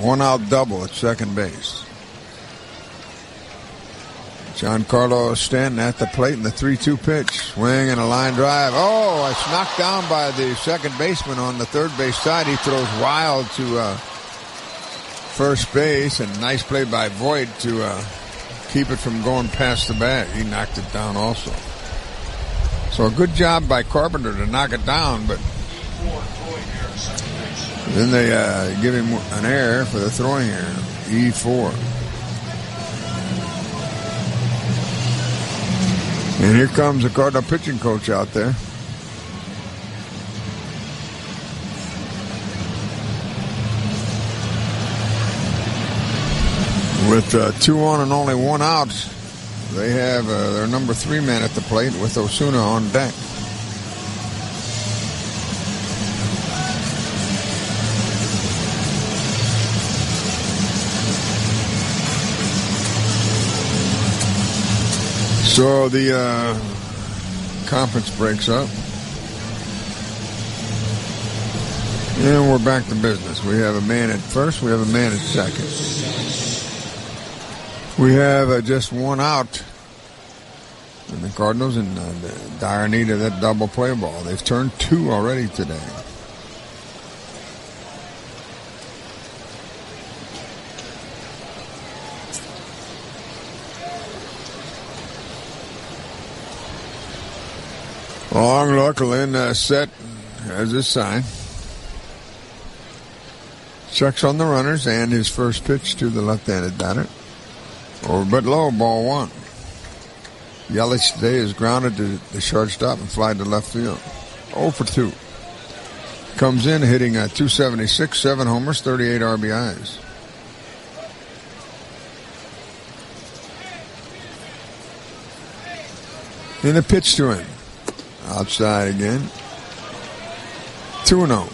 one-out double at second base. Giancarlo Stanton at the plate in the 3-2 pitch. Swing and a line drive. Oh, it's knocked down by the second baseman on the third base side. He throws wild to first base, and nice play by Voit to keep it from going past the bag. He knocked it down also. So a good job by Carpenter to knock it down, but then they give him an error for the throwing error, E4. And here comes the Cardinal pitching coach out there. With 2 on and only 1 out, they have their number 3 man at the plate with Osuna on deck. So the conference breaks up. And we're back to business. We have a man at first. We have a man at second. We have just 1 out. And the Cardinals in dire need of that double play ball. They've turned 2 already today. Long look, Lynn set as his sign. Checks on the runners and his first pitch to the left-handed batter. Over but low, ball 1. Yelich today is grounded to the shortstop and fly to left field. 0 for 2. Comes in hitting .276, 7 homers, 38 RBIs. And a pitch to him. Outside again. 2-0.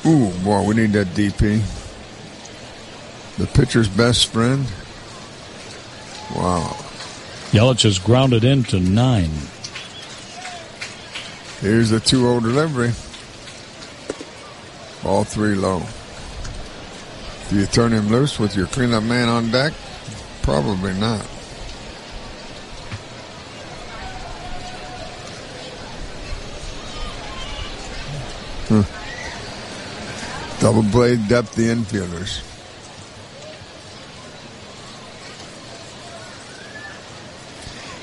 Ooh, boy, we need that DP. The pitcher's best friend. Wow. Yelich is grounded into 9. Here's the 2-0 delivery. Ball 3 low. Do you turn him loose with your cleanup man on deck? Probably not. Double blade depth, the infielders.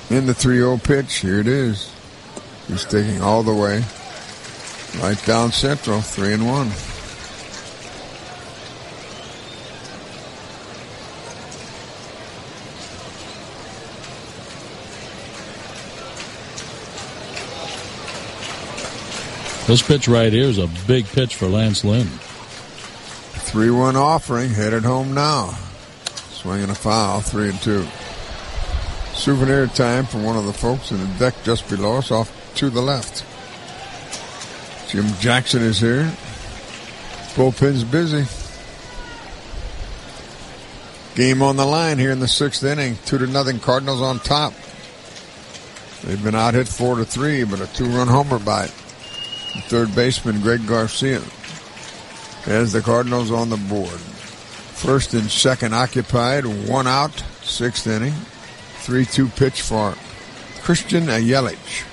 In the 3-0 pitch, here it is. He's taking all the way. Right down central, 3-1. This pitch right here is a big pitch for Lance Lynn. 3-1 offering, headed home now. Swinging a foul, 3-2. Souvenir time for one of the folks in the deck just below us, off to the left. Jim Jackson is here. Bullpen's busy. Game on the line here in the 6th inning. 2-0 Cardinals on top. They've been out hit 4-3, but a 2-run homer by third baseman Greg Garcia has the Cardinals on the board. First and second occupied, 1 out, 6th inning. 3-2 pitch for Christian Yelich.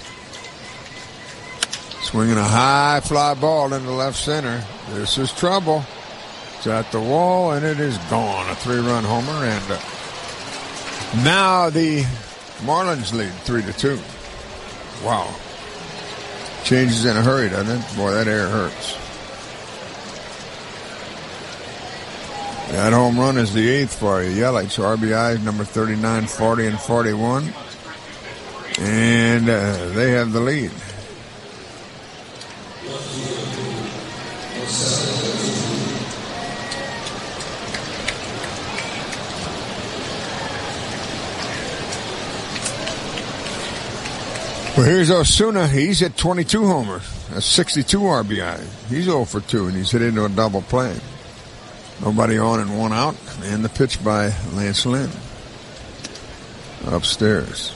Swinging a high fly ball into left center. This is trouble. It's at the wall, and it is gone. A 3-run homer, and now the Marlins lead 3-2. Wow. Changes in a hurry, doesn't it? Boy, that air hurts. That home run is the 8th for you. Yelich, RBIs number 39, 40, and 41. And they have the lead. Well, here's Osuna. He's hit 22 homers. That's 62 RBI. He's 0 for 2, and he's hit into a double play. Nobody on and 1 out. And the pitch by Lance Lynn. Upstairs.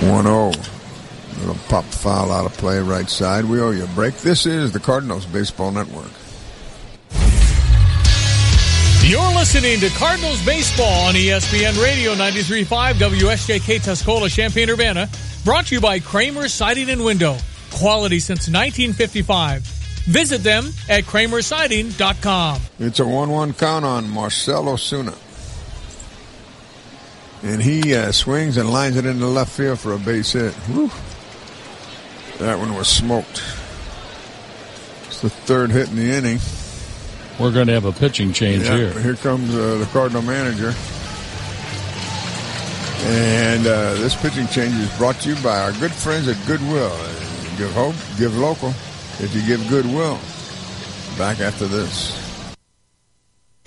1-0. Little pop foul out of play right side. We owe you a break. This is the Cardinals Baseball Network. You're listening to Cardinals Baseball on ESPN Radio 93.5 WSJK Tuscola, Champaign-Urbana. Brought to you by Kramer Siding and Window. Quality since 1955. Visit them at kramersiding.com. It's a 1-1 count on Marcell Osuna. And he swings and lines it into left field for a base hit. Whew. That one was smoked. It's the third hit in the inning. We're going to have a pitching change here. Here comes the Cardinal manager. And this pitching change is brought to you by our good friends at Goodwill. Give hope, give local. If you give goodwill. Back after this.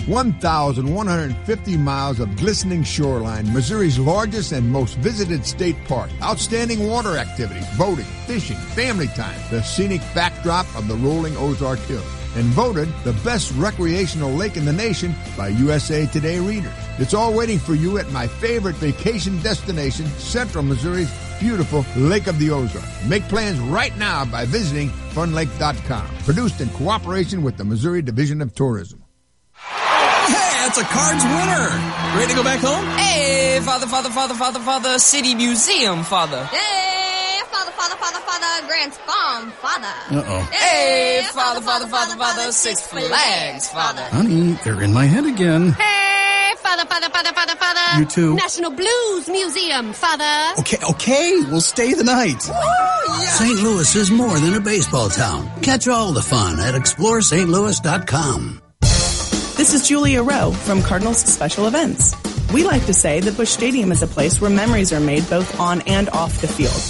1,150 miles of glistening shoreline, Missouri's largest and most visited state park. Outstanding water activities, boating, fishing, family time. The scenic backdrop of the rolling Ozark Hills. And voted the best recreational lake in the nation by USA Today readers. It's all waiting for you at my favorite vacation destination, Central Missouri's beautiful Lake of the Ozarks. Make plans right now by visiting funlake.com. Produced in cooperation with the Missouri Division of Tourism. Hey, it's a Cards winner. Ready to go back home? Hey, Father, City Museum, Father. Hey, Father, Grant's Farm, Father. Uh-oh. Hey, Father, Six Flags, Father. Honey, they're in my head again. Hey, Father. You too. National Blues Museum, Father. Okay, we'll stay the night. St. Louis is more than a baseball town. Catch all the fun at ExploreSt.Louis.com. This is Julia Rowe from Cardinals Special Events. We like to say that Busch Stadium is a place where memories are made both on and off the field.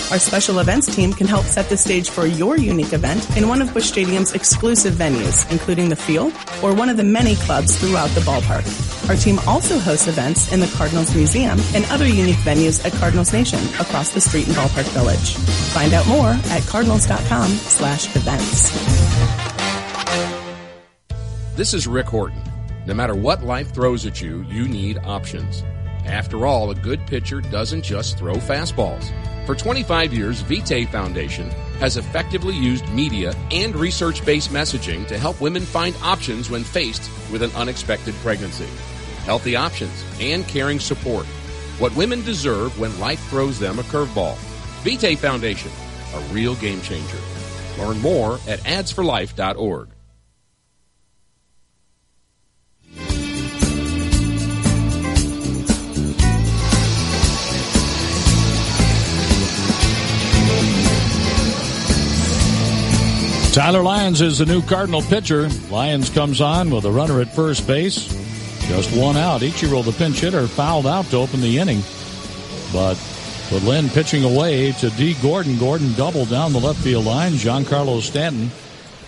Our special events team can help set the stage for your unique event in one of Busch Stadium's exclusive venues, including the field or one of the many clubs throughout the ballpark. Our team also hosts events in the Cardinals Museum and other unique venues at Cardinals Nation across the street in Ballpark Village. Find out more at cardinals.com/events. This is Rick Horton. No matter what life throws at you, you need options. After all, a good pitcher doesn't just throw fastballs. For 25 years, Vitae Foundation has effectively used media and research-based messaging to help women find options when faced with an unexpected pregnancy. Healthy options and caring support. What women deserve when life throws them a curveball. Vitae Foundation, a real game changer. Learn more at adsforlife.org. Tyler Lyons is the new Cardinal pitcher. Lyons comes on with a runner at first base. Just one out. Ichiro, the pinch hitter, fouled out to open the inning. But with Lynn pitching away to D. Gordon. Gordon doubled down the left field line. Giancarlo Stanton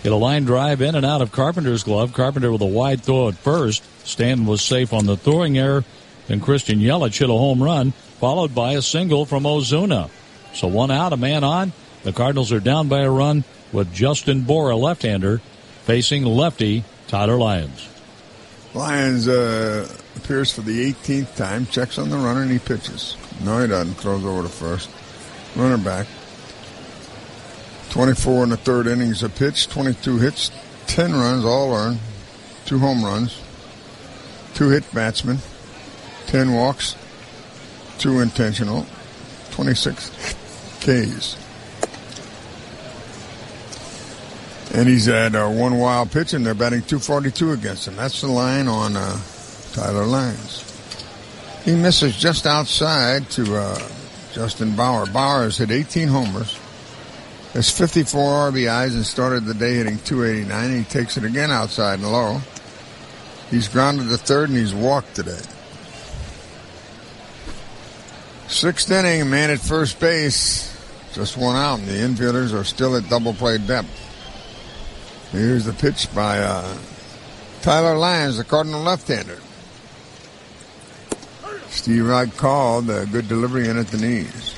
hit a line drive in and out of Carpenter's glove. Carpenter with a wide throw at first. Stanton was safe on the throwing error. Then Christian Yelich hit a home run, followed by a single from Ozuna. So one out, a man on. The Cardinals are down by a run with Justin Bohr, a left-hander, facing lefty Tyler Lyons. Lyons appears for the 18th time, checks on the runner, and he pitches. No, he doesn't. Throws over to first. Runner back. 24 in the third innings of pitch, 22 hits, 10 runs, all earned, 2 home runs, 2 hit batsmen, 10 walks, 2 intentional, 26 Ks. And he's had 1 wild pitch, and they're batting .242 against him. That's the line on Tyler Lyons. He misses just outside to Justin Bauer. Bauer has hit 18 homers, has 54 RBIs, and started the day hitting .289. He takes it again outside and low. He's grounded to third, and he's walked today. 6th inning, a man at first base. Just 1 out, and the infielders are still at double play depth. Here's the pitch by Tyler Lyons, the Cardinal left-hander. Steve Wright called a good delivery in at the knees.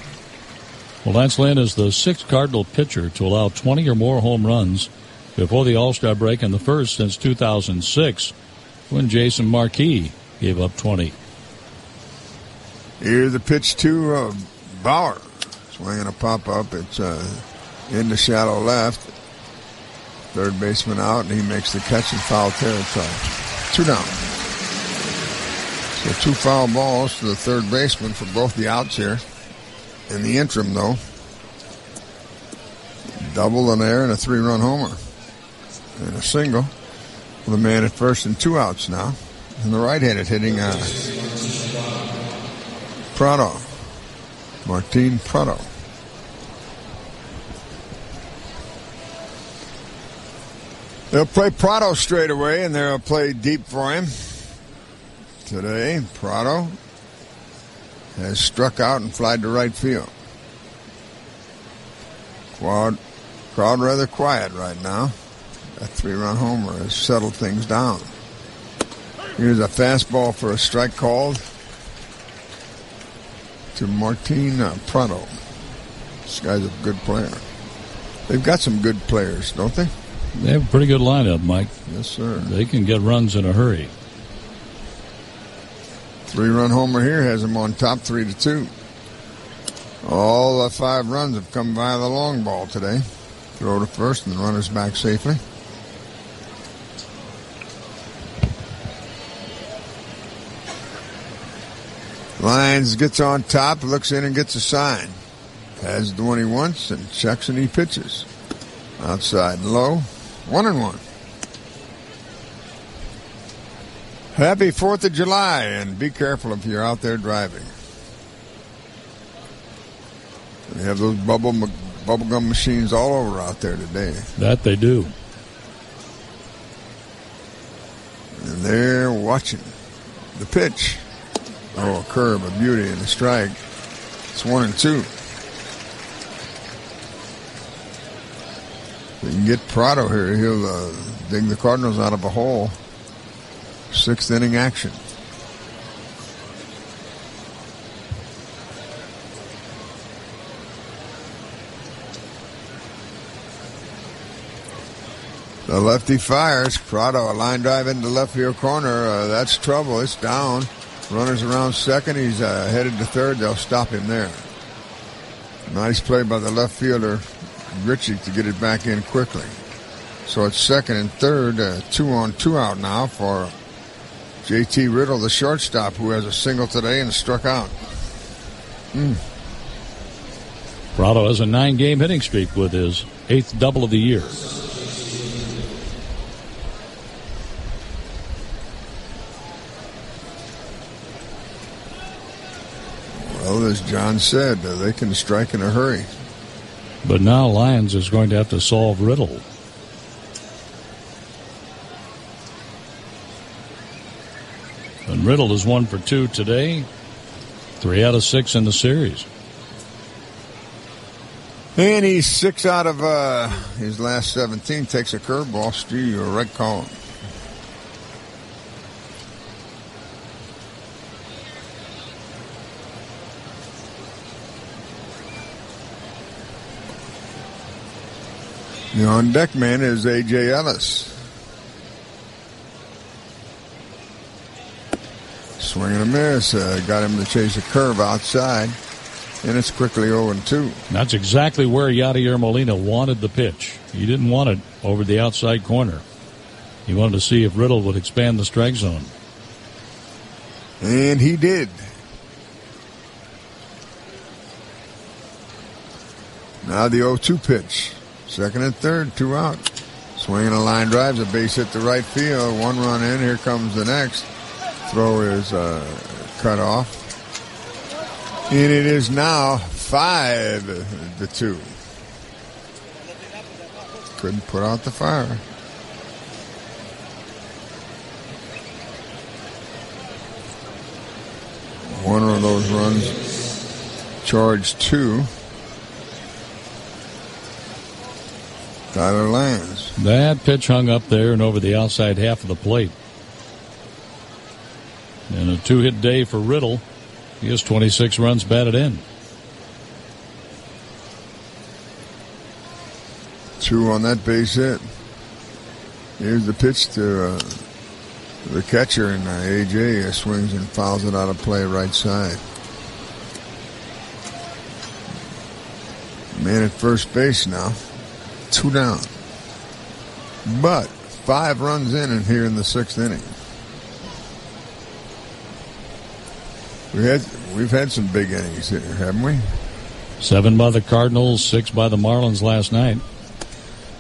Well, Lance Lynn is the 6th Cardinal pitcher to allow 20 or more home runs before the All-Star break, and the first since 2006 when Jason Marquis gave up 20. Here's the pitch to Bauer. Swinging a pop-up. It's in the shallow left. Third baseman out, and he makes the catch in foul territory. 2 down. So 2 foul balls to the third baseman for both the outs here. In the interim, though, double an error and a 3-run homer. And a single with a man at first and 2 outs now. And the right-handed hitting Prado. Martin Prado. They'll play Prado straight away, and they'll play deep for him. Today, Prado has struck out and flied to right field. Crowd rather quiet right now. That 3-run homer has settled things down. Here's a fastball for a strike called to Martin Prado. This guy's a good player. They've got some good players, don't they? They have a pretty good lineup, Mike. Yes, sir. They can get runs in a hurry. 3-run homer here has them on top 3-2. All the 5 runs have come via the long ball today. Throw to first and the runners back safely. Lyons gets on top, looks in and gets a sign. Has the one he wants and checks and he pitches. Outside and low. 1-1. Happy 4th of July, and be careful if you're out there driving. They have those bubblegum machines all over out there today. That they do. And they're watching the pitch. Oh, a curve, a beauty, and a strike. It's 1-2. If we can get Prado here, he'll dig the Cardinals out of a hole. 6th inning action. The lefty fires. Prado, a line drive into left field corner. That's trouble. It's down. Runners around second. He's headed to third. They'll stop him there. Nice play by the left fielder, Ritchie, to get it back in quickly. So it's second and third. 2-on-2 out now for J.T. Riddle, the shortstop, who has a single today and struck out. Prado has a 9-game hitting streak with his 8th double of the year. Well, as John said, they can strike in a hurry. But now Lyons is going to have to solve Riddle. And Riddle is 1 for 2 today. 3 out of 6 in the series. And he's 6 out of his last 17. Takes a curveball, steal a right column. The on-deck man is A.J. Ellis. Swing and a miss. Got him to chase a curve outside. And it's quickly 0-2. That's exactly where Yadier Molina wanted the pitch. He didn't want it over the outside corner. He wanted to see if Riddle would expand the strike zone. And he did. Now the 0-2 pitch. Second and third, 2 out. Swinging a line drives, a base hit to right field. 1 run in. Here comes the next. Throw is cut off. And it is now 5-2. Couldn't put out the fire. One of those runs charged 2. Tyler Lyons. That pitch hung up there and over the outside half of the plate. And a 2-hit day for Riddle. He has 26 runs batted in. 2 on that base hit. Here's the pitch to the catcher, and A.J. swings and fouls it out of play right side. Man at first base now. 2 down. But 5 runs in here in the 6th inning. We've had some big innings here, haven't we? 7 by the Cardinals, 6 by the Marlins last night.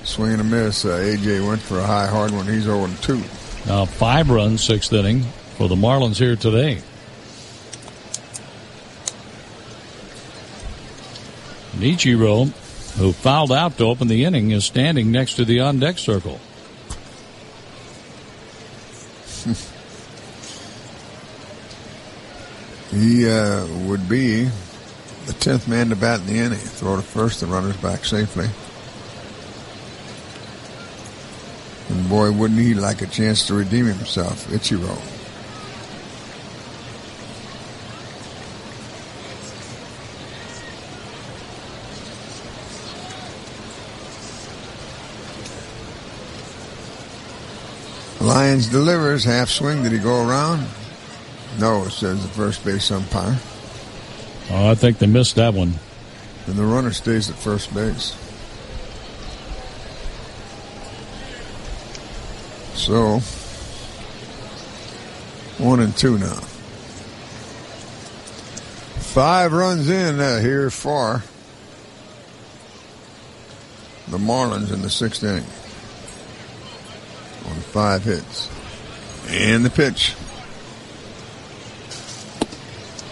Swing and a miss. AJ went for a high, hard one. He's 0-2. Now 5 runs, 6th inning for the Marlins here today. Ichiro, who fouled out to open the inning, is standing next to the on-deck circle. He would be the 10th man to bat in the inning. Throw to first, the runner's back safely. And boy, wouldn't he like a chance to redeem himself, Ichiro. Lions delivers, half swing. Did he go around? No, says the first base umpire. Oh, I think they missed that one. And the runner stays at first base. So, 1-2 now. 5 runs in here for the Marlins in the 6th inning. On 5 hits. And the pitch.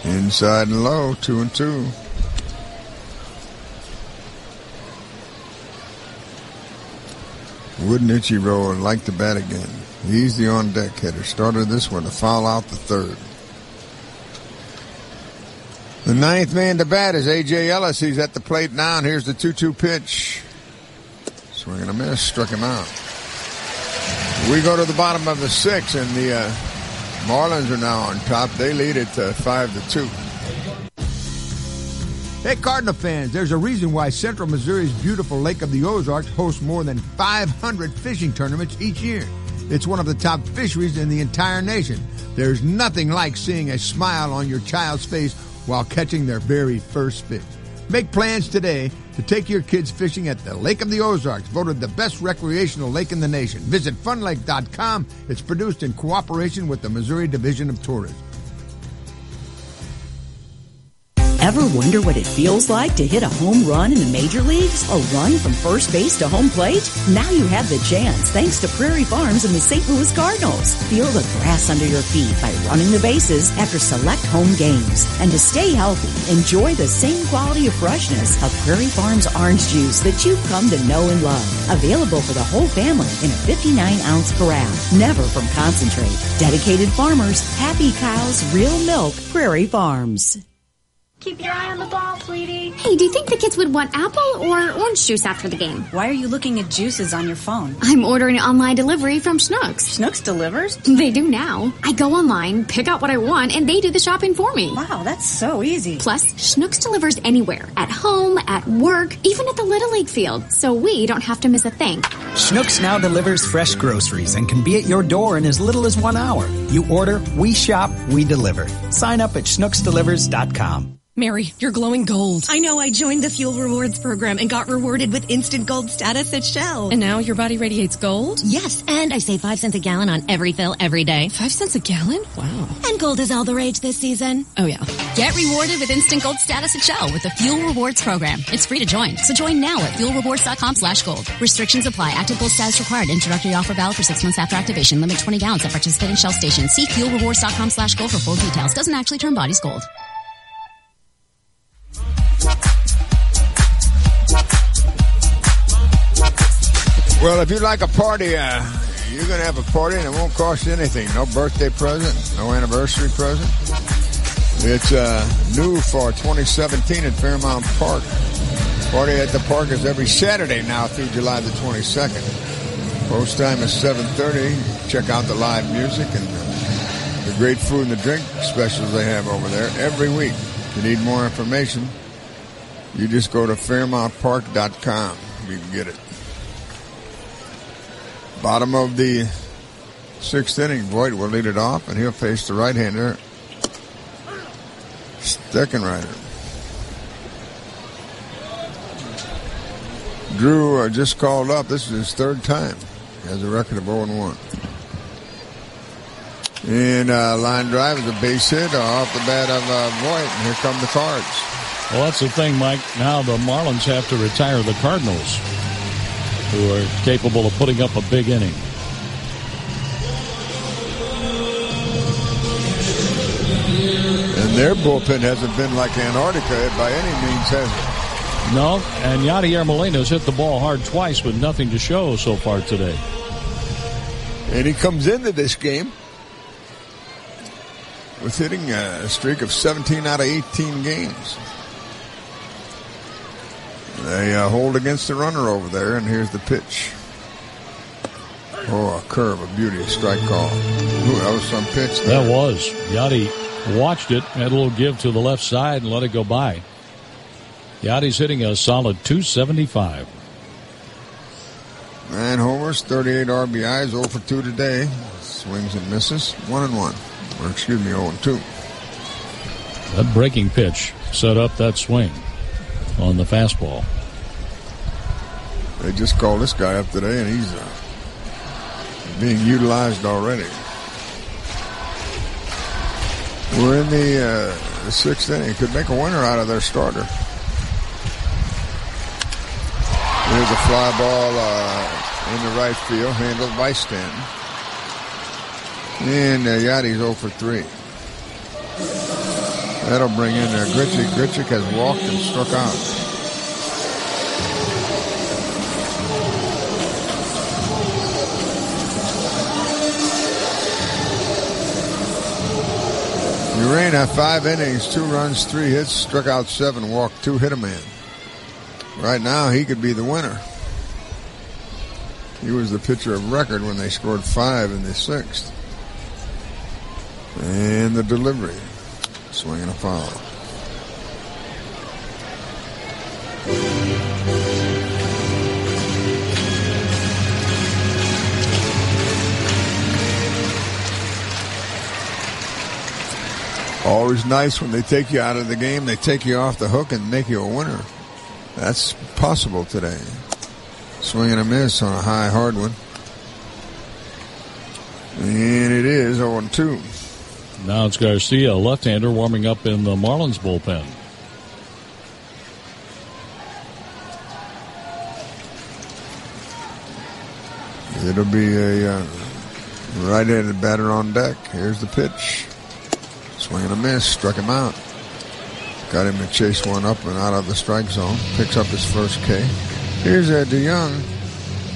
Inside and low, 2-2. Wouldn't Ichiro like to bat again? He's the on-deck hitter. Started this one to foul out the 3rd. The 9th man to bat is A.J. Ellis. He's at the plate now, and here's the 2-2 pitch. Swing and a miss, struck him out. We go to the bottom of the 6th, and the Marlins are now on top. They lead it 5-2. Hey, Cardinal fans, there's a reason why Central Missouri's beautiful Lake of the Ozarks hosts more than 500 fishing tournaments each year. It's one of the top fisheries in the entire nation. There's nothing like seeing a smile on your child's face while catching their very first fish. Make plans today to take your kids fishing at the Lake of the Ozarks, voted the best recreational lake in the nation. Visit funlake.com. It's produced in cooperation with the Missouri Division of Tourism. Ever wonder what it feels like to hit a home run in the major leagues or run from first base to home plate? Now you have the chance thanks to Prairie Farms and the St. Louis Cardinals. Feel the grass under your feet by running the bases after select home games. And to stay healthy, enjoy the same quality of freshness of Prairie Farms orange juice that you've come to know and love. Available for the whole family in a 59-ounce carafe. Never from concentrate. Dedicated farmers, happy cows, real milk, Prairie Farms. Keep your eye on the ball, sweetie. Hey, do you think the kids would want apple or orange juice after the game? Why are you looking at juices on your phone? I'm ordering online delivery from Schnucks. Schnucks delivers? They do now. I go online, pick out what I want, and they do the shopping for me. Wow, that's so easy. Plus, Schnucks delivers anywhere. At home, at work, even at the Little League field. So we don't have to miss a thing. Schnucks now delivers fresh groceries and can be at your door in as little as 1 hour. You order, we shop, we deliver. Sign up at schnucksdelivers.com. Mary, you're glowing gold. I know. I joined the Fuel Rewards program and got rewarded with instant gold status at Shell. And now your body radiates gold? Yes, and I save 5 cents a gallon on every fill every day. 5 cents a gallon? Wow. And gold is all the rage this season. Oh, yeah. Get rewarded with instant gold status at Shell with the Fuel Rewards program. It's free to join. So join now at fuelrewards.com/gold. Restrictions apply. Active gold status required. Introductory offer valid for 6 months after activation. Limit 20 gallons at participating Shell stations. See fuelrewards.com/gold for full details. Doesn't actually turn bodies gold. Well, if you like a party, you're going to have a party and it won't cost you anything. No birthday present, no anniversary present. It's new for 2017 at Fairmount Park. Party at the park is every Saturday now through July the 22nd. Post time is 7:30. Check out the live music and the great food and the drink specials they have over there every week. If you need more information, you just go to FairmountPark.com. You can get it. Bottom of the 6th inning, Voigt will lead it off, and he'll face the right-hander, Steckenrider. Drew just called up. This is his third time. He has a record of 0-1. And line drive is a base hit off the bat of Voigt. And here come the Cards. Well, that's the thing, Mike. Now the Marlins have to retire the Cardinals, who are capable of putting up a big inning. And their bullpen hasn't been like Antarctica by any means, has it? No, and Yadier Molina's hit the ball hard twice with nothing to show so far today. And he comes into this game with hitting a streak of 17 out of 18 games. They hold against the runner over there, and here's the pitch. Oh, a curve, a beauty, a strike call. Ooh, that was some pitch there. That was. Yadi watched it, had a little give to the left side, and let it go by. Yadi's hitting a solid 275. 9 homers, 38 RBIs, 0 for 2 today. Swings and misses, 1-1. Or excuse me, 0-2. That breaking pitch set up that swing on the fastball. They just called this guy up today, and he's being utilized already. We're in the 6th inning. Could make a winner out of their starter. There's a fly ball in the right field, handled by Stanton. And Yadi's 0 for 3. That'll bring in Grichuk. Grichuk has walked and struck out. Urena, 5 innings, 2 runs, 3 hits, struck out 7, walked 2, hit a man. Right now, he could be the winner. He was the pitcher of record when they scored 5 in the 6th. And the delivery. Swing and a foul. Always nice when they take you out of the game. They take you off the hook and make you a winner. That's possible today. Swing and a miss on a high, hard one. And it is 0-2. Now it's Garcia, a left-hander, warming up in the Marlins bullpen. It'll be a right-handed batter on deck. Here's the pitch. Swing and a miss. Struck him out. Got him to chase one up and out of the strike zone. Picks up his first K. Here's DeYoung.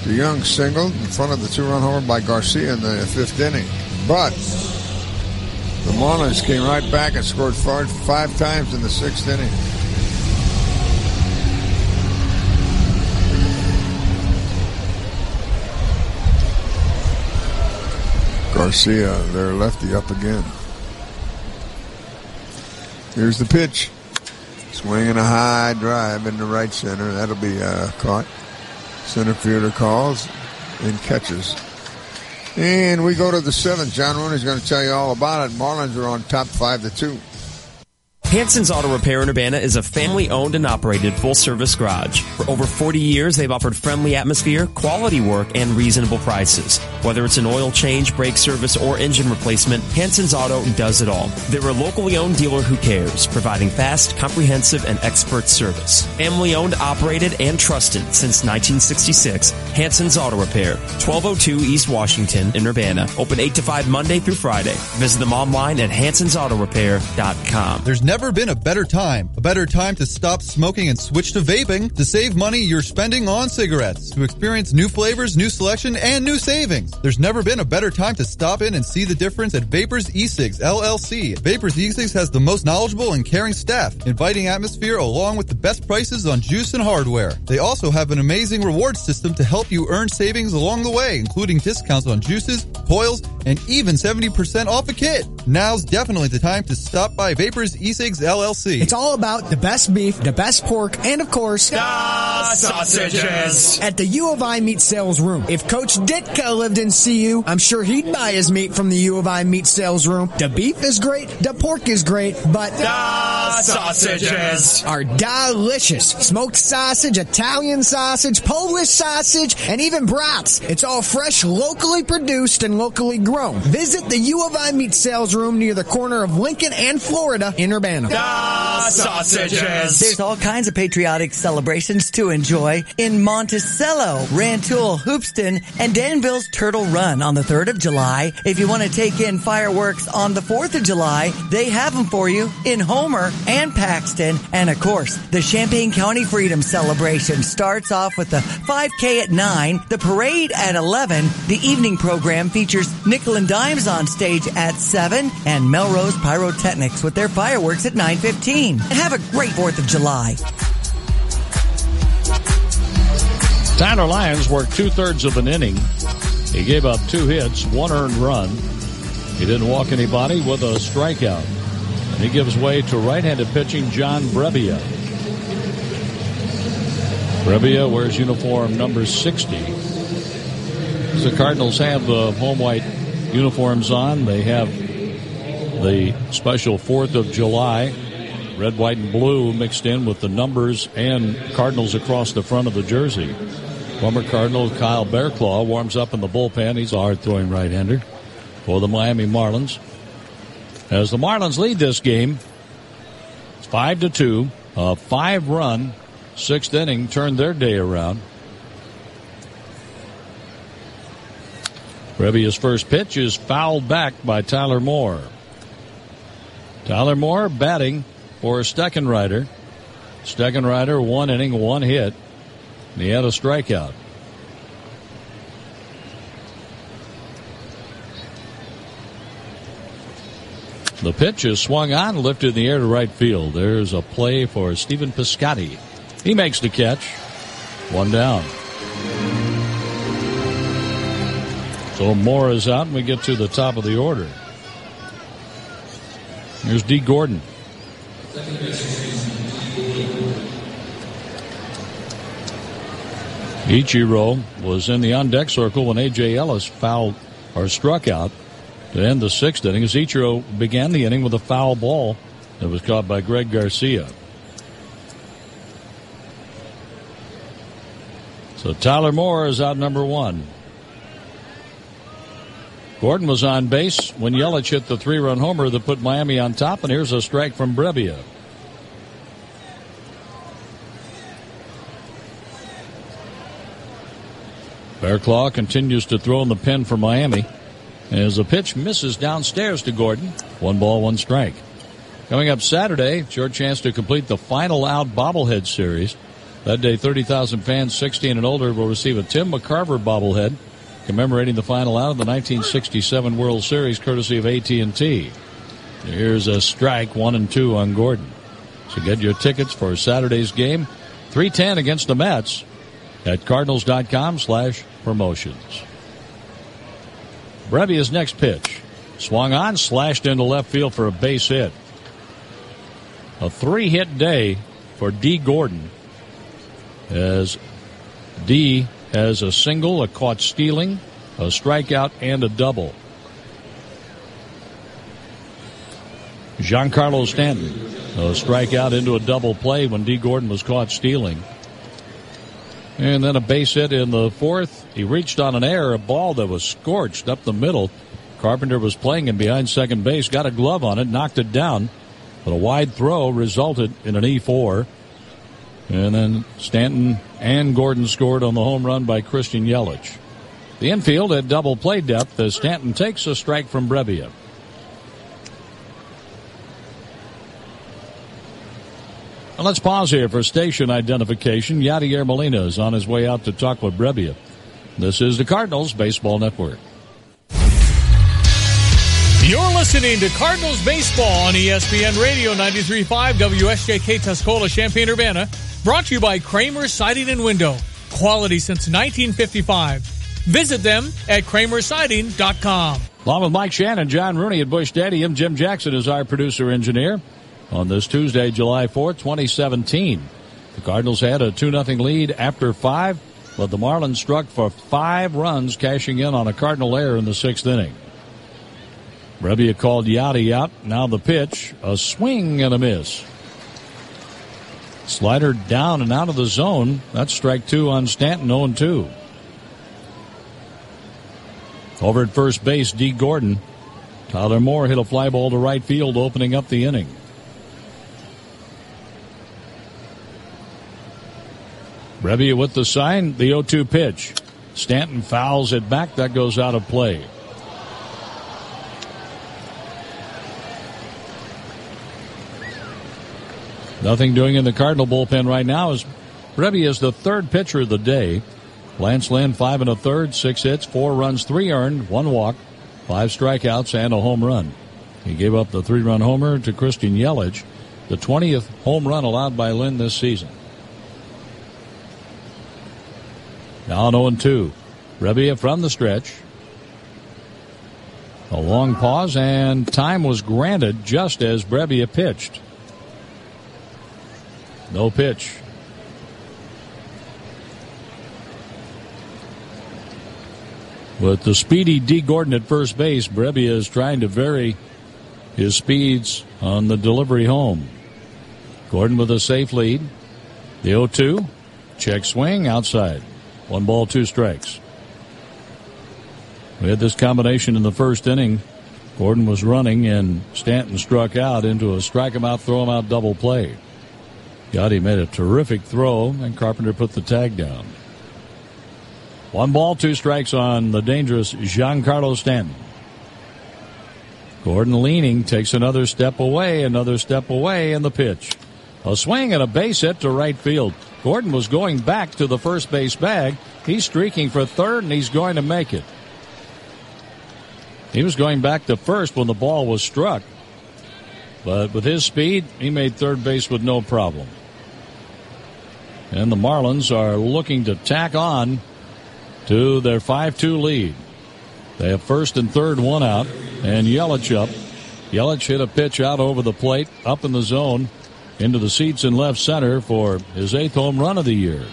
DeYoung singled in front of the 2-run homer by Garcia in the 5th inning. But the Marlins came right back and scored 5 times in the 6th inning. Garcia, their lefty, up again. Here's the pitch. Swing and a high drive into right center. That'll be caught. Center fielder calls and catches. And we go to the 7th. John Rooney's going to tell you all about it. Marlins are on top 5-2. Hanson's Auto Repair in Urbana is a family-owned and operated full-service garage. For over 40 years, they've offered friendly atmosphere, quality work, and reasonable prices. Whether it's an oil change, brake service, or engine replacement, Hanson's Auto does it all. They're a locally owned dealer who cares, providing fast, comprehensive, and expert service. Family-owned, operated, and trusted since 1966, Hanson's Auto Repair, 1202 East Washington in Urbana. Open 8 to 5 Monday through Friday. Visit them online at hansonsautorepair.com. There's never been a better time to stop smoking and switch to vaping, to save money you're spending on cigarettes, to experience new flavors, new selection, and new savings. There's never been a better time to stop in and see the difference at Vapors eCigs LLC. Vapors eCigs has the most knowledgeable and caring staff, inviting atmosphere along with the best prices on juice and hardware. They also have an amazing reward system to help you earn savings along the way, including discounts on juices, coils, and even 70% off a kit. Now's definitely the time to stop by Vapors eCigs Pigs, LLC. It's all about the best beef, the best pork, and of course, the sausages. At the U of I Meat Sales Room. If Coach Ditka lived in CU, I'm sure he'd buy his meat from the U of I Meat Sales Room. The beef is great, the pork is great, but the sausages are delicious. Smoked sausage, Italian sausage, Polish sausage, and even brats. It's all fresh, locally produced, and locally grown. Visit the U of I Meat Sales Room near the corner of Lincoln and Florida in Urbana. The sausages. There's all kinds of patriotic celebrations to enjoy in Monticello, Rantoul, Hoopston, and Danville's Turtle Run on the 3rd of July. If you want to take in fireworks on the 4th of July, they have them for you in Homer and Paxton. And of course, the Champaign County Freedom Celebration starts off with the 5K at 9, the parade at 11. The evening program features Nickel and Dimes on stage at 7 and Melrose Pyrotechnics with their fireworks at 9:15. And have a great 4th of July. Tyler Lyons worked 2/3 of an inning. He gave up 2 hits, 1 earned run. He didn't walk anybody with a strikeout. And he gives way to right-handed pitching John Brebbia. Brebbia wears uniform number 60. As the Cardinals have the home white uniforms on, they have the special 4th of July red, white, and blue mixed in with the numbers and Cardinals across the front of the jersey. Former Cardinal Kyle Bearclaw warms up in the bullpen. He's a hard-throwing right-hander for the Miami Marlins. As the Marlins lead this game, it's 5-2. A 5-run 6th inning turned their day around. Brebbia's first pitch is fouled back by Tyler Moore. Tyler Moore batting for Steckenrider. Steckenrider 1 inning, 1 hit. And he had a strikeout. The pitch is swung on, lifted in the air to right field. There's a play for Stephen Piscotty. He makes the catch. 1 down. So Moore is out, and we get to the top of the order. Here's D. Gordon. Ichiro was in the on-deck circle when A.J. Ellis fouled or struck out to end the 6th inning, as Ichiro began the inning with a foul ball that was caught by Greg Garcia. So Tyler Moore is out number 1. Gordon was on base when Yelich hit the 3-run homer that put Miami on top, and here's a strike from Brebbia. Bearclaw continues to throw in the pen for Miami as the pitch misses downstairs to Gordon. 1 ball, 1 strike. Coming up Saturday, it's your chance to complete the Final Out bobblehead series. That day, 30,000 fans 16 and older will receive a Tim McCarver bobblehead commemorating the Final Out of the 1967 World Series, courtesy of AT&T. Here's a strike, 1-2 on Gordon. So get your tickets for Saturday's game, 3:10 against the Mets, at cardinals.com/promotions. Brebbia's next pitch. Swung on, slashed into left field for a base hit. A 3-hit day for D. Gordon, as D has a single, a caught stealing, a strikeout, and a double. Giancarlo Stanton, a strikeout into a double play when D. Gordon was caught stealing. And then a base hit in the 4th. He reached on an error, a ball that was scorched up the middle. Carpenter was playing him behind second base, got a glove on it, knocked it down. But a wide throw resulted in an E4. And then Stanton and Gordon scored on the home run by Christian Yelich. The infield had double play depth as Stanton takes a strike from Brebbia. And let's pause here for station identification. Yadier Molina is on his way out to talk with Brebbia. This is the Cardinals Baseball Network. You're listening to Cardinals Baseball on ESPN Radio 93.5 WSJK Tuscola, Champaign-Urbana. Brought to you by Kramer Siding and Window. Quality since 1955. Visit them at kramersiding.com. Along with Mike Shannon, John Rooney at Busch Stadium. Jim Jackson is our producer-engineer. on this Tuesday, July 4th, 2017. The Cardinals had a 2-0 lead after 5, but the Marlins struck for 5 runs, cashing in on a Cardinal error in the 6th inning. Brebbia called Yachty out. Now the pitch, a swing and a miss. Slider down and out of the zone. That's strike 2 on Stanton, 0-2. Over at first base, D. Gordon. Tyler Moore hit a fly ball to right field, opening up the inning. Brebbia with the sign, the 0-2 pitch. Stanton fouls it back. That goes out of play. Nothing doing in the Cardinal bullpen right now as Brebbia is the 3rd pitcher of the day. Lance Lynn, 5 1/3, 6 hits, 4 runs, 3 earned, 1 walk, 5 strikeouts, and a home run. He gave up the 3-run homer to Christian Yelich, the 20th home run allowed by Lynn this season. Now an 0-2. Brebbia from the stretch. A long pause, and time was granted just as Brebbia pitched. No pitch. With the speedy D. Gordon at first base, Brebbia is trying to vary his speeds on the delivery home. Gordon with a safe lead. The 0-2. Check swing outside. 1 ball, 2 strikes. We had this combination in the first inning. Gordon was running and Stanton struck out into a strike him out, throw him out double play. Yachty made a terrific throw and Carpenter put the tag down. 1 ball, 2 strikes on the dangerous Giancarlo Stanton. Gordon leaning, takes another step away, and the pitch. A swing and a base hit to right field. Gordon was going back to the first base bag. He's streaking for third, and he's going to make it. He was going back to first when the ball was struck. But with his speed, he made third base with no problem. And the Marlins are looking to tack on to their 5-2 lead. They have first and third, 1 out, and Yelich up. Yelich hit a pitch out over the plate, up in the zone, into the seats in left center for his 8th home run of the year.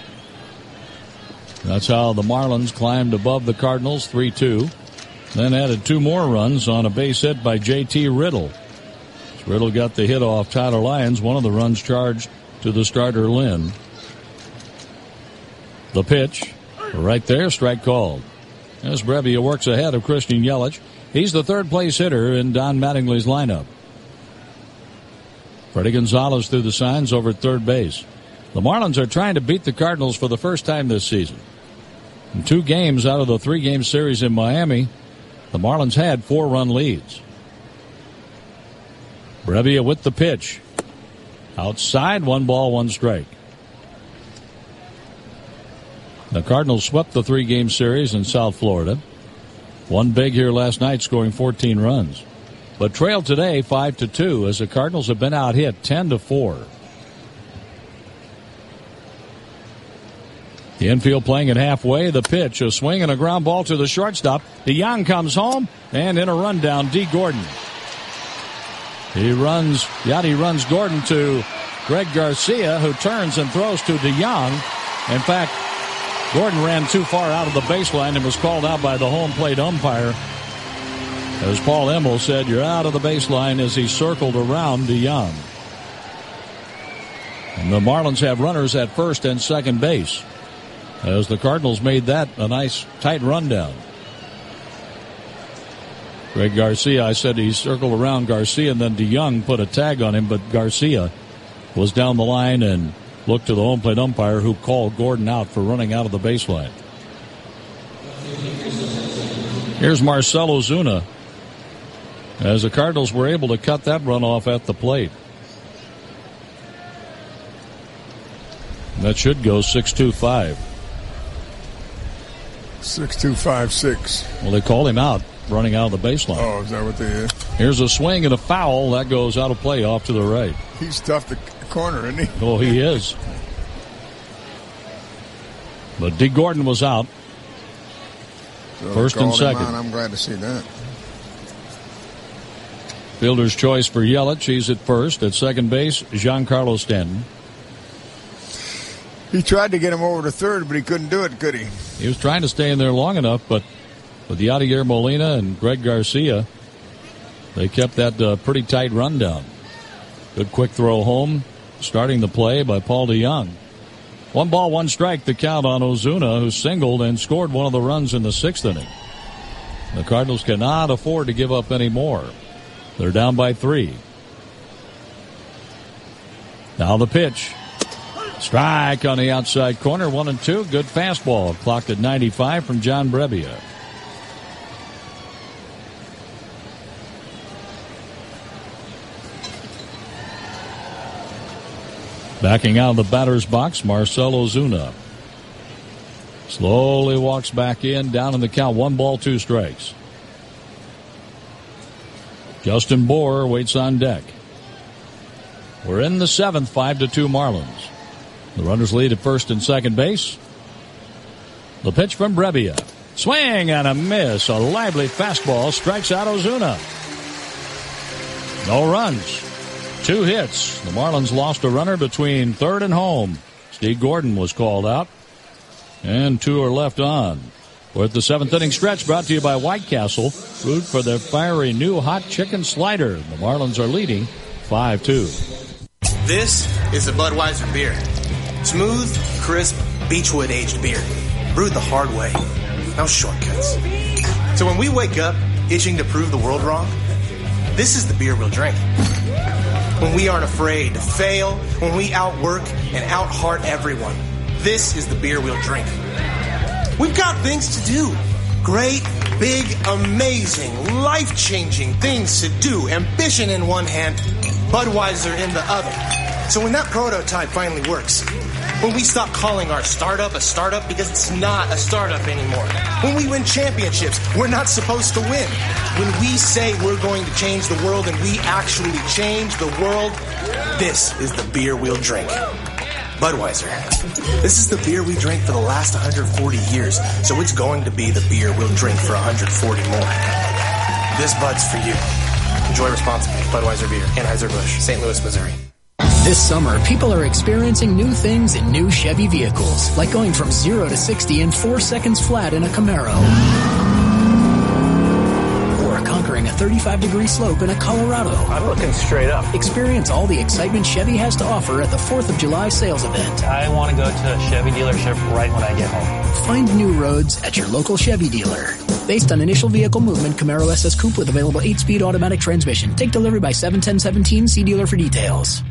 That's how the Marlins climbed above the Cardinals, 3-2. Then added 2 more runs on a base hit by J.T. Riddle. Riddle got the hit off Tyler Lyons, one of the runs charged to the starter Lynn. The pitch, right there, strike called. As Brebbia works ahead of Christian Yelich. He's the 3rd place hitter in Don Mattingly's lineup. Freddie Gonzalez threw the signs over at third base. The Marlins are trying to beat the Cardinals for the first time this season. In 2 games out of the 3-game series in Miami, the Marlins had 4-run leads. Brebbia with the pitch. Outside, 1 ball, 1 strike. The Cardinals swept the 3-game series in South Florida. Won big here last night, scoring 14 runs. But trailed today 5-2 as the Cardinals have been out hit 10-4. The infield playing it halfway. The pitch, a swing and a ground ball to the shortstop. DeYoung comes home and in a rundown, D. Gordon. Yachty runs Gordon to Greg Garcia, who turns and throws to DeYoung. In fact, Gordon ran too far out of the baseline and was called out by the home plate umpire. As Paul Emmel said, you're out of the baseline as he circled around DeYoung. And the Marlins have runners at first and second base, as the Cardinals made that a nice tight rundown. Greg Garcia, I said he circled around Garcia, and then DeYoung put a tag on him, but Garcia was down the line and looked to the home plate umpire, who called Gordon out for running out of the baseline. Here's Marcell Ozuna, as the Cardinals were able to cut that run off at the plate. That should go 6-2-5. 6-2-5-6. Well, they called him out running out of the baseline. Oh, is that what they did? Here's a swing and a foul. That goes out of play off to the right. He's tough to corner, isn't he? Oh, he is. But D. Gordon was out. So first and second. I'm glad to see that. Fielder's choice for Yelich. He's at first. At second base, Giancarlo Stanton. He tried to get him over to third, but he couldn't do it, could he? He was trying to stay in there long enough, but with Yadier Molina and Greg Garcia, they kept that pretty tight rundown. Good quick throw home, starting the play by Paul DeJong. 1 ball, 1 strike, the count on Ozuna, who singled and scored one of the runs in the 6th inning. The Cardinals cannot afford to give up any more. They're down by 3. Now the pitch. Strike on the outside corner, 1-2. Good fastball, clocked at 95 from John Brebbia. Backing out of the batter's box, Marcell Ozuna. Slowly walks back in, down in the count, 1 ball, 2 strikes. Justin Bour waits on deck. We're in the 7th, 5-2 Marlins. The runners lead at first and second base. The pitch from Brebbia. Swing and a miss. A lively fastball strikes out Ozuna. No runs. 2 hits. The Marlins lost a runner between third and home. Steve Gordon was called out. And 2 are left on. We're at the 7th inning stretch, brought to you by White Castle. Root for their fiery new hot chicken slider. The Marlins are leading 5-2. This is the Budweiser beer. Smooth, crisp, beechwood aged beer. Brewed the hard way. No shortcuts. So when we wake up itching to prove the world wrong, this is the beer we'll drink. When we aren't afraid to fail, when we outwork and out-heart everyone, this is the beer we'll drink. We've got things to do. Great, big, amazing, life-changing things to do. Ambition in one hand, Budweiser in the other. So when that prototype finally works, when we stop calling our startup a startup because it's not a startup anymore, when we win championships we're not supposed to win, when we say we're going to change the world and we actually change the world, this is the beer we'll drink. Budweiser. This is the beer we drank for the last 140 years, so it's going to be the beer we'll drink for 140 more. This Bud's for you. Enjoy responsibly. Budweiser Beer, Anheuser-Busch, St. Louis, Missouri. This summer, people are experiencing new things in new Chevy vehicles, like going from 0 to 60 in 4 seconds flat in a Camaro. Or conquering a 35-degree slope in a Colorado. I'm looking straight up. Experience all the excitement Chevy has to offer at the 4th of July sales event. I want to go to a Chevy dealership right when I get home. Find new roads at your local Chevy dealer. Based on initial vehicle movement, Camaro SS Coupe with available 8-speed automatic transmission. Take delivery by 7/10/17. See dealer for details.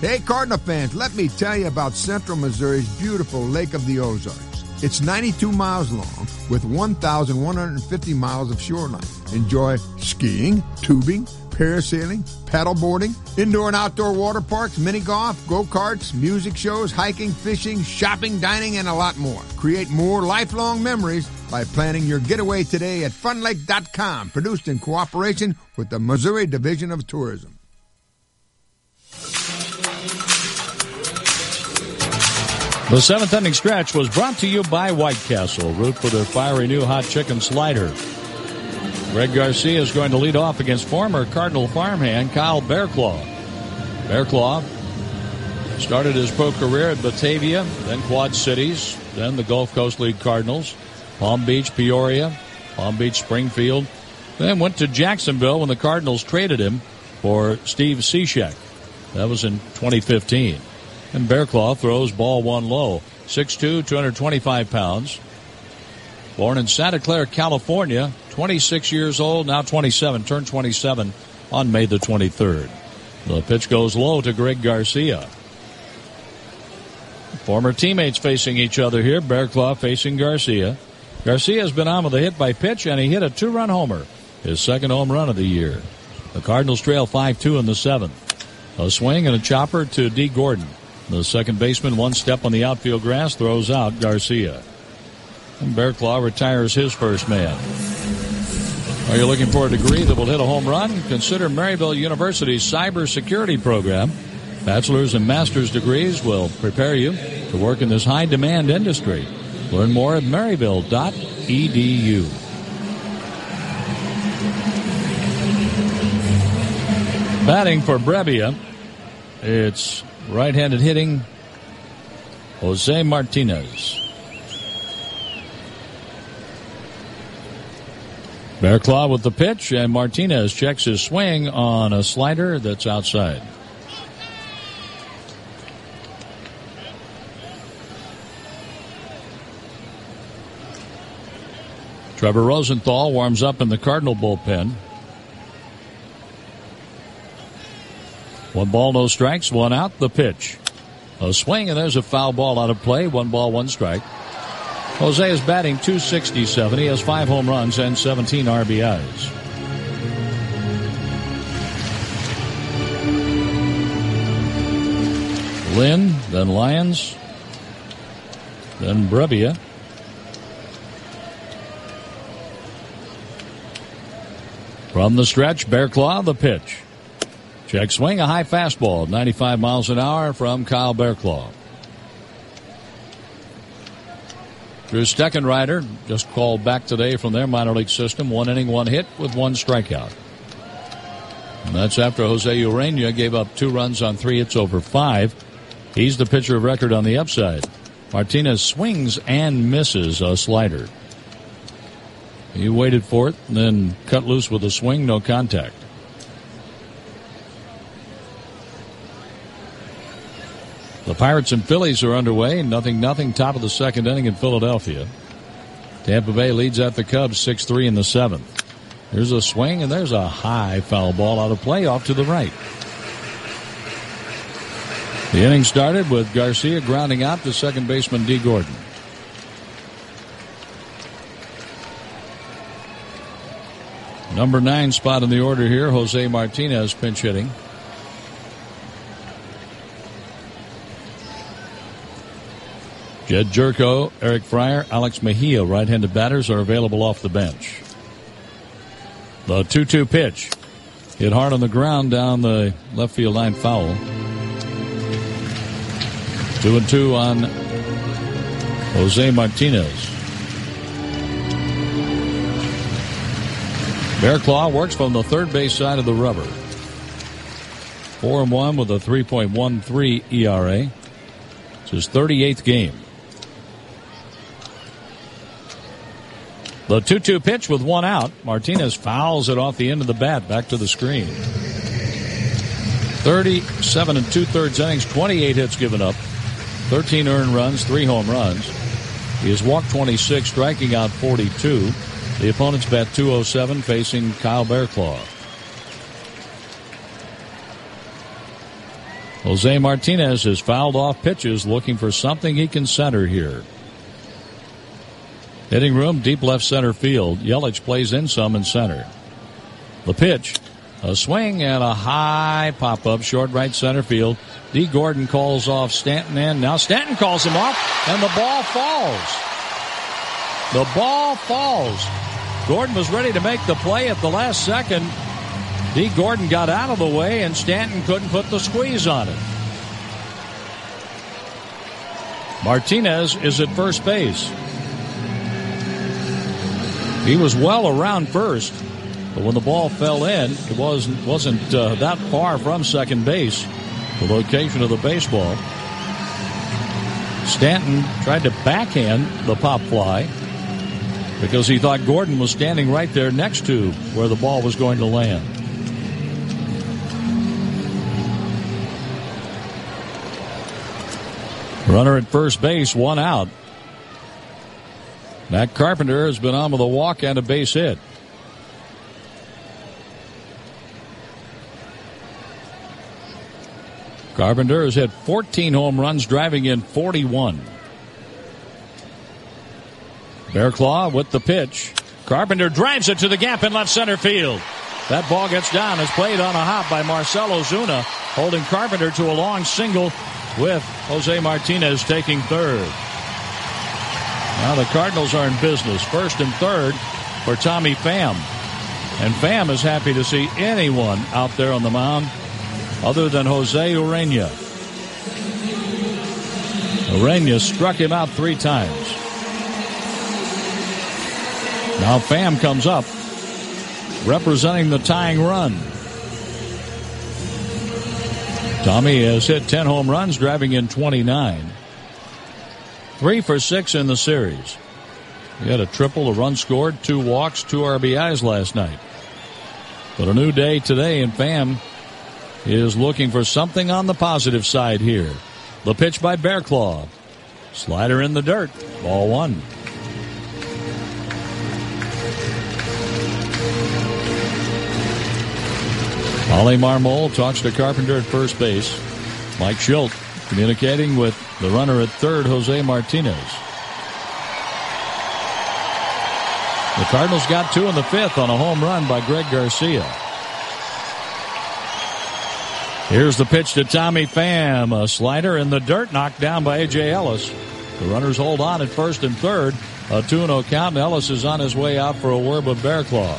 Hey, Cardinal fans, let me tell you about Central Missouri's beautiful Lake of the Ozarks. It's 92 miles long with 1,150 miles of shoreline. Enjoy skiing, tubing, parasailing, paddleboarding, indoor and outdoor water parks, mini golf, go-karts, music shows, hiking, fishing, shopping, dining, and a lot more. Create more lifelong memories by planning your getaway today at funlake.com, produced in cooperation with the Missouri Division of Tourism. The 7th inning stretch was brought to you by White Castle. Root for their fiery new hot chicken slider. Greg Garcia is going to lead off against former Cardinal farmhand Kyle Bearclaw. Bearclaw started his pro career at Batavia, then Quad Cities, then the Gulf Coast League Cardinals, Palm Beach, Peoria, Palm Beach, Springfield, then went to Jacksonville when the Cardinals traded him for Steve Cishek. That was in 2015. And Bearclaw throws ball 1 low. 6'2", 225 pounds. Born in Santa Clara, California. 26 years old, now 27. Turned 27 on May the 23rd. The pitch goes low to Greg Garcia. Former teammates facing each other here. Bearclaw facing Garcia. Garcia has been on with a hit by pitch, and he hit a 2-run homer. His second home run of the year. The Cardinals trail 5-2 in the 7th. A swing and a chopper to D. Gordon. The second baseman, one step on the outfield grass, throws out Garcia. And Bearclaw retires his first man. Are you looking for a degree that will hit a home run? Consider Maryville University's cybersecurity program. Bachelor's and master's degrees will prepare you to work in this high-demand industry. Learn more at maryville.edu. Batting for Brebbia, it's right-handed hitting Jose Martinez. Bearclaw with the pitch, and Martinez checks his swing on a slider that's outside. Trevor Rosenthal warms up in the Cardinal bullpen. 1 ball, no strikes, 1 out, the pitch. A swing, and there's a foul ball out of play. 1 ball, 1 strike. Jose is batting .267. He has 5 home runs and 17 RBIs. Lynn, then Lyons, then Brebbia. From the stretch, Bearclaw, the pitch. Check swing, a high fastball, 95 miles an hour from Kyle Bearclaw. Drew Steckenrider just called back today from their minor league system. 1 inning, 1 hit with 1 strikeout. And that's after Jose Urena gave up 2 runs on 3 hits over 5. He's the pitcher of record on the upside. Martinez swings and misses a slider. He waited for it and then cut loose with a swing, no contact. The Pirates and Phillies are underway. 0-0, top of the 2nd inning in Philadelphia. Tampa Bay leads at the Cubs 6-3 in the 7th. There's a swing, and there's a high foul ball out of play off to the right. The inning started with Garcia grounding out to second baseman Dee Gordon. Number 9 spot in the order here, Jose Martinez pinch hitting. Jed Jerko, Eric Fryer, Alex Mejia, right-handed batters, are available off the bench. The 2-2 pitch. Hit hard on the ground down the left field line, foul. 2-2 on Jose Martinez. Bearclaw works from the third base side of the rubber. 4-1 with a 3.13 ERA. It's his 38th game. The 2-2 pitch with 1 out. Martinez fouls it off the end of the bat back to the screen. 37 2/3 innings, 28 hits given up, 13 earned runs, 3 home runs. He has walked 26, striking out 42. The opponent's bat .207, facing Kyle Bearclaw. Jose Martinez has fouled off pitches, looking for something he can center here. Hitting room, deep left center field. Yelich plays in some in center. The pitch, a swing and a high pop-up, short right center field. Dee Gordon calls off Stanton, and now Stanton calls him off, and the ball falls. The ball falls. Gordon was ready to make the play at the last second. Dee Gordon got out of the way, and Stanton couldn't put the squeeze on it. Martinez is at first base. He was well around first, but when the ball fell in, it wasn't that far from second base, the location of the baseball. Stanton tried to backhand the pop fly because he thought Gordon was standing right there next to where the ball was going to land. Runner at first base, 1 out. Matt Carpenter has been on with a walk and a base hit. Carpenter has hit 14 home runs, driving in 41. Bearclaw with the pitch. Carpenter drives it to the gap in left center field. That ball gets down. It's played on a hop by Marcell Ozuna, holding Carpenter to a long single with Jose Martinez taking third. Now the Cardinals are in business. First and third for Tommy Pham. And Pham is happy to see anyone out there on the mound other than Jose Urena. Urena struck him out 3 times. Now Pham comes up, representing the tying run. Tommy has hit 10 home runs, driving in 29. 3 for 6 in the series. He had a triple, a run scored, 2 walks, 2 RBIs last night. But a new day today, and Pham is looking for something on the positive side here. The pitch by Bearclaw. Slider in the dirt. Ball 1. Ollie Marmol talks to Carpenter at first base. Mike Schilt communicating with the runner at third, Jose Martinez. The Cardinals got 2 in the 5th on a home run by Greg Garcia. Here's the pitch to Tommy Pham. A slider in the dirt, knocked down by A.J. Ellis. The runners hold on at first and third. A 2-0 count, and Ellis is on his way out for a word with Bearclaw.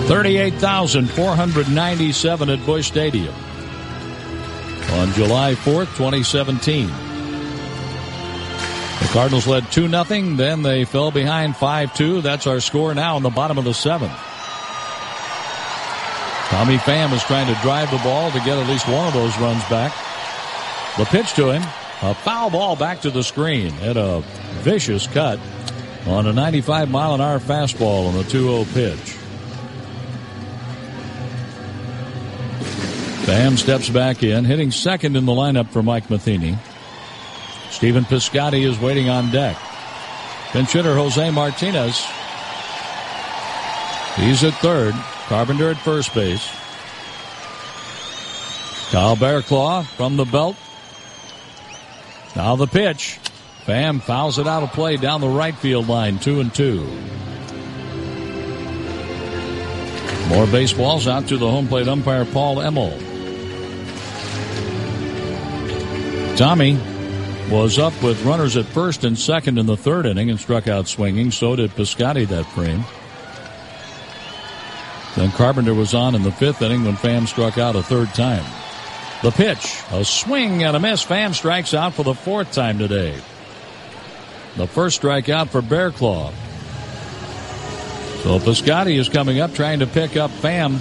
$38,497 at Busch Stadium on July 4th, 2017. The Cardinals led 2-0. Then they fell behind 5-2. That's our score now in the bottom of the 7th. Tommy Pham is trying to drive the ball to get at least one of those runs back. The pitch to him, a foul ball back to the screen. Had a vicious cut on a 95-mile-an-hour fastball on the 2-0 pitch. Pham steps back in, hitting second in the lineup for Mike Matheny. Stephen Piscotty is waiting on deck. Pinch hitter Jose Martinez. He's at third. Carpenter at first base. Kyle Bearclaw from the belt. Now the pitch. Pham fouls it out of play down the right field line, 2-2. More baseballs out to the home plate umpire, Paul Emmel. Tommy was up with runners at first and second in the 3rd inning and struck out swinging. So did Piscotty that frame. Then Carpenter was on in the 5th inning when Pham struck out a 3rd time. The pitch, a swing and a miss. Pham strikes out for the 4th time today. The first strikeout for Bearclaw. So Piscotty is coming up trying to pick up Pham.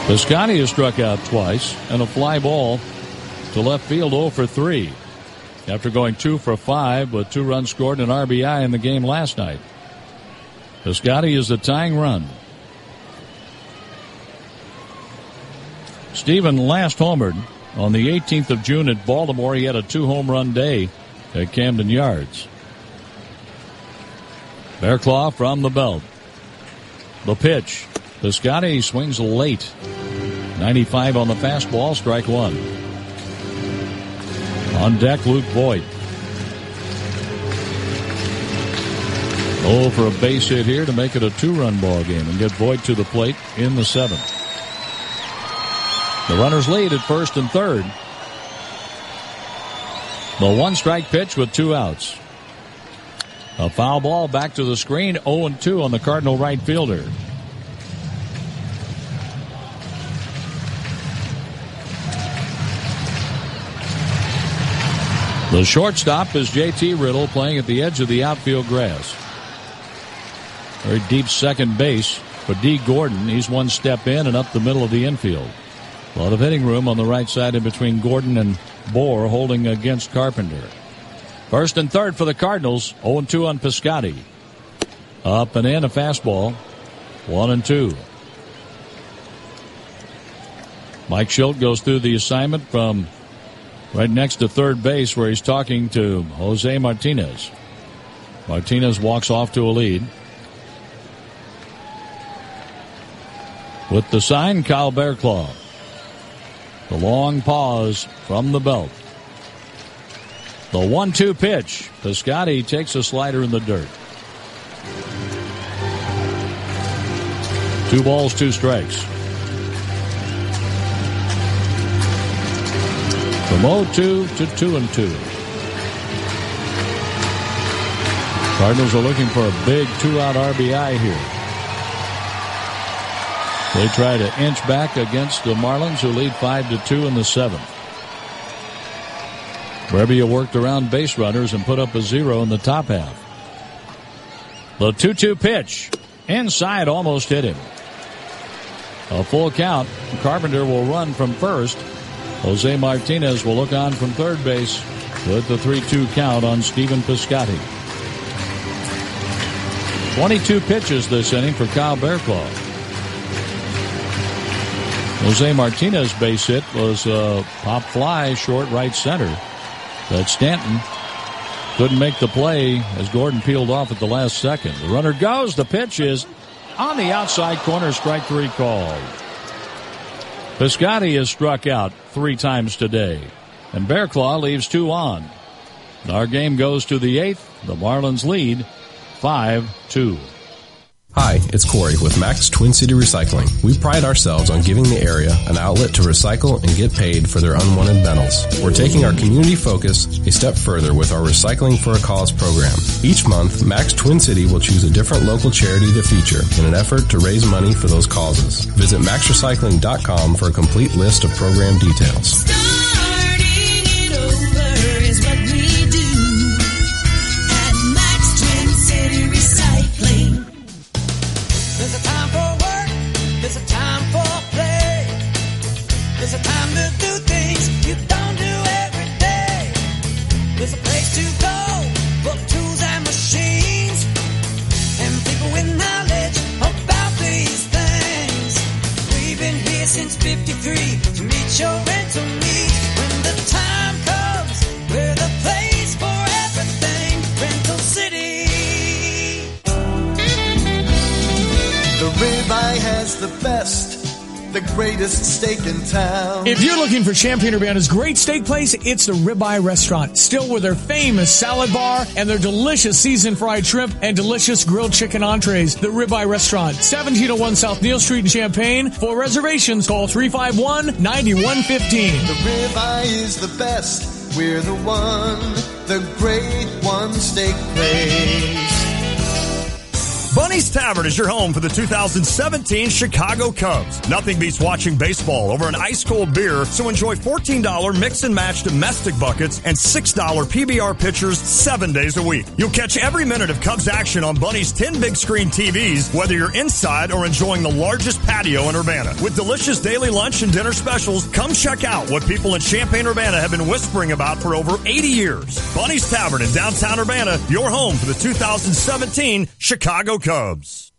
Piscotty has struck out twice and a fly ball to left field, 0 for 3. After going 2 for 5 with 2 runs scored and an RBI in the game last night. Piscotty is the tying run. Stephen last homered on the 18th of June at Baltimore. He had a 2-home run day at Camden Yards. Bearclaw from the belt. The pitch. Piscotty swings late. 95 on the fastball, strike 1. On deck, Luke Voigt. Oh, for a base hit here to make it a 2-run ball game and get Voigt to the plate in the 7th. The runners lead at first and third. The 1-strike pitch with 2 outs. A foul ball back to the screen, 0-2 on the Cardinal right fielder. The shortstop is J.T. Riddle playing at the edge of the outfield grass. Very deep second base for D. Gordon. He's 1 step in and up the middle of the infield. A lot of hitting room on the right side in between Gordon and Bohr holding against Carpenter. First and third for the Cardinals. 0-2 on Piscotty. Up and in, a fastball. 1-2. Mike Schilt goes through the assignment from right next to third base where he's talking to Jose Martinez. Martinez walks off to a lead. With the sign, Kyle Bearclaw. The long pause from the belt. The 1-2 pitch. Piscotty takes a slider in the dirt. 2 balls, 2 strikes. From 0-2 to 2-2. Cardinals are looking for a big 2-out RBI here. They try to inch back against the Marlins, who lead 5-2 in the 7th. Brebbia worked around base runners and put up a 0 in the top half. The 2-2 pitch. Inside, almost hit him. A full count. Carpenter will run from first. Jose Martinez will look on from third base with the 3-2 count on Stephen Piscotty. 22 pitches this inning for Kyle Bearclaw. Jose Martinez's base hit was a pop fly short right center that Stanton couldn't make the play as Gordon peeled off at the last second. The runner goes. The pitch is on the outside corner. Strike 3 called. Piscotty has struck out 3 times today, and Bearclaw leaves 2 on. Our game goes to the 8th. The Marlins lead 5-2. Hi, it's Corey with Max Twin City Recycling. We pride ourselves on giving the area an outlet to recycle and get paid for their unwanted metals. We're taking our community focus a step further with our Recycling for a Cause program. Each month, Max Twin City will choose a different local charity to feature in an effort to raise money for those causes. Visit maxrecycling.com for a complete list of program details. There's a time for work, there's a time for play. There's a time to do things you don't do every day. There's a place to go for tools and machines and people with knowledge about these things. We've been here since 53 to meet your rental needs. When the time comes, we're the place for everything. Rental City. The ribeye has the best, the greatest steak in town. If you're looking for Champaign-Urbana's great steak place, it's the Ribeye Restaurant. Still with their famous salad bar and their delicious seasoned fried shrimp and delicious grilled chicken entrees. The Ribeye Restaurant, 1701 South Neal Street in Champaign. For reservations, call 351-9115. The ribeye is the best. We're the one, the great one steak place. Bunny's Tavern is your home for the 2017 Chicago Cubs. Nothing beats watching baseball over an ice-cold beer, so enjoy $14 mix-and-match domestic buckets and $6 PBR pitchers 7 days a week. You'll catch every minute of Cubs action on Bunny's 10 big-screen TVs, whether you're inside or enjoying the largest patio in Urbana. With delicious daily lunch and dinner specials, come check out what people in Champaign-Urbana have been whispering about for over 80 years. Bunny's Tavern in downtown Urbana, your home for the 2017 Chicago Cubs.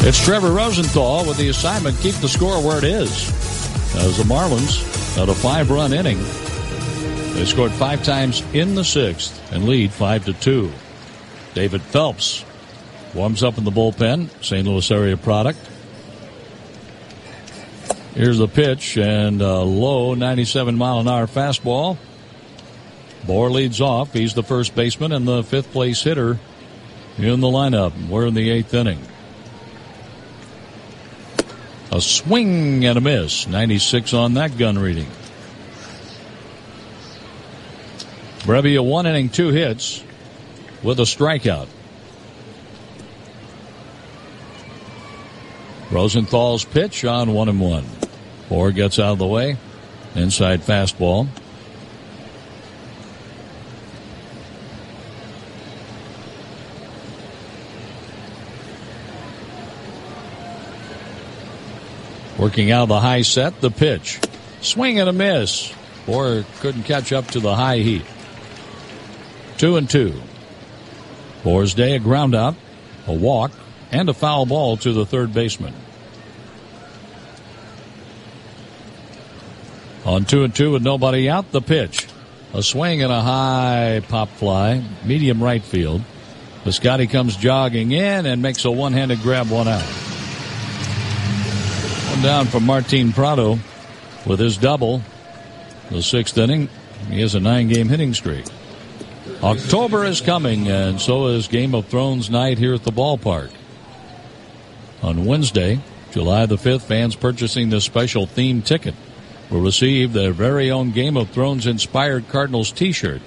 It's Trevor Rosenthal with the assignment, keep the score where it is. As the Marlins had a 5-run inning. They scored 5 times in the 6th and lead 5-2. David Phelps warms up in the bullpen, St. Louis area product. Here's the pitch and a low 97-mile-an-hour fastball. Bohr leads off. He's the first baseman and the 5th place hitter in the lineup. We're in the 8th inning. A swing and a miss. 96 on that gun reading. Brebbia 1 inning, 2 hits with a strikeout. Rosenthal's pitch on 1-1. Bohr gets out of the way. Inside fastball. Working out of the high set, the pitch. Swing and a miss. Bohr couldn't catch up to the high heat. 2-2. Bohr's day, a ground out, a walk, and a foul ball to the third baseman. On 2-2 with nobody out, the pitch. A swing and a high pop fly, medium right field. Piscotty comes jogging in and makes a one-handed grab, 1 out. One down from Martin Prado with his double. The 6th inning, he has a 9-game hitting streak. October is coming, and so is Game of Thrones night here at the ballpark. On Wednesday, July the 5th, fans purchasing this special themed ticket will receive their very own Game of Thrones-inspired Cardinals t-shirt.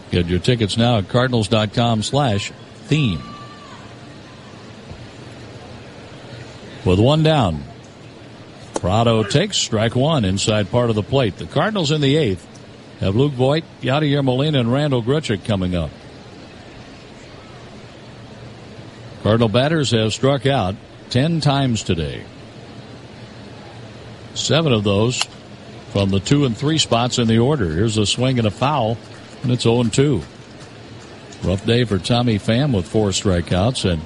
Get your tickets now at cardinals.com/theme. With 1 down, Prado takes strike one inside part of the plate. The Cardinals in the 8th have Luke Voit, Yadier Molina, and Randall Grichuk coming up. Cardinal batters have struck out 10 times today. 7 of those from the 2 and 3 spots in the order. Here's a swing and a foul, and it's 0-2. Rough day for Tommy Pham with 4 strikeouts, and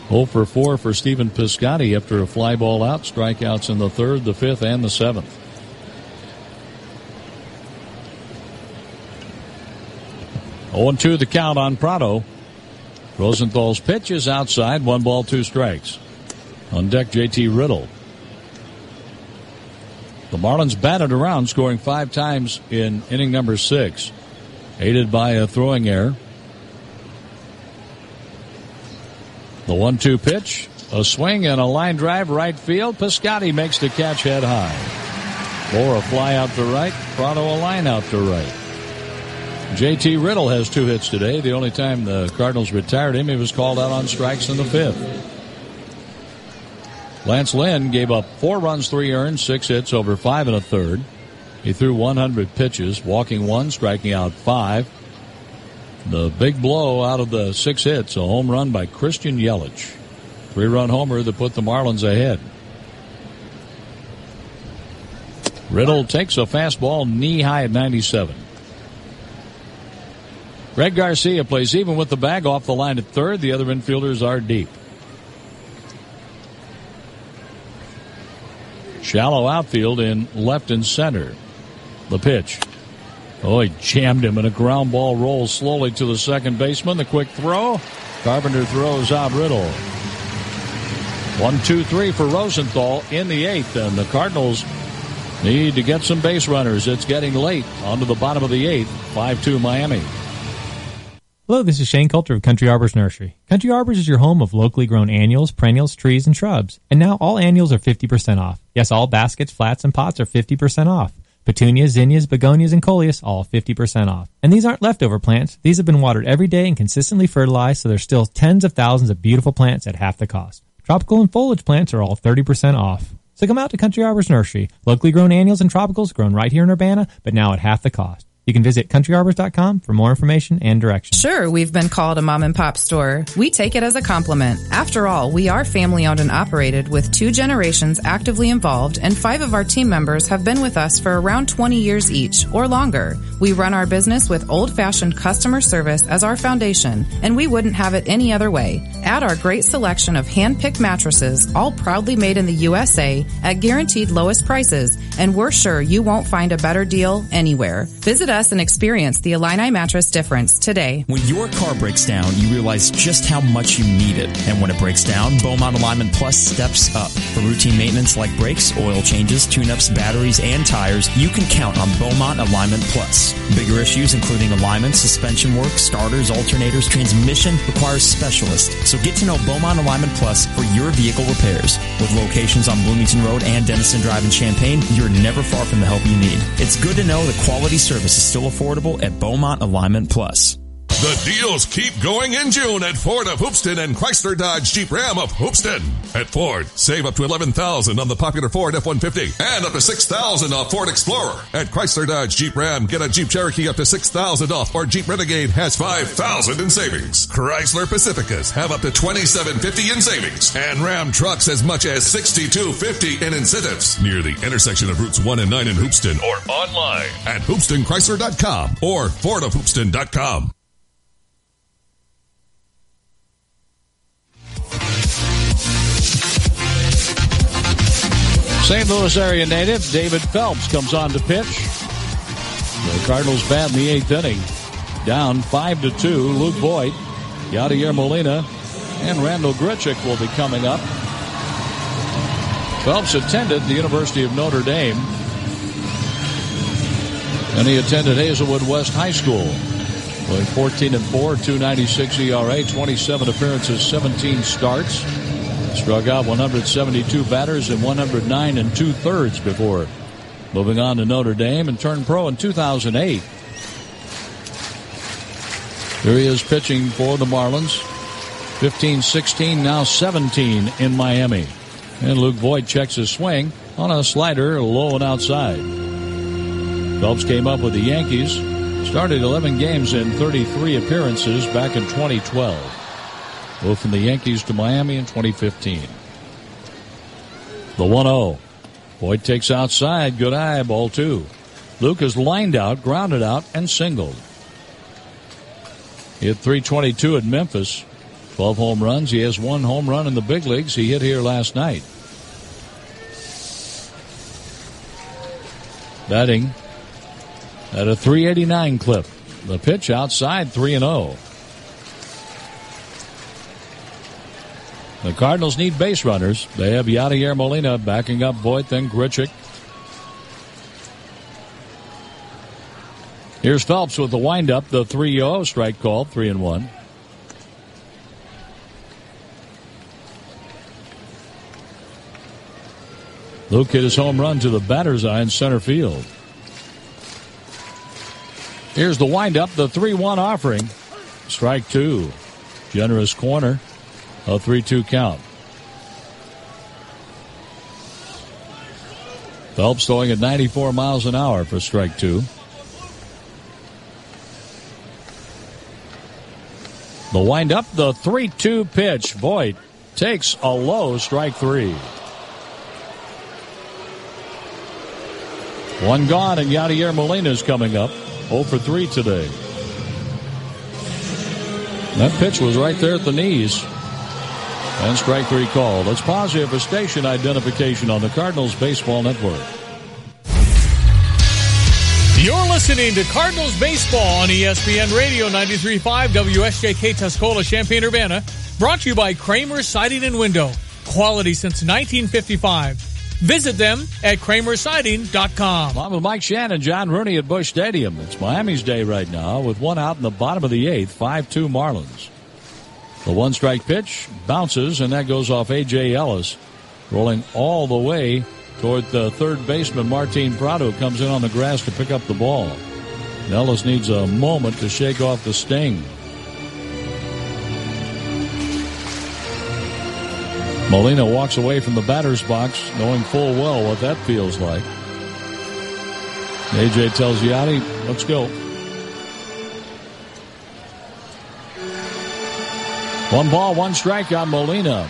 0 for 4 for Stephen Piscotty after a fly ball out. Strikeouts in the 3rd, the 5th, and the 7th. Oh, 0-2 the count on Prado. Rosenthal's pitch is outside. 1 ball, 2 strikes. On deck, J.T. Riddle. The Marlins batted around, scoring 5 times in inning number 6, aided by a throwing error. The 1-2 pitch, a swing and a line drive right field. Piscotty makes the catch head high. Or a fly out to right. Prado a line out to right. J.T. Riddle has 2 hits today. The only time the Cardinals retired him, he was called out on strikes in the 5th. Lance Lynn gave up 4 runs, 3 earned, 6 hits over 5 1/3. He threw 100 pitches, walking 1, striking out 5. The big blow out of the 6 hits, a home run by Christian Yelich. 3-run homer that put the Marlins ahead. Riddle takes a fastball knee high at 97. Greg Garcia plays even with the bag off the line at 3rd. The other infielders are deep. Shallow outfield in left and center. The pitch. Oh, he jammed him, and a ground ball rolls slowly to the second baseman. The quick throw. Carpenter throws out Riddle. 1-2-3 for Rosenthal in the 8th, and the Cardinals need to get some base runners. It's getting late. On to the bottom of the 8th. 5-2 Miami. Hello, this is Shane Coulter of Country Arbors Nursery. Country Arbors is your home of locally grown annuals, perennials, trees, and shrubs. And now all annuals are 50% off. Yes, all baskets, flats, and pots are 50% off. Petunias, zinnias, begonias, and coleus, all 50% off. And these aren't leftover plants. These have been watered every day and consistently fertilized, so there's still tens of thousands of beautiful plants at half the cost. Tropical and foliage plants are all 30% off. So come out to Country Arbors Nursery. Locally grown annuals and tropicals grown right here in Urbana, but now at half the cost. You can visit countryarbors.com for more information and directions. Sure, we've been called a mom and pop store. We take it as a compliment. After all, we are family owned and operated with 2 generations actively involved, and 5 of our team members have been with us for around 20 years each or longer. We run our business with old-fashioned customer service as our foundation, and we wouldn't have it any other way. Add our great selection of hand-picked mattresses, all proudly made in the USA at guaranteed lowest prices, and we're sure you won't find a better deal anywhere. Visit us and experience the Illini mattress difference today. When your car breaks down, you realize just how much you need it. And when it breaks down, Beaumont Alignment Plus steps up. For routine maintenance like brakes, oil changes, tune-ups, batteries, and tires, you can count on Beaumont Alignment Plus. Bigger issues including alignment, suspension work, starters, alternators, transmission requires specialists. So get to know Beaumont Alignment Plus for your vehicle repairs. With locations on Bloomington Road and Denison Drive in Champaign, you're never far from the help you need. It's good to know the quality service is still affordable at Beaumont Alignment Plus. The deals keep going in June at Ford of Hoopston and Chrysler Dodge Jeep Ram of Hoopston. At Ford, save up to $11,000 on the popular Ford F-150 and up to $6,000 off Ford Explorer. At Chrysler Dodge Jeep Ram, get a Jeep Cherokee up to $6,000 off, or Jeep Renegade has $5,000 in savings. Chrysler Pacificas have up to $2,750 in savings, and Ram trucks as much as $6,250 in incentives. Near the intersection of Routes 1 and 9 in Hoopston, or online at HoopstonChrysler.com or FordofHoopston.com. St. Louis area native David Phelps comes on to pitch. The Cardinals bat in the 8th inning. Down 5-2. Luke Voit, Yadier Molina, and Randall Grichuk will be coming up. Phelps attended the University of Notre Dame, and he attended Hazelwood West High School. Playing 14-4, 2.96 ERA, 27 appearances, 17 starts. Struck out 172 batters in 109 2/3 before moving on to Notre Dame and turned pro in 2008. Here he is pitching for the Marlins. 15-16, now 17 in Miami. And Luke Voigt checks his swing on a slider low and outside. Phelps came up with the Yankees. Started 11 games in 33 appearances back in 2012. Moved from the Yankees to Miami in 2015. The 1-0. Voigt takes outside. Good eye, ball 2. Luke is lined out, grounded out, and singled. He hit .322 at Memphis. 12 home runs. He has 1 home run in the big leagues. He hit here last night. Batting at a .389 clip. The pitch outside, 3-0. The Cardinals need base runners. They have Yadier Molina backing up Voigt, then Grichuk. Here's Phelps with the windup, the 3-0, strike called, 3-1. Luke hit his home run to the batter's eye in center field. Here's the windup, the 3-1 offering. Strike 2. Generous corner. A 3-2 count. Phelps throwing at 94 miles an hour for strike 2. The windup, the 3-2 pitch. Voigt takes a low, strike 3. 1 gone, and Yadier Molina is coming up. 0 for 3 today. That pitch was right there at the knees. And strike 3 called. Let's pause here for station identification on the Cardinals Baseball Network. You're listening to Cardinals Baseball on ESPN Radio 93.5 WSJK Tuscola, Champaign-Urbana. Brought to you by Kramer Siding and Window. Quality since 1955. Visit them at kramersiding.com. I'm with Mike Shannon, John Rooney at Busch Stadium. It's Miami's day right now with 1 out in the bottom of the 8th, 5-2 Marlins. The 1-strike pitch bounces, and that goes off A.J. Ellis, rolling all the way toward the third baseman, Martin Prado, comes in on the grass to pick up the ball. And Ellis needs a moment to shake off the sting. Molina walks away from the batter's box, knowing full well what that feels like. A.J. tells Yachty, let's go. 1 ball, 1 strike on Molina.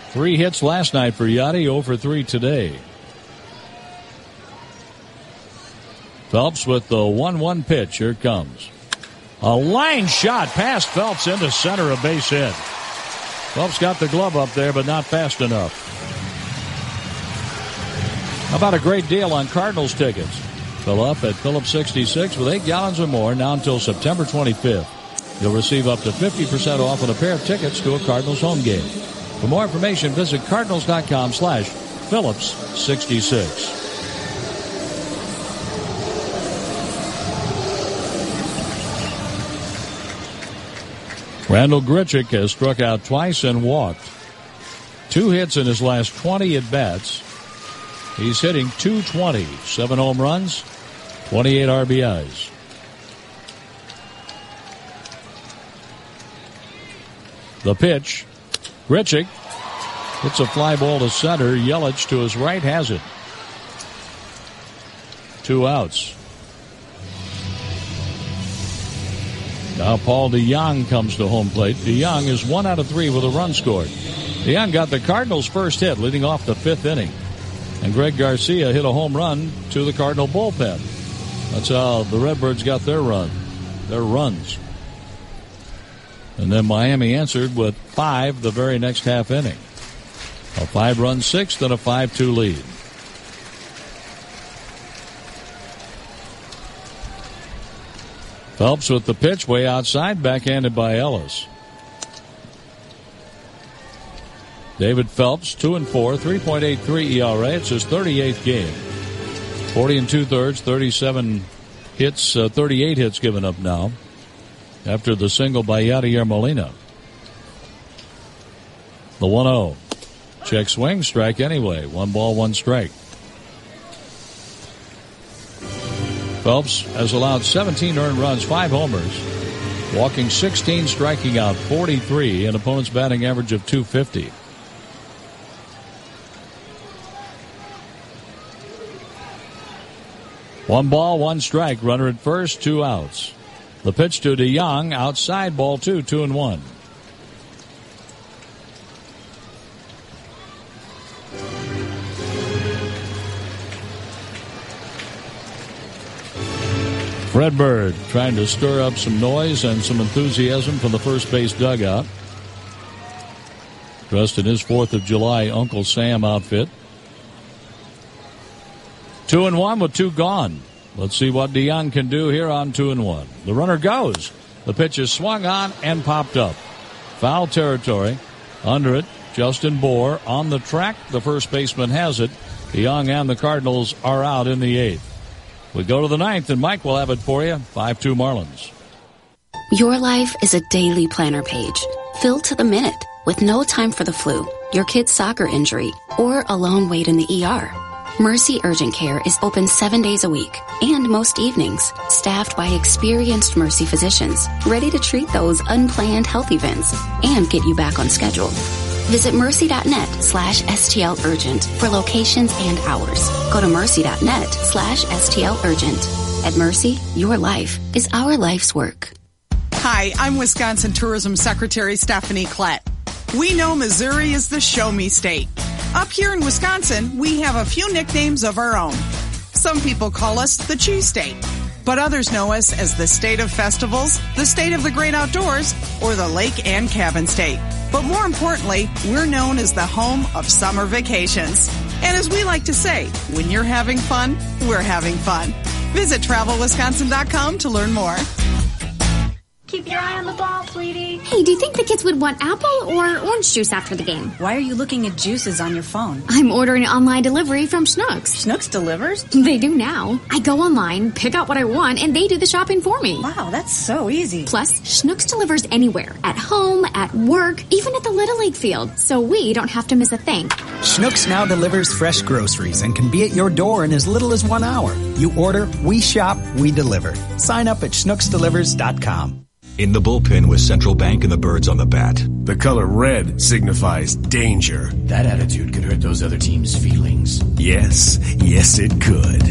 3 hits last night for Yachty, 0 for 3 today. Phelps with the 1-1 pitch. Here it comes. A line shot past Phelps into center, a base hit. Phelps got the glove up there, but not fast enough. How about a great deal on Cardinals tickets? Fill up at Phillips 66 with 8 gallons or more now until September 25th. You'll receive up to 50% off on a pair of tickets to a Cardinals home game. For more information, visit cardinals.com/Phillips66. Randall Grichuk has struck out twice and walked. 2 hits in his last 20 at-bats. He's hitting .220, 7 home runs, 28 RBIs. The pitch. Grichuk hits a fly ball to center. Yelich to his right has it. 2 outs. Now Paul DeJong comes to home plate. DeJong is 1 out of 3 with a run scored. DeJong got the Cardinals' first hit leading off the 5th inning. And Greg Garcia hit a home run to the Cardinal bullpen. That's how the Redbirds got their runs. And then Miami answered with 5 the very next half inning. A 5-run 6th and a 5-2 lead. Phelps with the pitch way outside, backhanded by Ellis. David Phelps, 2-4, 3.83 ERA. It's his 38th game. 40 2/3, 37 hits, 38 hits given up now after the single by Yadier Molina. The 1-0. Check swing, strike anyway. 1 ball, 1 strike. Phelps has allowed 17 earned runs, 5 homers, walking 16, striking out 43, an opponent's batting average of .250. One ball, one strike, runner at first, 2 outs. The pitch to DeYoung, outside, ball 2, 2-1. Fred Bird trying to stir up some noise and some enthusiasm from the first base dugout. Dressed in his 4th of July Uncle Sam outfit. 2-1 with 2 gone. Let's see what DeYoung can do here on 2-1. The runner goes. The pitch is swung on and popped up. Foul territory. Under it, Justin Bohr on the track. The first baseman has it. DeYoung and the Cardinals are out in the 8th. We go to the 9th, and Mike will have it for you. 5-2 Marlins. Your life is a daily planner page, filled to the minute, with no time for the flu, your kid's soccer injury, or a long wait in the ER. Mercy Urgent Care is open 7 days a week and most evenings, staffed by experienced Mercy physicians, ready to treat those unplanned health events and get you back on schedule. Visit mercy.net/STL Urgent for locations and hours. Go to mercy.net/STL Urgent. At Mercy, your life is our life's work. Hi, I'm Wisconsin Tourism Secretary Stephanie Klett. We know Missouri is the show me state. Up here in Wisconsin, we have a few nicknames of our own. Some people call us the Cheese State, but others know us as the state of festivals, the state of the great outdoors, or the lake and cabin state. But more importantly, we're known as the home of summer vacations. And as we like to say, when you're having fun, we're having fun. Visit TravelWisconsin.com to learn more. Keep your eye on the ball, sweetie. Hey, do you think the kids would want apple or orange juice after the game? Why are you looking at juices on your phone? I'm ordering online delivery from Schnucks. Schnucks delivers? They do now. I go online, pick out what I want, and they do the shopping for me. Wow, that's so easy. Plus, Schnucks delivers anywhere. At home, at work, even at the Little League field. So we don't have to miss a thing. Schnucks now delivers fresh groceries and can be at your door in as little as 1 hour. You order, we shop, we deliver. Sign up at schnucksdelivers.com. In the bullpen with Central Bank and the birds on the bat. The color red signifies danger. That attitude could hurt those other team's feelings. Yes, it could.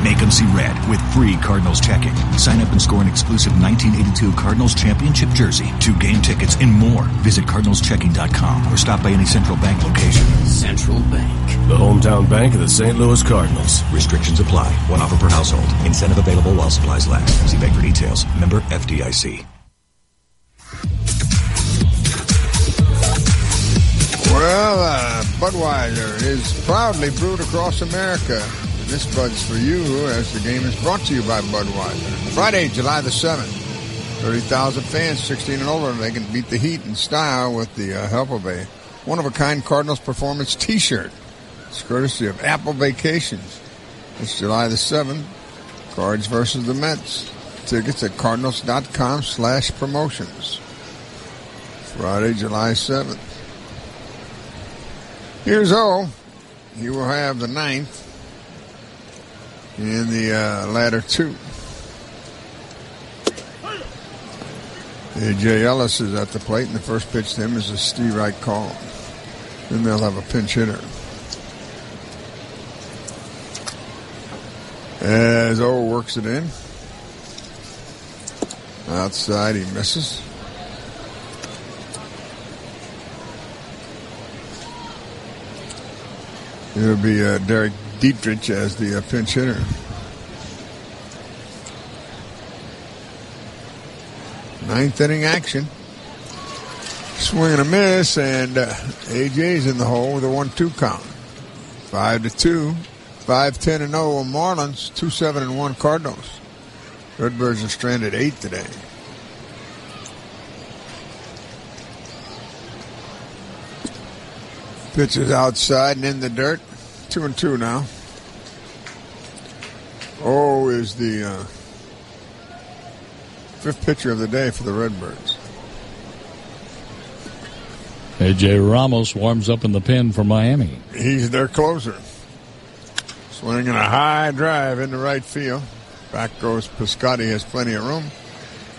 Make them see red with free Cardinals checking. Sign up and score an exclusive 1982 Cardinals championship jersey, 2 game tickets, and more. Visit cardinalschecking.com or stop by any Central Bank location. Central Bank. The hometown bank of the St. Louis Cardinals. Restrictions apply. 1 offer per household. Incentive available while supplies last. See bank for details. Member FDIC. Well, Budweiser is proudly brewed across America. And this Bud's for you as the game is brought to you by Budweiser. Friday, July the 7th. 30,000 fans, 16 and over. They can beat the heat in style with the help of a one-of-a-kind Cardinals Performance T-shirt. It's courtesy of Apple Vacations. It's July the 7th. Cards versus the Mets. Tickets at cardinals.com/promotions. Friday, July 7th. Here's O. He will have the 9th in the ladder 2. A.J. Ellis is at the plate, and the first pitch to him is a Steve Wright call. Then they'll have a pinch hitter. As O works it in. Outside, he misses. It'll be Derek Dietrich as the pinch hitter. Ninth inning action. Swing and a miss, and AJ's in the hole with a 1-2 count. 5-2. 5-10-0 on Marlins. 2-7-1 Cardinals. Redbirds are stranded 8 today. Pitch is outside and in the dirt. 2-2 now. O is the 5th pitcher of the day for the Redbirds. A.J. Ramos warms up in the pen for Miami. He's their closer. Swinging a high drive into right field. Back goes Piscotty, has plenty of room.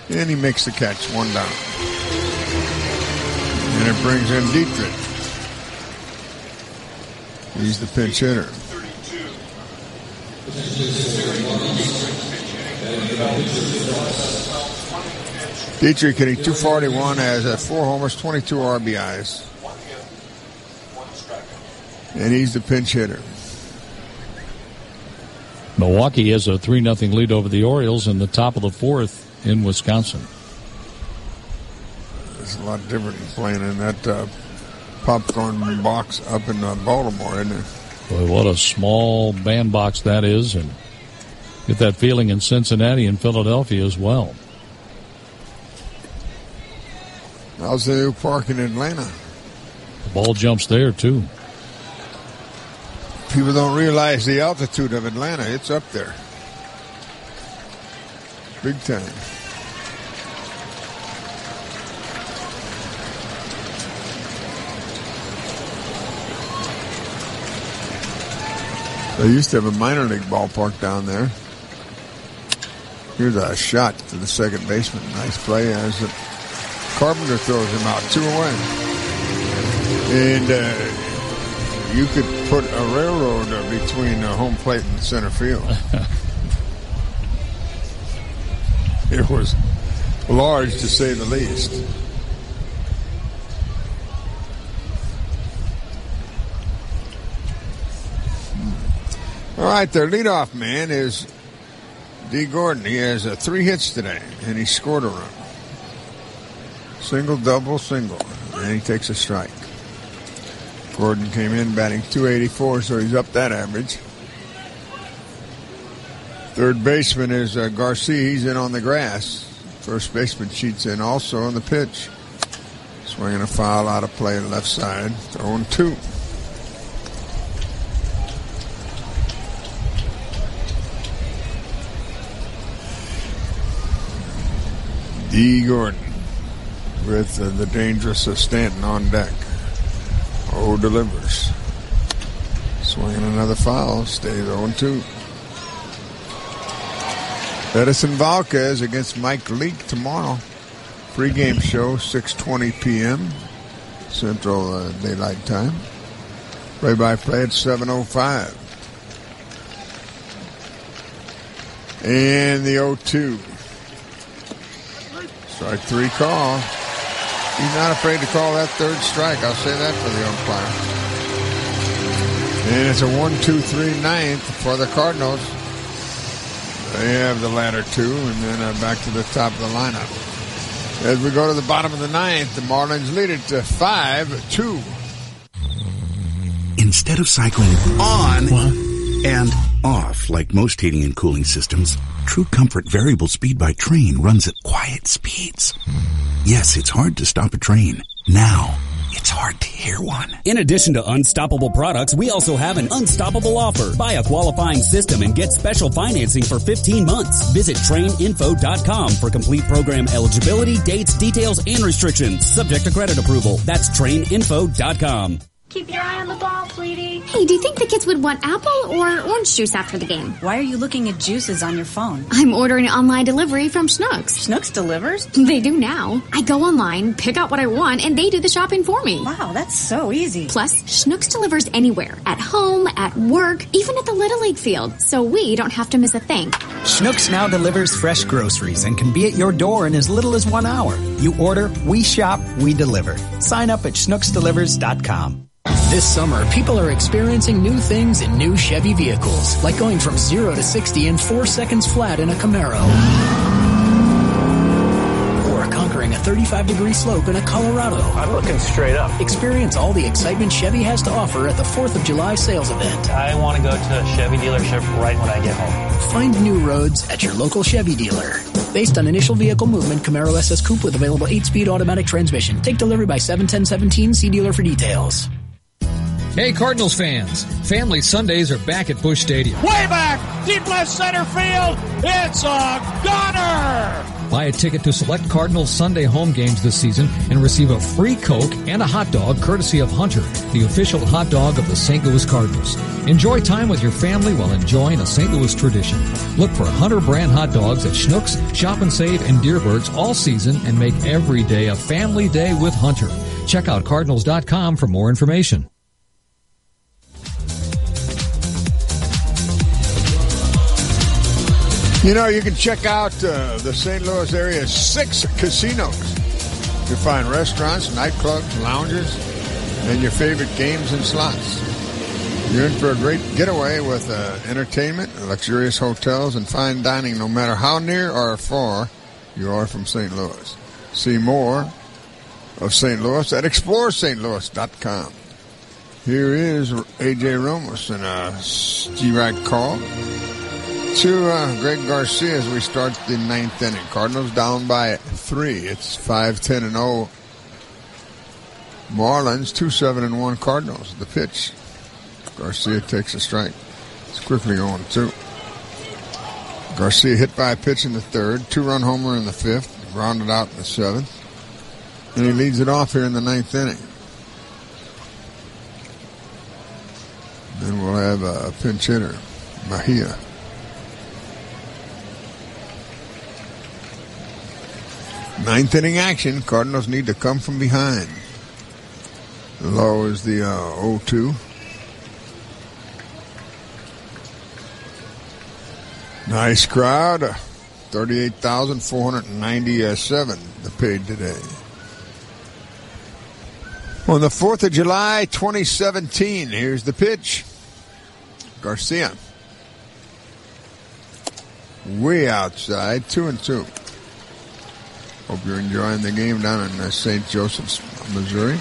And he makes the catch, 1 down. And it brings in Dietrich. He's the pinch hitter. Dietrich hitting .241, has 4 homers, 22 RBIs. And he's the pinch hitter. Milwaukee has a 3-0 lead over the Orioles in the top of the 4th in Wisconsin. It's a lot different than playing in that popcorn box up in Baltimore, isn't it? Boy, what a small bandbox that is, and get that feeling in Cincinnati and Philadelphia as well. How's the new park in Atlanta? The ball jumps there, too. People don't realize the altitude of Atlanta. It's up there. Big time. They used to have a minor league ballpark down there. Here's a shot to the second baseman. Nice play as Carpenter throws him out, 2 away. And you could put a railroad between home plate and center field. It was large, to say the least. All right, their leadoff man is D. Gordon. He has 3 hits today, and he scored a run. Single, double, single, and he takes a strike. Gordon came in batting .284, so he's up that average. Third baseman is Garcia. He's in on the grass. First baseman cheats in also on the pitch. Swinging a foul out of play left side. Throwing 2. D. Gordon with the dangerous Stanton on deck. Oh, delivers. Swinging another foul. Stays 0-2. Edison Valquez against Mike Leake tomorrow. Pre-game show, 6:20 p.m. Central Daylight Time. Play-by-play at 7:05. And the 0-2. Strike 3 call. He's not afraid to call that third strike. I'll say that for the umpire. And it's a 1-2-3 ninth for the Cardinals. They have the latter 2, and then back to the top of the lineup. As we go to the bottom of the 9th, the Marlins lead it to 5-2. Instead of cycling on and off like most heating and cooling systems, True Comfort Variable Speed by Train runs at quiet speeds. Yes, it's hard to stop a train. Now, it's hard to hear one. In addition to unstoppable products, we also have an unstoppable offer. Buy a qualifying system and get special financing for 15 months. Visit traininfo.com for complete program eligibility, dates, details, and restrictions. Subject to credit approval. That's traininfo.com. Keep your eye on the ball, sweetie. Hey, do you think the kids would want apple or orange juice after the game? Why are you looking at juices on your phone? I'm ordering online delivery from Schnucks. Schnucks delivers? They do now. I go online, pick out what I want, and they do the shopping for me. Wow, that's so easy. Plus, Schnucks delivers anywhere. At home, at work, even at the Little League field. So we don't have to miss a thing. Schnucks now delivers fresh groceries and can be at your door in as little as 1 hour. You order, we shop, we deliver. Sign up at schnucksdelivers.com. This summer, people are experiencing new things in new Chevy vehicles, like going from 0 to 60 in 4 seconds flat in a Camaro. Or conquering a 35-degree slope in a Colorado. I'm looking straight up. Experience all the excitement Chevy has to offer at the 4th of July sales event. I want to go to a Chevy dealership right when I get home. Find new roads at your local Chevy dealer. Based on initial vehicle movement, Camaro SS Coupe with available 8-speed automatic transmission. Take delivery by 7/10/17. See dealer for details. Hey, Cardinals fans. Family Sundays are back at Busch Stadium. Way back, deep left center field. It's a gunner. Buy a ticket to select Cardinals Sunday home games this season and receive a free Coke and a hot dog courtesy of Hunter, the official hot dog of the St. Louis Cardinals. Enjoy time with your family while enjoying a St. Louis tradition. Look for Hunter brand hot dogs at Schnucks, Shop and Save, and Deerbergs all season and make every day a family day with Hunter. Check out Cardinals.com for more information. You know, you can check out the St. Louis area's 6 casinos. You'll find restaurants, nightclubs, lounges, and your favorite games and slots. You're in for a great getaway with entertainment, luxurious hotels, and fine dining no matter how near or far you are from St. Louis. See more of St. Louis at ExploreSt.Louis.com. Here is A.J. Ramos in a G-Rack call to Greg Garcia as we start the 9th inning. Cardinals down by 3. It's 5-10-0 Marlins, 2-7-1 Cardinals. The pitch. Garcia takes a strike. It's quickly 0-2. Garcia hit by a pitch in the 3rd, 2-run homer in the 5th, grounded out in the 7th, and he leads it off here in the 9th inning. Then we'll have a pinch hitter, Mejia. Ninth inning action. Cardinals need to come from behind. Low is the 0-2. Nice crowd. 38,497 the paid today. On the 4th of July, 2017, here's the pitch. Garcia. Way outside, 2-2. Hope you're enjoying the game down in St. Joseph's, Missouri.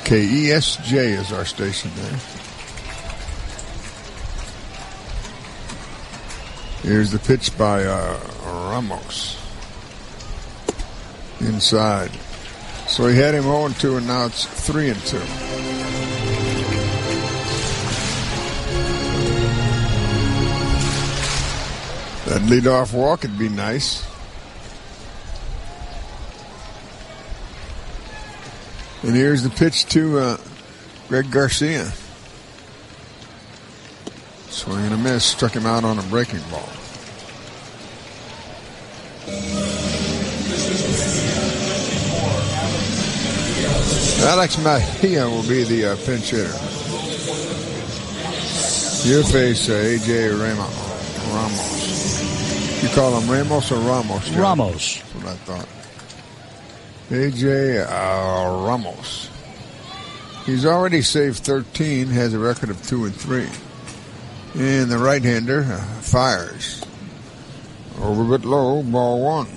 KESJ is our station there. Here's the pitch by Ramos. Inside. So he had him 0-2, and now it's 3-2. That leadoff walk would be nice. And here's the pitch to Greg Garcia. Swing and a miss. Struck him out on a breaking ball. Alex Mejia will be the pinch hitter. You face A.J. Ramos. You call him Ramos or Ramos? John? Ramos. That's what I thought. A.J. Ramos. He's already saved 13, has a record of 2-3. And the right-hander fires. Over a bit low, ball 1.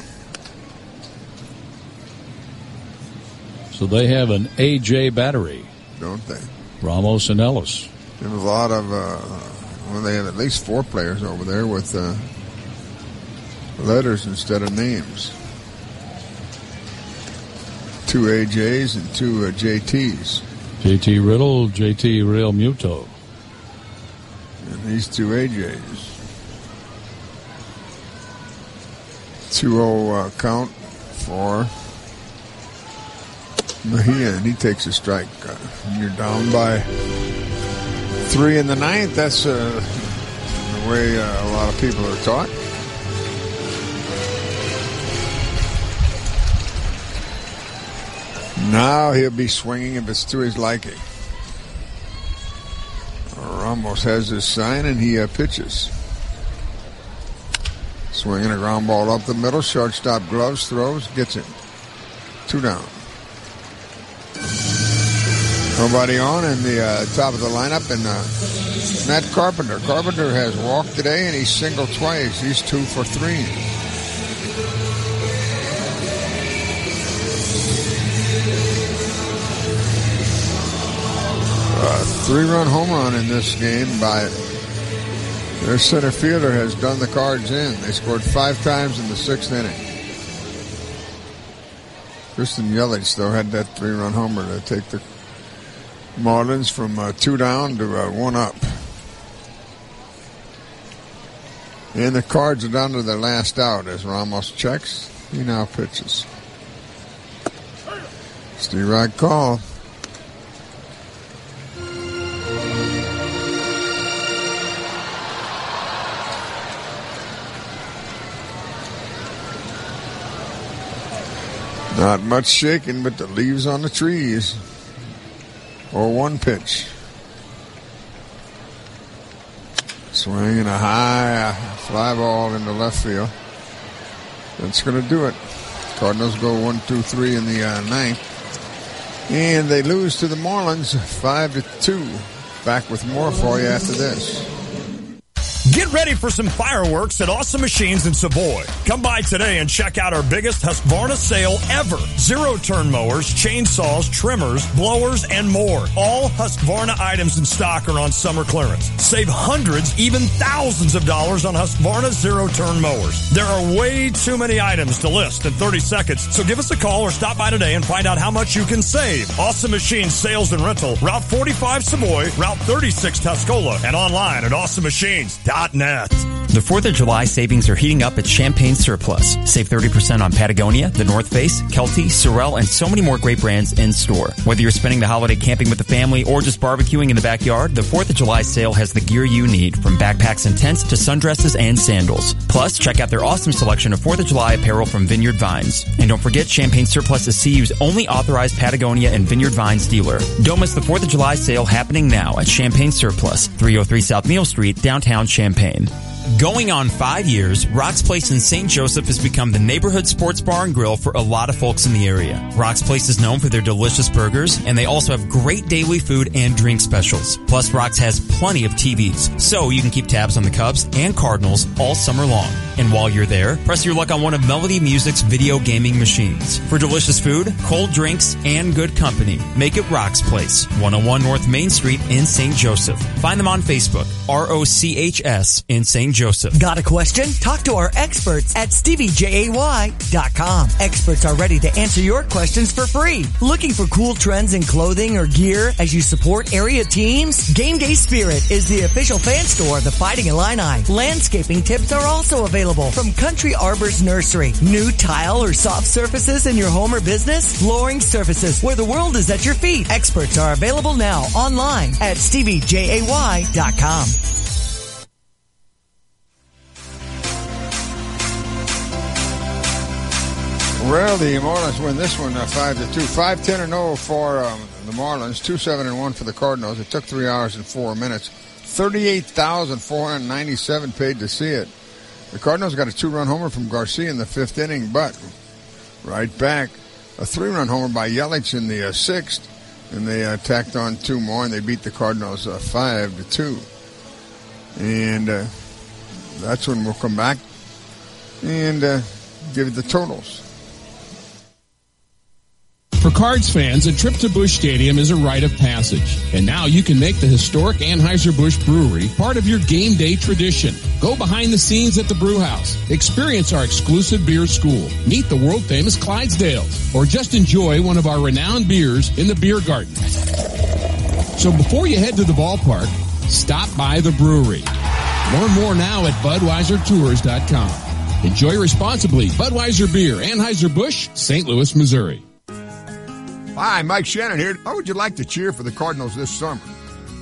So they have an A.J. battery. Don't they? Ramos and Ellis. There's a lot of, they have at least 4 players over there with letters instead of names. 2 AJs and 2 JTs. JT Riddle, JT Real Muto. And these 2 AJs. 2-0 count for Mejia, and he takes a strike. You're down by 3 in the 9th. That's the way a lot of people are taught. Now he'll be swinging if it's to his liking. Ramos has his sign, and he pitches. Swinging a ground ball up the middle. Shortstop gloves, throws, gets him. 2 down. Nobody on in the top of the lineup, and Matt Carpenter. Carpenter has walked today, and he's singled twice. He's 2 for 3. A 3-run home run in this game by their center fielder has done the Cards in. They scored 5 times in the 6th inning. Kristen Yelich, though, had that 3-run homer to take the Marlins from 2 down to 1 up. And the Cards are down to their last out as Ramos checks. He now pitches. Steve Wright call. Not much shaking, but the leaves on the trees. Or one pitch. Swinging a high fly ball into left field. That's going to do it. Cardinals go 1-2-3 in the ninth. And they lose to the Marlins 5-2. Back with more for you after this. Get ready for some fireworks at Awesome Machines in Savoy. Come by today and check out our biggest Husqvarna sale ever. Zero-turn mowers, chainsaws, trimmers, blowers, and more. All Husqvarna items in stock are on summer clearance. Save hundreds, even thousands of dollars on Husqvarna zero-turn mowers. There are way too many items to list in 30 seconds, so give us a call or stop by today and find out how much you can save. Awesome Machines Sales and Rental, Route 45 Savoy, Route 36 Tuscola, and online at awesomemachines.net. The 4th of July savings are heating up at Champagne Surplus. Save 30% on Patagonia, The North Face, Kelty, Sorel, and so many more great brands in store. Whether you're spending the holiday camping with the family or just barbecuing in the backyard, the 4th of July sale has the gear you need, from backpacks and tents to sundresses and sandals. Plus, check out their awesome selection of 4th of July apparel from Vineyard Vines. And don't forget, Champagne Surplus is CU's only authorized Patagonia and Vineyard Vines dealer. Don't miss the 4th of July sale happening now at Champagne Surplus, 303 South Neal Street, downtown Champaign. Going on 5 years, Rock's Place in St. Joseph has become the neighborhood sports bar and grill for a lot of folks in the area. Rock's Place is known for their delicious burgers, and they also have great daily food and drink specials. Plus, Rock's has plenty of TVs, so you can keep tabs on the Cubs and Cardinals all summer long. And while you're there, press your luck on one of Melody Music's video gaming machines. For delicious food, cold drinks, and good company, make it Rock's Place, 101 North Main Street in St. Joseph. Find them on Facebook, ROCHS in St. Joseph. Got a question? Talk to our experts at StevieJay.com. Experts are ready to answer your questions for free. Looking for cool trends in clothing or gear as you support area teams? Game Day Spirit is the official fan store of the Fighting Illini. Landscaping tips are also available from Country Arbor's Nursery. New tile or soft surfaces in your home or business? Flooring surfaces where the world is at your feet. Experts are available now online at StevieJay.com. Well, the Marlins win this one 5-2. 5-10-0 for the Marlins. 2-7-1 for the Cardinals. It took 3 hours and 4 minutes. 38,497 paid to see it. The Cardinals got a 2-run homer from Garcia in the 5th inning, but right back, a 3-run homer by Yelich in the 6th, and they tacked on 2 more, and they beat the Cardinals 5-2. And that's when we'll come back and give you the totals. For Cards fans, a trip to Busch Stadium is a rite of passage. And now you can make the historic Anheuser-Busch Brewery part of your game day tradition. Go behind the scenes at the brew house. Experience our exclusive beer school. Meet the world-famous Clydesdales. Or just enjoy one of our renowned beers in the beer garden. So before you head to the ballpark, stop by the brewery. Learn more now at BudweiserTours.com. Enjoy responsibly. Budweiser Beer, Anheuser-Busch, St. Louis, Missouri. Hi, Mike Shannon here. How would you like to cheer for the Cardinals this summer?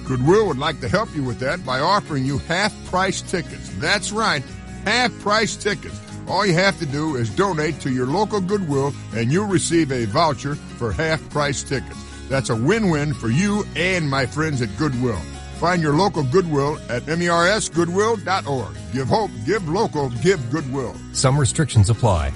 Goodwill would like to help you with that by offering you half-price tickets. That's right, half-price tickets. All you have to do is donate to your local Goodwill, and you'll receive a voucher for half-price tickets. That's a win-win for you and my friends at Goodwill. Find your local Goodwill at mersgoodwill.org. Give hope, give local, give Goodwill. Some restrictions apply.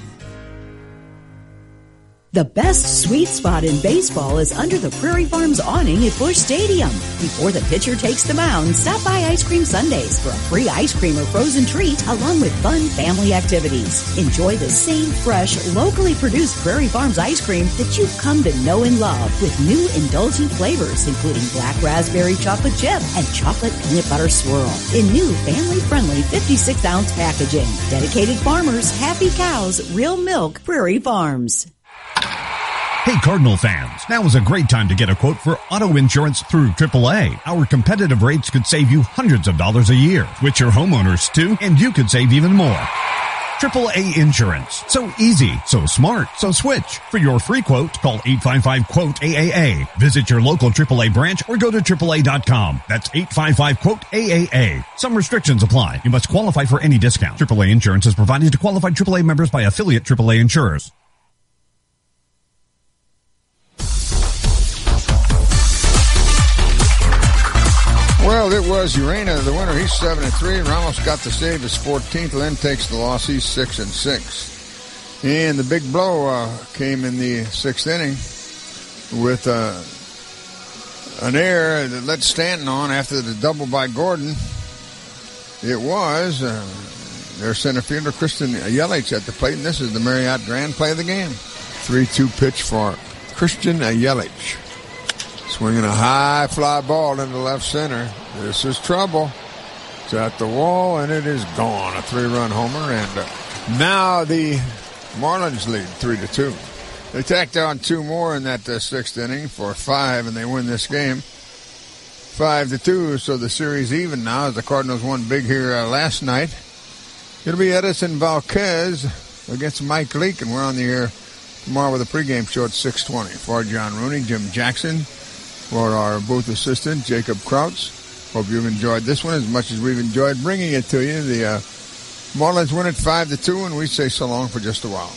The best sweet spot in baseball is under the Prairie Farms awning at Busch Stadium. Before the pitcher takes the mound, stop by Ice Cream Sundays for a free ice cream or frozen treat along with fun family activities. Enjoy the same fresh, locally produced Prairie Farms ice cream that you've come to know and love with new indulgent flavors including black raspberry chocolate chip and chocolate peanut butter swirl in new family-friendly 56-ounce packaging. Dedicated farmers, happy cows, real milk, Prairie Farms. Hey, Cardinal fans, now is a great time to get a quote for auto insurance through AAA. Our competitive rates could save you hundreds of dollars a year. Switch your homeowners too, and you could save even more. AAA Insurance. So easy, so smart, so switch. For your free quote, call 855-QUOTE-AAA. Visit your local AAA branch or go to AAA.com. That's 855-QUOTE-AAA. Some restrictions apply. You must qualify for any discount. AAA Insurance is provided to qualified AAA members by affiliate AAA insurers. Well, it was Urena, the winner. He's 7-3. Ramos got the save. His 14th. Lynn takes the loss. He's 6-6. And the big blow came in the 6th inning with an error that led Stanton on after the double by Gordon. It was their center fielder, Christian Yelich, at the plate, and this is the Marriott Grand play of the game. 3-2 pitch for Christian Yelich. Swinging a high fly ball into left center. This is trouble. It's at the wall, and it is gone. A 3-run homer, and now the Marlins lead 3-2. They tacked on 2 more in that 6th inning for 5, and they win this game 5-2. So the series even now as the Cardinals won big here last night. It'll be Edison Valquez against Mike Leake, and we're on the air tomorrow with a pregame show at 6:20. For John Rooney, Jim Jackson. For our booth assistant, Jacob Krautz. Hope you've enjoyed this one as much as we've enjoyed bringing it to you. The Marlins win it 5-2, and we say so long for just a while.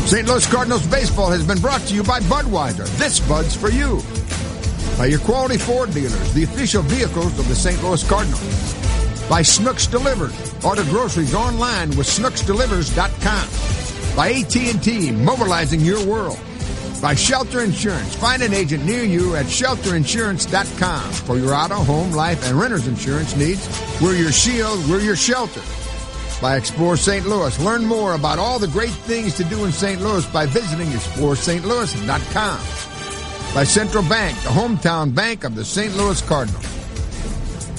St. Louis Cardinals baseball has been brought to you by Budweiser. This Bud's for you. By your quality Ford dealers, the official vehicles of the St. Louis Cardinals. By Snooks Delivered. Order groceries online with snooksdelivers.com. By AT&T, mobilizing your world. By Shelter Insurance. Find an agent near you at shelterinsurance.com. For your auto, home, life, and renter's insurance needs, we're your shield, we're your shelter. By Explore St. Louis. Learn more about all the great things to do in St. Louis by visiting explorestlouis.com. By Central Bank, the hometown bank of the St. Louis Cardinals.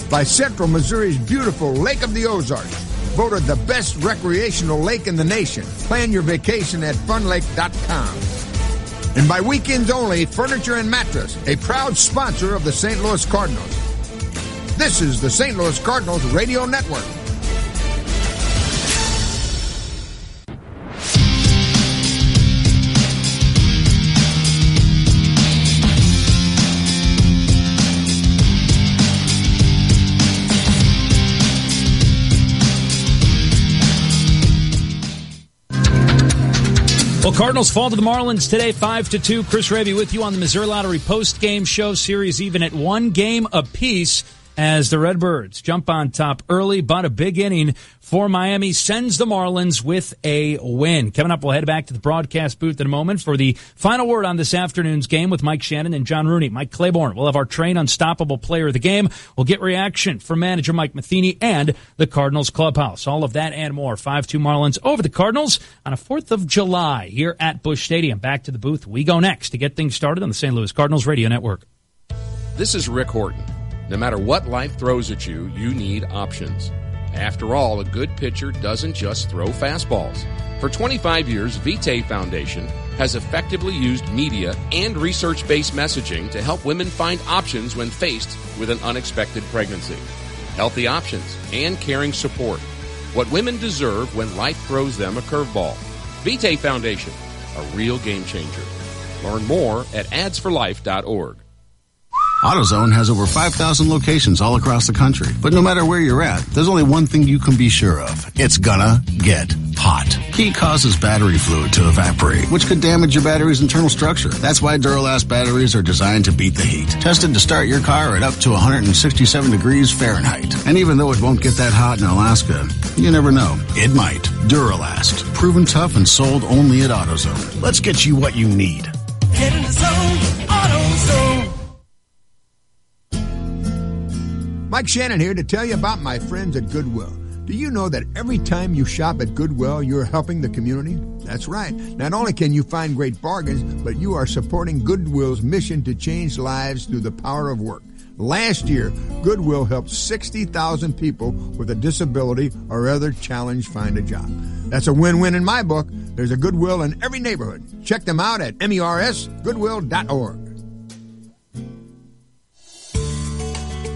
By Central Missouri's beautiful Lake of the Ozarks. Voted the best recreational lake in the nation. Plan your vacation at funlake.com. And by Weekends Only Furniture and Mattress, a proud sponsor of the St. Louis Cardinals. This is the St. Louis Cardinals Radio Network. Well, Cardinals fall to the Marlins today, 5-2. Chris Raby with you on the Missouri Lottery post-game show. Series even at 1 game apiece as the Redbirds jump on top early, but a big inning for Miami sends the Marlins with a win. Coming up, we'll head back to the broadcast booth in a moment for the final word on this afternoon's game with Mike Shannon and John Rooney. Mike Claiborne. We'll have our Train Unstoppable player of the game. We'll get reaction from manager Mike Matheny and the Cardinals clubhouse. All of that and more. 5-2 Marlins over the Cardinals on a 4th of July here at Busch Stadium. Back to the booth we go next to get things started on the St. Louis Cardinals Radio Network. This is Rick Horton. No matter what life throws at you, you need options. After all, a good pitcher doesn't just throw fastballs. For 25 years, Vitae Foundation has effectively used media and research-based messaging to help women find options when faced with an unexpected pregnancy. Healthy options and caring support. What women deserve when life throws them a curveball. Vitae Foundation, a real game changer. Learn more at adsforlife.org. AutoZone has over 5,000 locations all across the country. But no matter where you're at, there's only one thing you can be sure of. It's gonna get hot. Heat causes battery fluid to evaporate, which could damage your battery's internal structure. That's why Duralast batteries are designed to beat the heat. Tested to start your car at up to 167 degrees Fahrenheit. And even though it won't get that hot in Alaska, you never know. It might. Duralast. Proven tough and sold only at AutoZone. Let's get you what you need. Get in the zone, AutoZone. Mike Shannon here to tell you about my friends at Goodwill. Do you know that every time you shop at Goodwill, you're helping the community? That's right. Not only can you find great bargains, but you are supporting Goodwill's mission to change lives through the power of work. Last year, Goodwill helped 60,000 people with a disability or other challenge find a job. That's a win-win in my book. There's a Goodwill in every neighborhood. Check them out at mersgoodwill.org.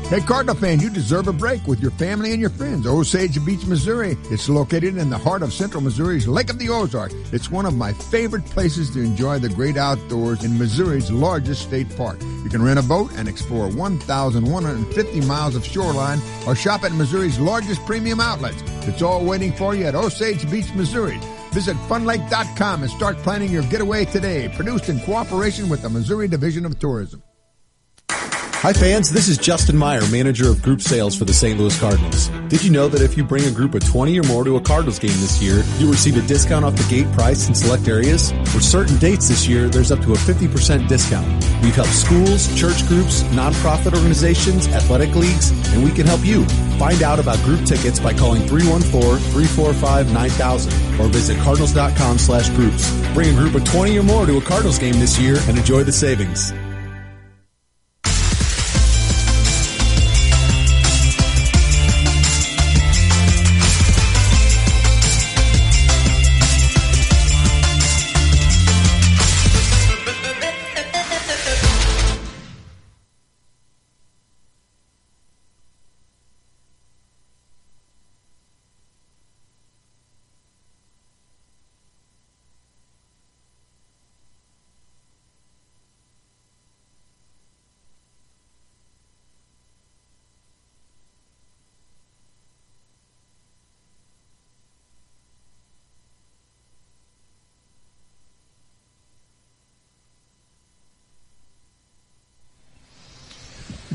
Hey, Cardinal fan, you deserve a break with your family and your friends. Osage Beach, Missouri. It's located in the heart of central Missouri's Lake of the Ozarks. It's one of my favorite places to enjoy the great outdoors in Missouri's largest state park. You can rent a boat and explore 1,150 miles of shoreline or shop at Missouri's largest premium outlets. It's all waiting for you at Osage Beach, Missouri. Visit funlake.com and start planning your getaway today. Produced in cooperation with the Missouri Division of Tourism. Hi fans, this is Justin Meyer, manager of group sales for the St. Louis Cardinals. Did you know that if you bring a group of 20 or more to a Cardinals game this year, you'll receive a discount off the gate price in select areas? For certain dates this year, there's up to a 50% discount. We've helped schools, church groups, nonprofit organizations, athletic leagues, and we can help you. Find out about group tickets by calling 314-345-9000 or visit cardinals.com/groups. Bring a group of 20 or more to a Cardinals game this year and enjoy the savings.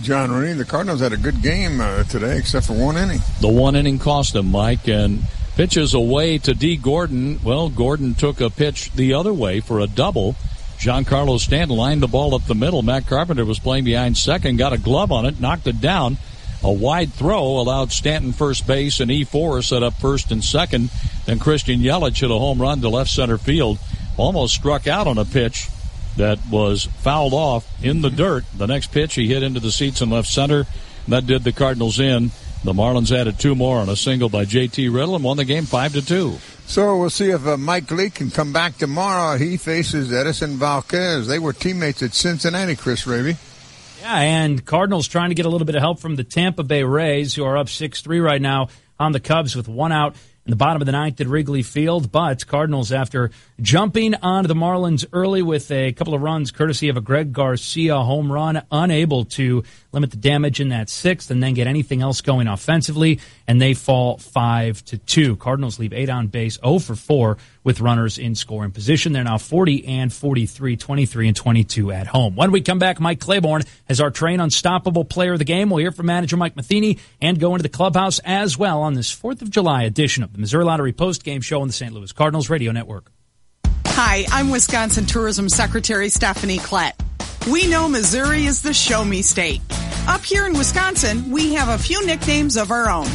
John Rooney, the Cardinals had a good game today, except for one inning. The one inning cost them, Mike, and pitches away to D. Gordon. Well, Gordon took a pitch the other way for a double. Giancarlo Stanton lined the ball up the middle. Matt Carpenter was playing behind second, got a glove on it, knocked it down. A wide throw allowed Stanton first base, and E4 set up first and second. Then Christian Yelich hit a home run to left center field. Almost struck out on a pitch that was fouled off in the dirt. The next pitch he hit into the seats in left center. That did the Cardinals in. The Marlins added two more on a single by J.T. Riddle and won the game 5-2. So we'll see if Mike Leake can come back tomorrow. He faces Edison Valquez. They were teammates at Cincinnati, Chris Raby. Yeah, and Cardinals trying to get a little bit of help from the Tampa Bay Rays, who are up 6-3 right now on the Cubs with one out in the bottom of the ninth at Wrigley Field. But Cardinals, after jumping onto the Marlins early with a couple of runs courtesy of a Greg Garcia home run, unable to limit the damage in that sixth and then get anything else going offensively, and they fall 5-2. Cardinals leave 8 on base, 0 for 4 with runners in scoring position. They're now 40-43, 23-22 at home. When we come back, Mike Claiborne has our train unstoppable player of the game. We'll hear from manager Mike Matheny and go into the clubhouse as well on this 4th of July edition of the Missouri Lottery post-game show on the St. Louis Cardinals Radio Network. Hi, I'm Wisconsin Tourism Secretary Stephanie Klett. We know Missouri is the show me state. Up here in Wisconsin, we have a few nicknames of our own.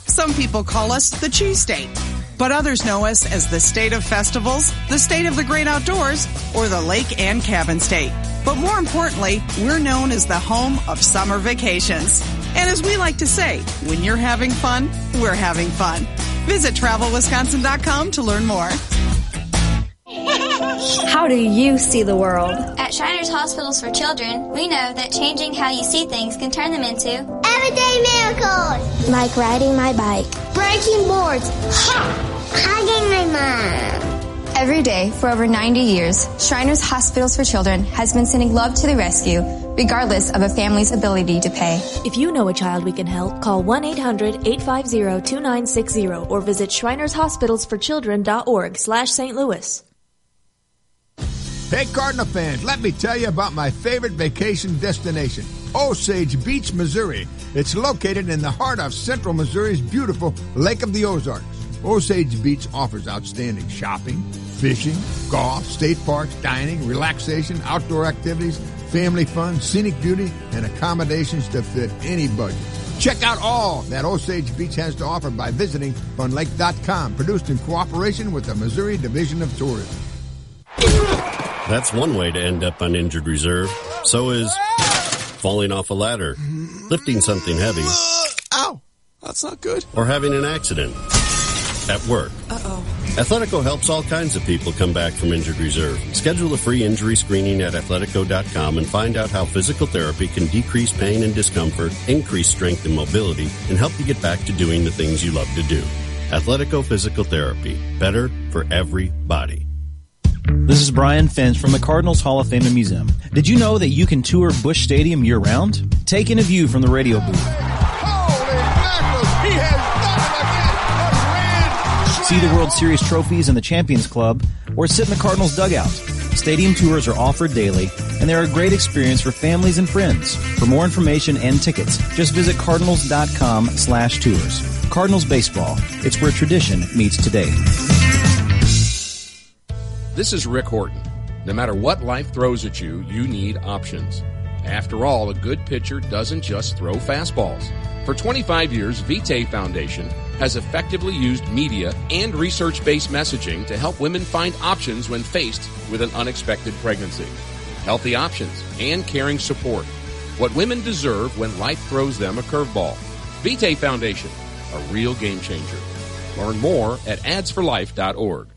Some people call us the Cheese State, but others know us as the state of festivals, the state of the great outdoors, or the lake and cabin state. But more importantly, we're known as the home of summer vacations. And as we like to say, when you're having fun, we're having fun. Visit TravelWisconsin.com to learn more. How do you see the world? At Shriners Hospitals for Children, we know that changing how you see things can turn them into everyday miracles. Like riding my bike, breaking boards, hugging my mom. Every day for over 90 years, Shriners Hospitals for Children has been sending love to the rescue, regardless of a family's ability to pay. If you know a child we can help, call 1-800-850-2960 or visit ShrinersHospitalsForChildren.org/St. Louis. Hey, Cardinal fans, let me tell you about my favorite vacation destination, Osage Beach, Missouri. It's located in the heart of central Missouri's beautiful Lake of the Ozarks. Osage Beach offers outstanding shopping, fishing, golf, state parks, dining, relaxation, outdoor activities, family fun, scenic beauty, and accommodations to fit any budget. Check out all that Osage Beach has to offer by visiting funlake.com, produced in cooperation with the Missouri Division of Tourism. That's one way to end up on injured reserve. So is falling off a ladder, lifting something heavy. Ow! That's not good. Or having an accident at work. Uh-oh. Athletico helps all kinds of people come back from injured reserve. Schedule a free injury screening at athletico.com and find out how physical therapy can decrease pain and discomfort, increase strength and mobility, and help you get back to doing the things you love to do. Athletico Physical Therapy. Better for everybody. This is Brian Finch from the Cardinals Hall of Fame and Museum. Did you know that you can tour Busch Stadium year-round? Take in a view from the radio booth. He has done it again. See the World Series trophies in the Champions Club, or sit in the Cardinals dugout. Stadium tours are offered daily, and they're a great experience for families and friends. For more information and tickets, just visit cardinals.com/tours. Cardinals Baseball. It's where tradition meets today. This is Rick Horton. No matter what life throws at you, you need options. After all, a good pitcher doesn't just throw fastballs. For 25 years, Vitae Foundation has effectively used media and research-based messaging to help women find options when faced with an unexpected pregnancy. Healthy options and caring support. What women deserve when life throws them a curveball. Vitae Foundation, a real game changer. Learn more at adsforlife.org.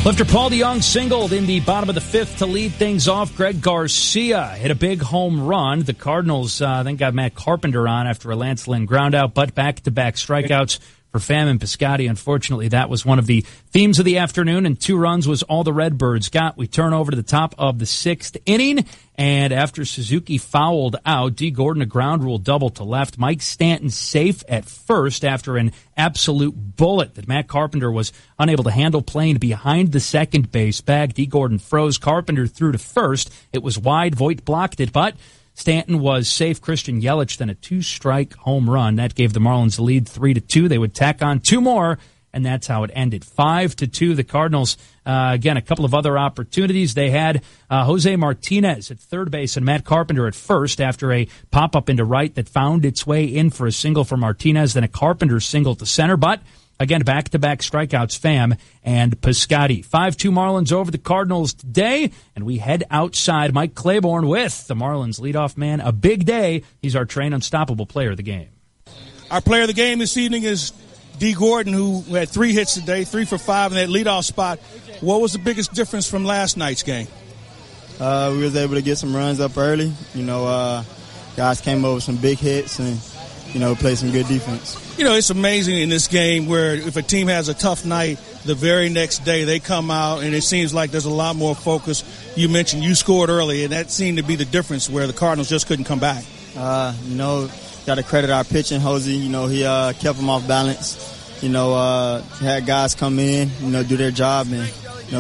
Lifter Paul DeJong singled in the bottom of the fifth to lead things off. Greg Garcia hit a big home run. The Cardinals then got Matt Carpenter on after a Lance Lynn groundout, but back-to-back strikeouts for Pham and Piscotty. Unfortunately, that was one of the themes of the afternoon, and 2 runs was all the Redbirds got. We turn over to the top of the 6th inning, and after Suzuki fouled out, D. Gordon a ground rule double to left. Mike Stanton safe at first after an absolute bullet that Matt Carpenter was unable to handle, playing behind the second base bag. D. Gordon froze. Carpenter threw to first. It was wide. Voit blocked it, but Stanton was safe. Christian Yelich then a 2-strike home run. That gave the Marlins the lead 3-2. They would tack on 2 more, and that's how it ended. 5-2. The Cardinals, again, a couple of other opportunities. They had Jose Martinez at third base and Matt Carpenter at first after a pop-up into right that found its way in for a single for Martinez, then a Carpenter single to center. But again, back-to-back strikeouts, Pham and Piscotty. 5-2 Marlins over the Cardinals today, and we head outside. Mike Claiborne with the Marlins leadoff man. A big day. He's our train unstoppable player of the game. Our player of the game this evening is D. Gordon, who had 3 hits today, 3 for 5 in that leadoff spot. What was the biggest difference from last night's game? We was able to get some runs up early. Guys came over with some big hits and, played some good defense. It's amazing in this game where if a team has a tough night, the very next day they come out and it seems like there's a lot more focus. You mentioned you scored early, and that seemed to be the difference where the Cardinals just couldn't come back. Got to credit our pitching, Jose. He kept them off balance. Had guys come in, do their job, and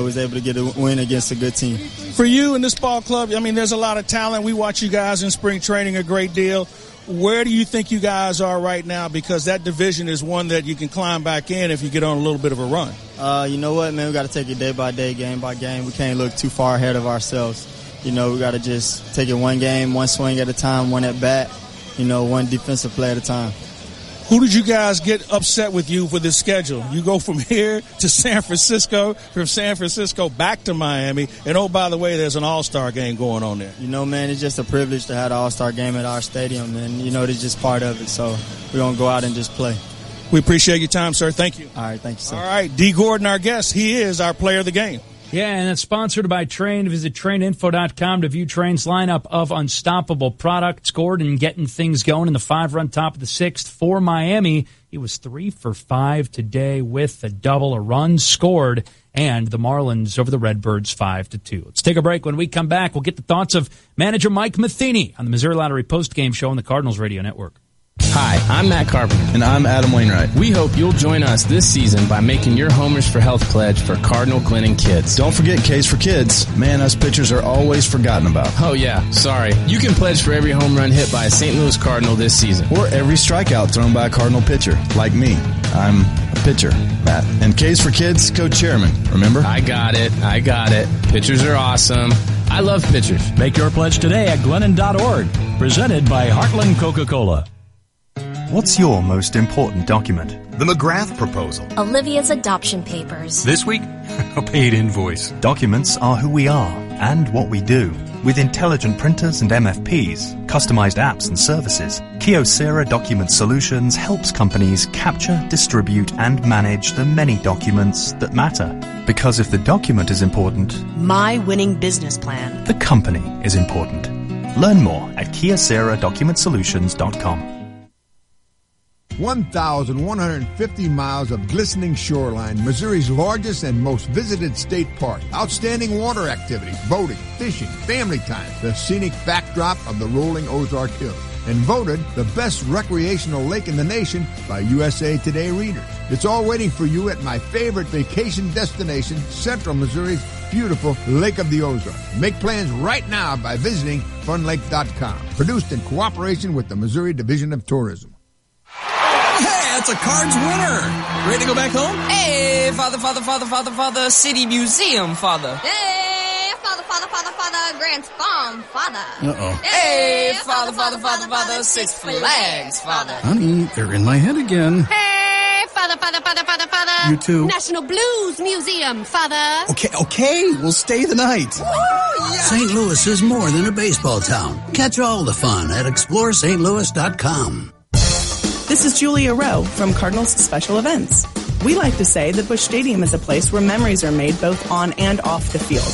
was able to get a win against a good team. For you in this ball club, there's a lot of talent. We watch you guys in spring training a great deal. Where do you think you guys are right now? Because that division is one that you can climb back in if you get on a little bit of a run. You know what, man? We got to take it day by day, game by game. We can't look too far ahead of ourselves. We got to just take it one game, one swing at a time, one at bat, one defensive play at a time. Who did you guys get upset with you for this schedule? You go from here to San Francisco, from San Francisco back to Miami, and oh, by the way, there's an all-star game going on there. Man, it's just a privilege to have the all-star game at our stadium, and, it's just part of it, so we're going to go out and just play. We appreciate your time, sir. Thank you. All right, thank you, sir. All right, D. Gordon, our guest. He is our player of the game. Yeah, and it's sponsored by Train. Visit traininfo.com to view Train's lineup of unstoppable products. Gordon getting things going in the 5-run top of the 6th for Miami. He was 3 for 5 today with a double, a run scored, and the Marlins over the Redbirds 5-2. Let's take a break. When we come back, we'll get the thoughts of manager Mike Matheny on the Missouri Lottery postgame show on the Cardinals Radio Network. Hi, I'm Matt Carpenter. And I'm Adam Wainwright. We hope you'll join us this season by making your Homers for Health pledge for Cardinal Glennon kids. Don't forget K's for Kids. Man, us pitchers are always forgotten about. Oh, yeah, sorry. You can pledge for every home run hit by a St. Louis Cardinal this season. Or every strikeout thrown by a Cardinal pitcher, like me. I'm a pitcher, Matt. And K's for Kids, co-chairman, remember? I got it. Pitchers are awesome. I love pitchers. Make your pledge today at Glennon.org. Presented by Heartland Coca-Cola. What's your most important document? The McGrath proposal. Olivia's adoption papers. This week, a paid invoice. Documents are who we are and what we do. With intelligent printers and MFPs, customized apps and services, Kyocera Document Solutions helps companies capture, distribute, and manage the many documents that matter. Because if the document is important, my winning business plan, the company is important. Learn more at KyoceraDocumentSolutions.com. 1,150 miles of glistening shoreline, Missouri's largest and most visited state park. Outstanding water activities, boating, fishing, family time, the scenic backdrop of the rolling Ozark Hills. And voted the best recreational lake in the nation by USA Today readers. It's all waiting for you at my favorite vacation destination, Central Missouri's beautiful Lake of the Ozarks. Make plans right now by visiting funlake.com. Produced in cooperation with the Missouri Division of Tourism. Hey, that's a Cards winner. Ready to go back home? Hey, Father, City Museum, Father. Hey, Father, Grant's Farm, Father. Uh-oh. Hey, Father, Six Flags, Father. Honey, they're in my head again. Hey, Father. You too. National Blues Museum, Father. Okay, we'll stay the night. Yeah. St. Louis is more than a baseball town. Catch all the fun at ExploreStLouis.com. This is Julia Rowe from Cardinals Special Events. We like to say that Busch Stadium is a place where memories are made both on and off the field.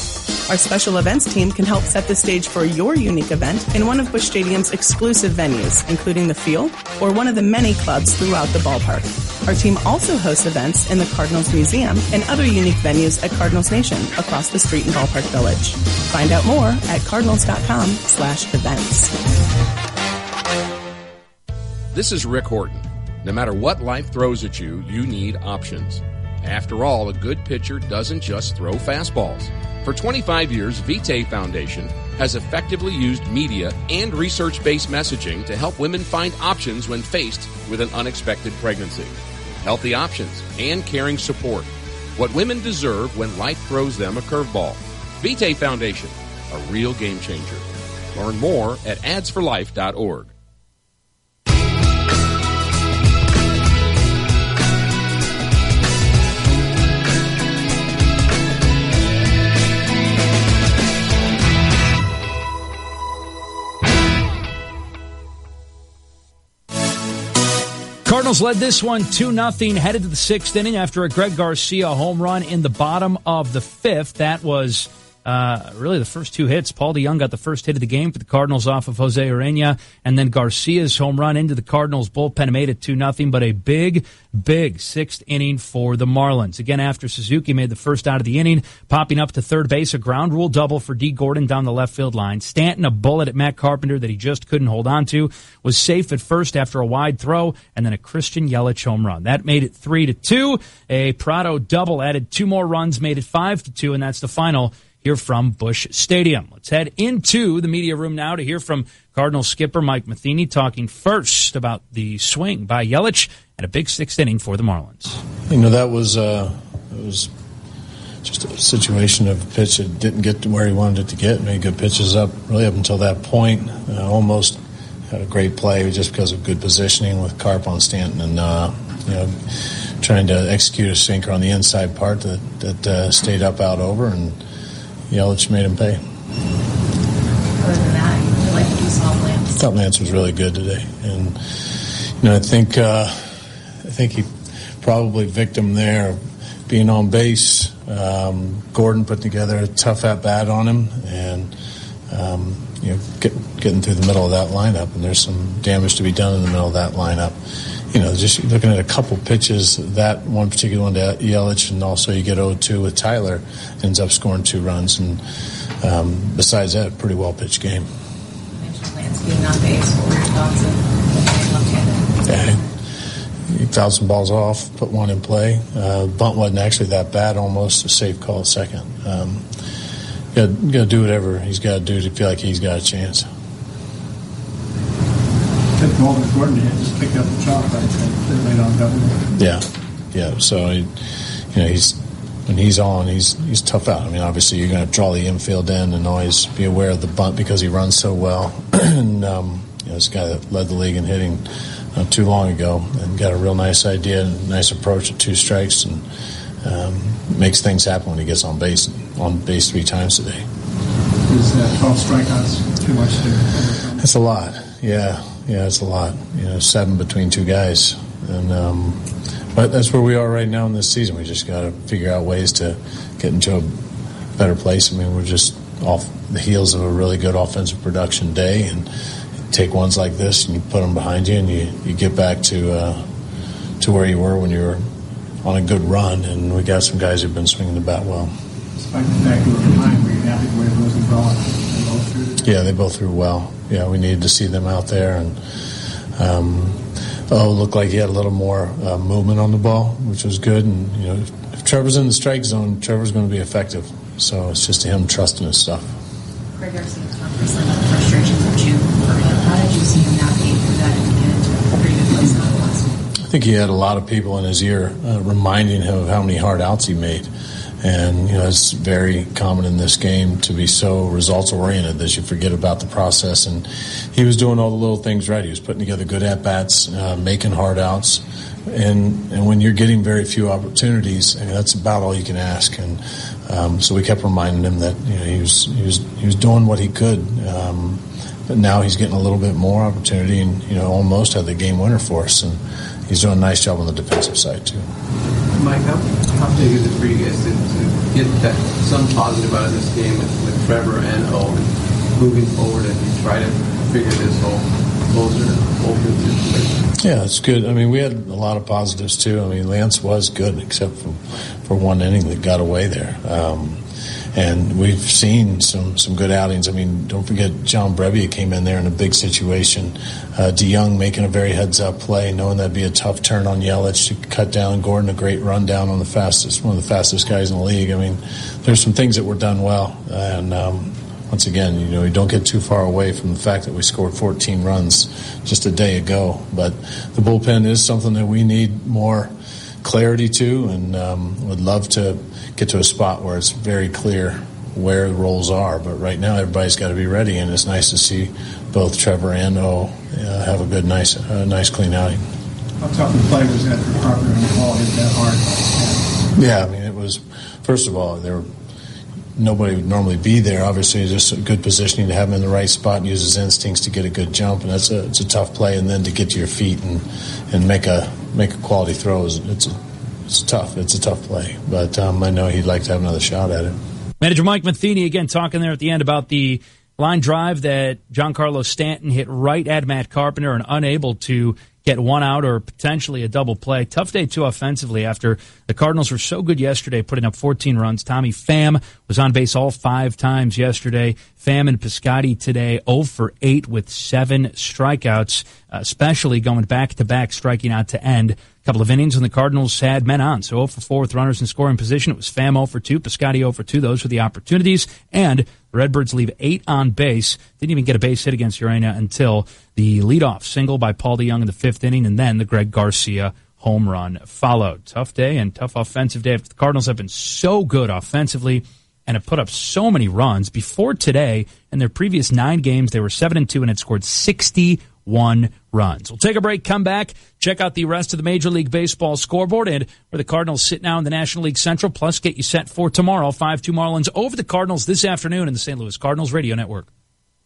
Our special events team can help set the stage for your unique event in one of Busch Stadium's exclusive venues, including the field or one of the many clubs throughout the ballpark. Our team also hosts events in the Cardinals Museum and other unique venues at Cardinals Nation across the street in Ballpark Village. Find out more at cardinals.com/events. This is Rick Horton. No matter what life throws at you, you need options. After all, a good pitcher doesn't just throw fastballs. For 25 years, Vitae Foundation has effectively used media and research-based messaging to help women find options when faced with an unexpected pregnancy. Healthy options and caring support. What women deserve when life throws them a curveball. Vitae Foundation, a real game changer. Learn more at adsforlife.org. Cardinals led this one 2-0, headed to the sixth inning after a Greg Garcia home run in the bottom of the fifth. That was really the first two hits. Paul DeYoung got the first hit of the game for the Cardinals off of Jose Urena, and then Garcia's home run into the Cardinals bullpen made it 2-0, but a big sixth inning for the Marlins. Again, after Suzuki made the first out of the inning, popping up to third base, a ground rule double for D. Gordon down the left field line. Stanton, a bullet at Matt Carpenter that he just couldn't hold on to, was safe at first after a wide throw, and then a Christian Yelich home run. That made it 3-2. A Prado double added two more runs, made it 5-2, and that's the final here from Busch Stadium. Let's head into the media room now to hear from Cardinals skipper Mike Matheny, talking first about the swing by Yelich and a big sixth inning for the Marlins. You know, that was it was just a situation of a pitch that didn't get to where he wanted it to get. Made good pitches up until that point. Almost had a great play just because of good positioning with Carp on Stanton and trying to execute a sinker on the inside part that stayed up out over, and Yelich made him pay. Other than that, you like what you saw Lance? I thought Lance was really good today, and I think he probably victim there of being on base. Gordon put together a tough at bat on him, and getting through the middle of that lineup, and there's some damage to be done in the middle of that lineup. Just looking at a couple pitches, that one particular one to Yelich, and also you get 0-2 with Tyler, ends up scoring 2 runs. And besides that, pretty well-pitched game. You mentioned Lance being on base. What were your thoughts of left-handed? Yeah, he fouled some balls off, put one in play. Bunt wasn't actually that bad, almost a safe call at second. Got to do whatever he's got to do to feel like he's got a chance. Gordon just picked up the chalk right on double. Yeah. So when he's on, he's tough out. I mean, obviously you're going to draw the infield in and always be aware of the bunt because he runs so well. And he's a guy that led the league in hitting not too long ago, and got a real nice idea, and nice approach at 2 strikes, and makes things happen when he gets on base 3 times today. Is 12 strikeouts too much to overcome? It's a lot. Yeah, it's a lot. 7 between 2 guys, and but that's where we are right now in this season. We just got to figure out ways to get into a better place. I mean, we're just off the heels of a really good offensive production day, and take ones like this and you put them behind you, and you get back to where you were when you were on a good run. And we got some guys who've been swinging the bat well. Despite the fact you were behind, were you happy the way it was involved? Yeah, they both threw well. Yeah, we needed to see them out there, and looked like he had a little more movement on the ball, which was good. And if Trevor's in the strike zone, Trevor's going to be effective. So it's just him trusting his stuff. Craig Garcia talked recently about the frustration from June for him. How did you see him navigate through that and get into a pretty good place now the last week? I think he had a lot of people in his ear reminding him of how many hard outs he made. And, it's very common in this game to be so results-oriented that you forget about the process. And he was doing all the little things right. He was putting together good at-bats, making hard outs. And when you're getting very few opportunities, that's about all you can ask. And so we kept reminding him that he was doing what he could. But now he's getting a little bit more opportunity, and almost had the game winner for us. And he's doing a nice job on the defensive side too. Mike, how big is it for you guys to get that some positive out of this game with Trevor and Owen moving forward and try to figure this whole closer situation? Yeah, it's good. I mean, we had a lot of positives too. I mean, Lance was good except for one inning that got away there. And we've seen some good outings. I mean, don't forget John Brebbia came in there in a big situation. DeYoung making a very heads-up play, knowing that'd be a tough turn on Yelich to cut down Gordon, a great run down on one of the fastest guys in the league. I mean, there's some things that were done well. And once again, we don't get too far away from the fact that we scored 14 runs just a day ago. But the bullpen is something that we need more clarity to, and would love to get to a spot where it's very clear where the roles are. But right now, everybody's got to be ready, and it's nice to see both Trevor and O have a good, nice clean outing. How tough the play was that for Carpenter when the ball hit that hard? Yeah, I mean, it was, first of all, nobody would normally be there. Obviously, just a good positioning to have him in the right spot and use his instincts to get a good jump, and it's a tough play. And then to get to your feet and make a quality throw it's tough. It's a tough play, but I know he'd like to have another shot at it. Manager Mike Matheny again talking there at the end about the line drive that Giancarlo Stanton hit right at Matt Carpenter and unable to get one out or potentially a double play. Tough day, too, offensively after the Cardinals were so good yesterday, putting up 14 runs. Tommy Pham was on base all 5 times yesterday. Pham and Piscotty today 0 for 8 with 7 strikeouts, especially going back-to-back striking out to end. A couple of innings when the Cardinals had men on, so 0 for 4 with runners in scoring position. It was Pham 0 for 2, Piscotty 0 for 2. Those were the opportunities, and the Redbirds leave 8 on base. Didn't even get a base hit against Urena until the leadoff single by Paul DeYoung in the 5th inning, and then the Greg Garcia home run followed. Tough day and tough offensive day. The Cardinals have been so good offensively and have put up so many runs. Before today, in their previous 9 games, they were 7-2 and had scored 61 runs. We'll take a break, come back, check out the rest of the Major League Baseball scoreboard and where the Cardinals sit now in the National League Central, plus get you set for tomorrow. 5-2 Marlins over the Cardinals this afternoon in the St. Louis Cardinals Radio Network.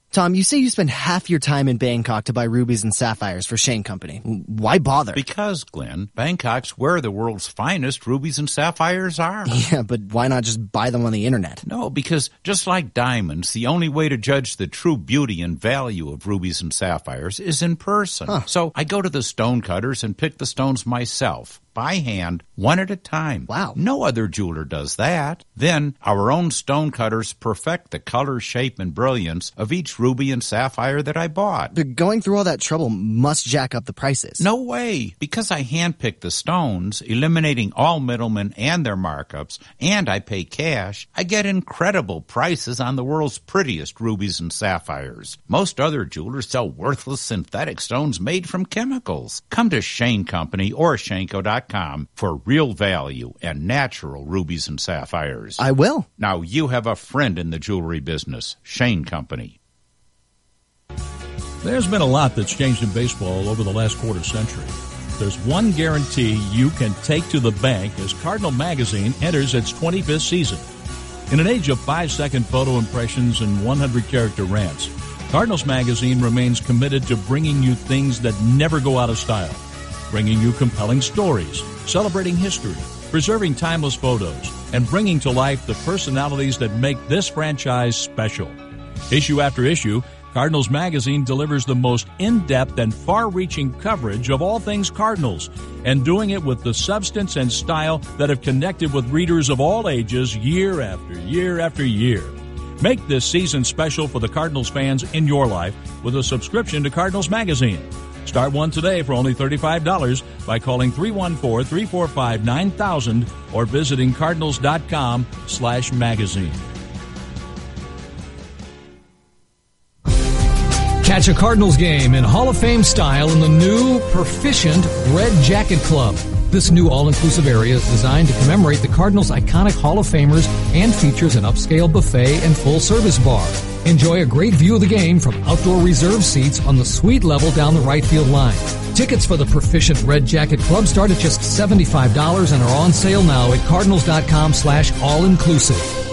Tom, you say you spend half your time in Bangkok to buy rubies and sapphires for Shane Company. Why bother? Because, Glenn, Bangkok's where the world's finest rubies and sapphires are. Yeah, but why not just buy them on the internet? No, because just like diamonds, the only way to judge the true beauty and value of rubies and sapphires is in person. Huh. So I go to the stone cutters and pick the stones myself, by hand, one at a time. Wow. No other jeweler does that. Then our own stone cutters perfect the color, shape, and brilliance of each ruby and sapphire that I bought. But going through all that trouble must jack up the prices. No way. Because I handpick the stones, eliminating all middlemen and their markups, and I pay cash, I get incredible prices on the world's prettiest rubies and sapphires. Most other jewelers sell worthless synthetic stones made from chemicals. Come to Shane Company or Shanko.com for real value and natural rubies and sapphires. I will. Now you have a friend in the jewelry business, Shane Company. There's been a lot that's changed in baseball over the last quarter century. There's one guarantee you can take to the bank as Cardinal Magazine enters its 25th season. In an age of 5-second photo impressions and 100-character rants, Cardinals Magazine remains committed to bringing you things that never go out of style, bringing you compelling stories, celebrating history, preserving timeless photos, and bringing to life the personalities that make this franchise special. Issue after issue, Cardinals Magazine delivers the most in-depth and far-reaching coverage of all things Cardinals, and doing it with the substance and style that have connected with readers of all ages year after year after year. Make this season special for the Cardinals fans in your life with a subscription to Cardinals Magazine. Start one today for only $35 by calling 314-345-9000 or visiting cardinals.com/magazine. Catch a Cardinals game in Hall of Fame style in the new Proficient Red Jacket Club. This new all-inclusive area is designed to commemorate the Cardinals' iconic Hall of Famers and features an upscale buffet and full-service bar. Enjoy a great view of the game from outdoor reserve seats on the suite level down the right field line. Tickets for the Proficient Red Jacket Club start at just $75 and are on sale now at cardinals.com/all-inclusive.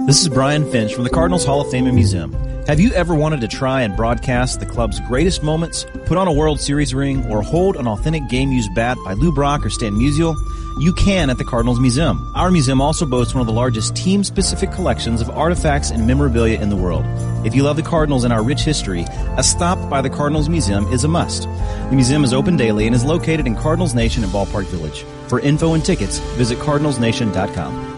This is Brian Finch from the Cardinals Hall of Fame and Museum. Have you ever wanted to try and broadcast the club's greatest moments, put on a World Series ring, or hold an authentic game-used bat by Lou Brock or Stan Musial? You can at the Cardinals Museum. Our museum also boasts one of the largest team-specific collections of artifacts and memorabilia in the world. If you love the Cardinals and our rich history, a stop by the Cardinals Museum is a must. The museum is open daily and is located in Cardinals Nation in Ballpark Village. For info and tickets, visit cardinalsnation.com.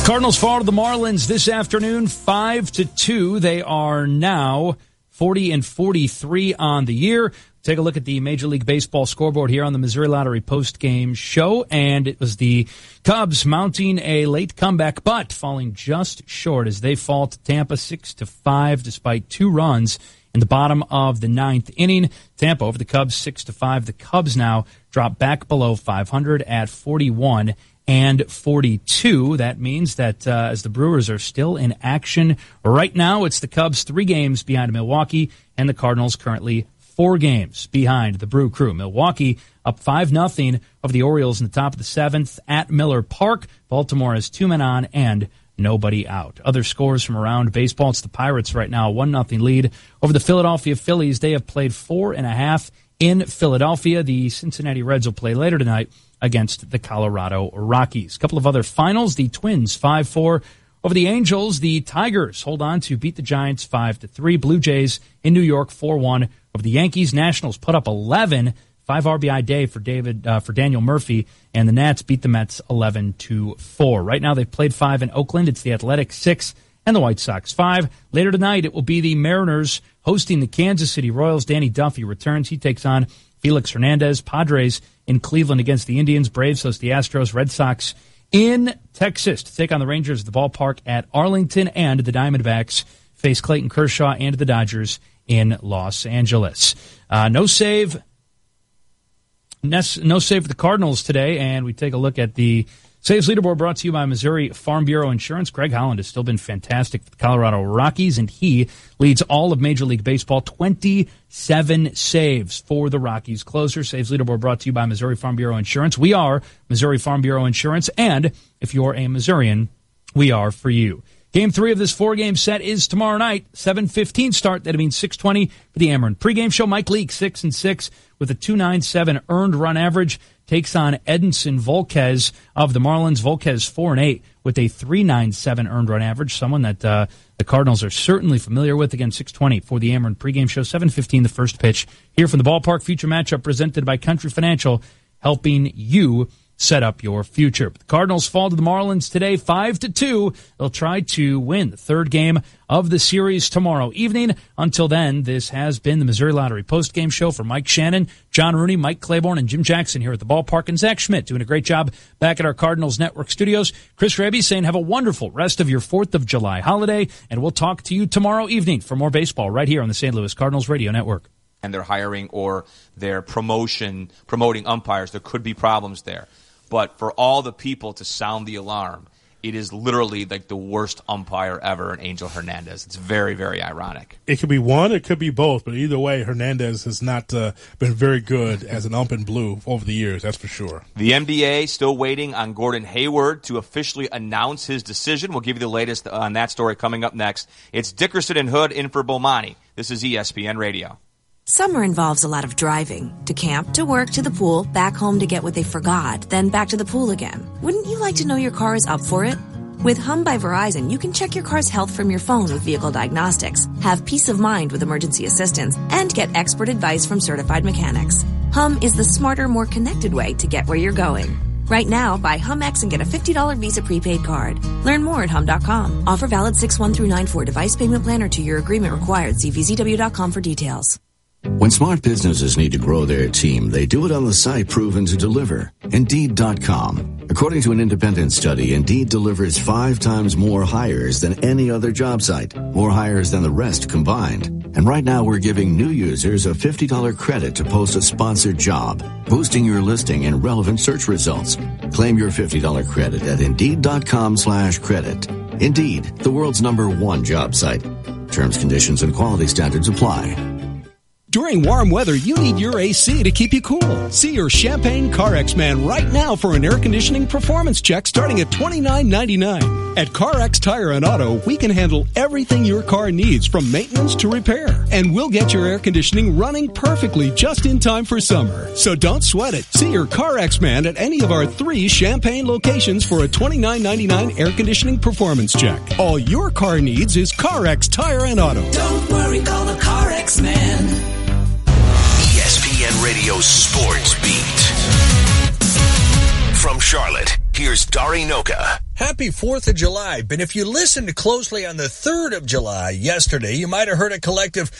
Cardinals fall to the Marlins this afternoon, 5-2. They are now 40-43 on the year. Take a look at the Major League Baseball scoreboard here on the Missouri Lottery post-game show, and it was the Cubs mounting a late comeback, but falling just short as they fall to Tampa 6-5 despite 2 runs in the bottom of the 9th inning. Tampa over the Cubs 6-5. The Cubs now drop back below 500 at 41 and 42. That means that as the Brewers are still in action right now, it's the Cubs 3 games behind Milwaukee, and the Cardinals currently 4 games behind the Brew Crew. Milwaukee up 5-0 over the Orioles in the top of the 7th at Miller Park. Baltimore has 2 men on and nobody out. Other scores from around baseball, it's the Pirates right now, 1-0 lead over the Philadelphia Phillies. They have played 4.5 in Philadelphia. The Cincinnati Reds will play later tonight against the Colorado Rockies. A couple of other finals. The Twins 5-4 over the Angels. The Tigers hold on to beat the Giants 5-3. Blue Jays in New York 4-1 over the Yankees. Nationals put up 11. 5 RBI day for Daniel Murphy, and the Nats beat the Mets 11-4. Right now they've played 5 in Oakland. It's the Athletics 6 and the White Sox 5. Later tonight it will be the Mariners hosting the Kansas City Royals. Danny Duffy returns. He takes on Felix Hernandez. Padres in Cleveland against the Indians. Braves host the Astros. Red Sox in Texas to take on the Rangers at the ballpark at Arlington. And the Diamondbacks face Clayton Kershaw and the Dodgers in Los Angeles. No save for the Cardinals today. And we take a look at the Saves Leaderboard brought to you by Missouri Farm Bureau Insurance. Greg Holland has still been fantastic for the Colorado Rockies, and he leads all of Major League Baseball, 27 saves for the Rockies. Closer, Saves Leaderboard brought to you by Missouri Farm Bureau Insurance. We are Missouri Farm Bureau Insurance, and if you're a Missourian, we are for you. Game 3 of this 4-game set is tomorrow night, 7:15 start. That means 6:20 for the Ameren pregame show. Mike Leake, 6-6 with a 2.97 earned run average, takes on Edinson Volquez of the Marlins. Volquez 4-8 with a 3.97 earned run average, someone that the Cardinals are certainly familiar with. Again, 6:20 for the Ameren pregame show, 7:15 the first pitch here from the ballpark. Future matchup presented by Country Financial, helping you set up your future. The Cardinals fall to the Marlins today 5-2. They'll try to win the third game of the series tomorrow evening. Until then, this has been the Missouri Lottery postgame show for Mike Shannon, John Rooney, Mike Claiborne, and Jim Jackson here at the ballpark, and Zach Schmidt doing a great job back at our Cardinals Network studios. Chris Raby saying have a wonderful rest of your 4th of July holiday, and we'll talk to you tomorrow evening for more baseball right here on the St. Louis Cardinals Radio Network. And they're hiring or they're promoting umpires, there could be problems there. But for all the people to sound the alarm, it is literally like the worst umpire ever in Angel Hernandez. It's very, very ironic. It could be one, it could be both, but either way, Hernandez has not been very good as an ump in blue over the years, that's for sure. The NBA still waiting on Gordon Hayward to officially announce his decision. We'll give you the latest on that story coming up next. It's Dickerson and Hood in for Bomani. This is ESPN Radio. Summer involves a lot of driving. To camp, to work, to the pool, back home to get what they forgot, then back to the pool again. Wouldn't you like to know your car is up for it? With Hum by Verizon, you can check your car's health from your phone with vehicle diagnostics, have peace of mind with emergency assistance, and get expert advice from certified mechanics. Hum is the smarter, more connected way to get where you're going. Right now, buy HumX and get a $50 Visa prepaid card. Learn more at hum.com. Offer valid 6/1 through 9/4. Device payment plan or 2-year agreement required. See vzw.com for details. When smart businesses need to grow their team, they do it on the site proven to deliver, Indeed.com. According to an independent study, Indeed delivers 5 times more hires than any other job site, more hires than the rest combined. And right now we're giving new users a $50 credit to post a sponsored job, boosting your listing and relevant search results. Claim your $50 credit at Indeed.com/credit. Indeed, the world's #1 job site. Terms, conditions, and quality standards apply. During warm weather, you need your AC to keep you cool. See your Champagne CarX man right now for an air conditioning performance check starting at $29.99. At CarX Tire and Auto, we can handle everything your car needs from maintenance to repair. And we'll get your air conditioning running perfectly just in time for summer. So don't sweat it. See your CarX man at any of our 3 Champagne locations for a $29.99 air conditioning performance check. All your car needs is CarX Tire and Auto. Don't worry, call the CarX man. ESPN Radio Sports Beat. From Charlotte, here's Dari Noka. Happy 4th of July, but if you listened closely on the 3rd of July yesterday, you might have heard a collective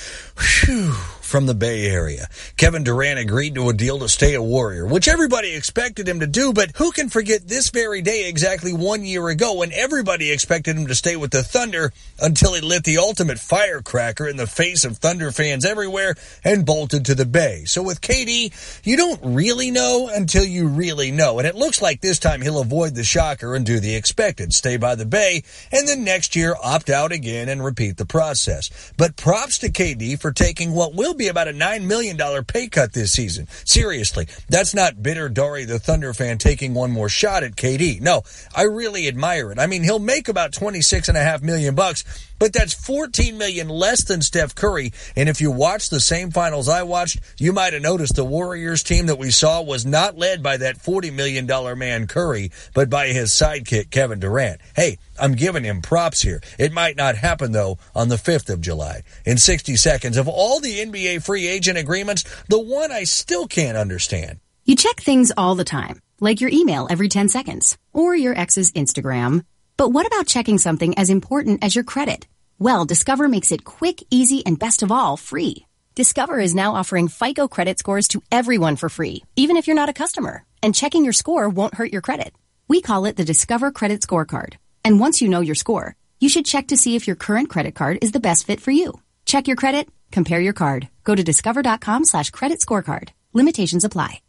whew from the Bay Area. Kevin Durant agreed to a deal to stay a Warrior, which everybody expected him to do, but who can forget this very day exactly 1 year ago when everybody expected him to stay with the Thunder until he lit the ultimate firecracker in the face of Thunder fans everywhere and bolted to the Bay. So with KD, you don't really know until you really know, and it looks like this time he'll avoid the shocker and do the expected, stay by the Bay, and then next year opt out again and repeat the process. But props to KD for taking what will be about a $9 million pay cut this season. Seriously, that's not bitter Dory the Thunder fan taking one more shot at KD. No, I really admire it. I mean, he'll make about $26.5 million, but that's $14 million less than Steph Curry. And if you watched the same finals I watched, you might have noticed the Warriors team that we saw was not led by that $40 million man Curry, but by his sidekick Kevin Durant. Hey, I'm giving him props here. It might not happen, though, on the 5th of July. In 60 seconds, of all the NBA free agent agreements, the one I still can't understand. You check things all the time, like your email every 10 seconds, or your ex's Instagram. But what about checking something as important as your credit? Well, Discover makes it quick, easy, and best of all, free. Discover is now offering FICO credit scores to everyone for free, even if you're not a customer. And checking your score won't hurt your credit. We call it the Discover Credit Scorecard. And once you know your score, you should check to see if your current credit card is the best fit for you. Check your credit, compare your card. Go to discover.com/credit scorecard. Limitations apply.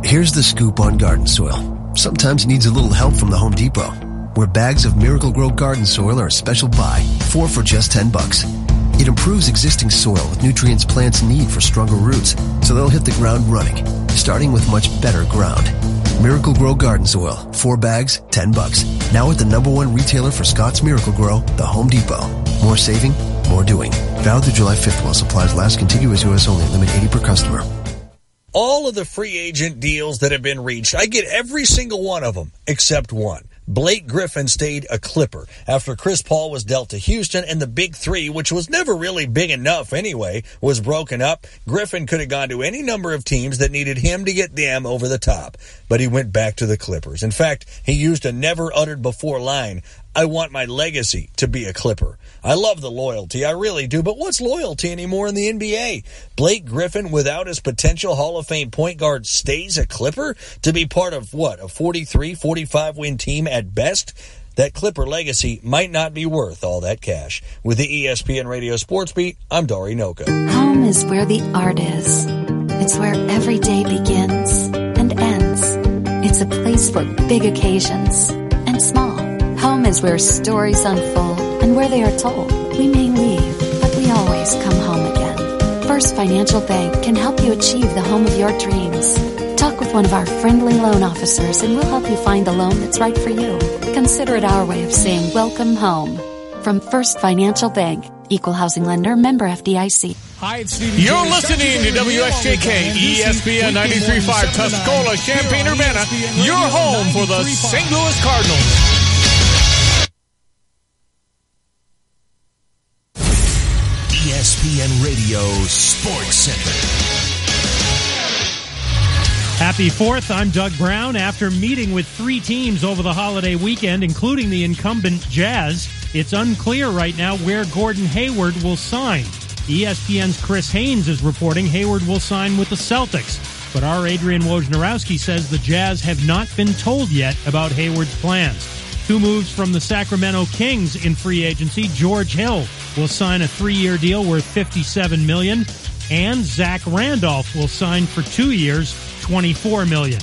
Here's the scoop on garden soil. Sometimes it needs a little help from the Home Depot, where bags of Miracle Grow garden soil are a special buy, 4 for just $10. It improves existing soil with nutrients plants need for stronger roots, so they'll hit the ground running, starting with much better ground. Miracle Grow garden soil, 4 bags, $10. Now at the #1 retailer for Scott's Miracle Grow, the Home Depot. More saving, more doing. Valid through July 5th while supplies last. Contiguous U.S. only. Limit 80 per customer. All of the free agent deals that have been reached, I get every single one of them except one. Blake Griffin stayed a Clipper after Chris Paul was dealt to Houston and the Big Three, which was never really big enough anyway, was broken up. Griffin could have gone to any number of teams that needed him to get them over the top, but he went back to the Clippers. In fact, he used a never-uttered-before line, "I want my legacy to be a Clipper." I love the loyalty, I really do, but what's loyalty anymore in the NBA? Blake Griffin, without his potential Hall of Fame point guard, stays a Clipper to be part of, what, a 43, 45-win team at best? That Clipper legacy might not be worth all that cash. With the ESPN Radio Sports Beat, I'm Dari Noka. Home is where the art is. It's where every day begins and ends. It's a place for big occasions and small. Home is where stories unfold and where they are told. We may leave, but we always come home again. First Financial Bank can help you achieve the home of your dreams. Talk with one of our friendly loan officers and we'll help you find the loan that's right for you. Consider it our way of saying welcome home. From First Financial Bank, Equal Housing Lender, member FDIC. Hi, it's Steve. You're listening to WSJK, ESPN 93.5, Tuscola, Champaign-Urbana, your home for the St. Louis Cardinals. ESPN Radio Sports Center. Happy 4th. I'm Doug Brown. After meeting with 3 teams over the holiday weekend, including the incumbent Jazz, it's unclear right now where Gordon Hayward will sign. ESPN's Chris Haynes is reporting Hayward will sign with the Celtics. But our Adrian Wojnarowski says the Jazz have not been told yet about Hayward's plans. 2 moves from the Sacramento Kings in free agency. George Hill will sign a 3-year deal worth $57 million. And Zach Randolph will sign for 2 years, $24 million.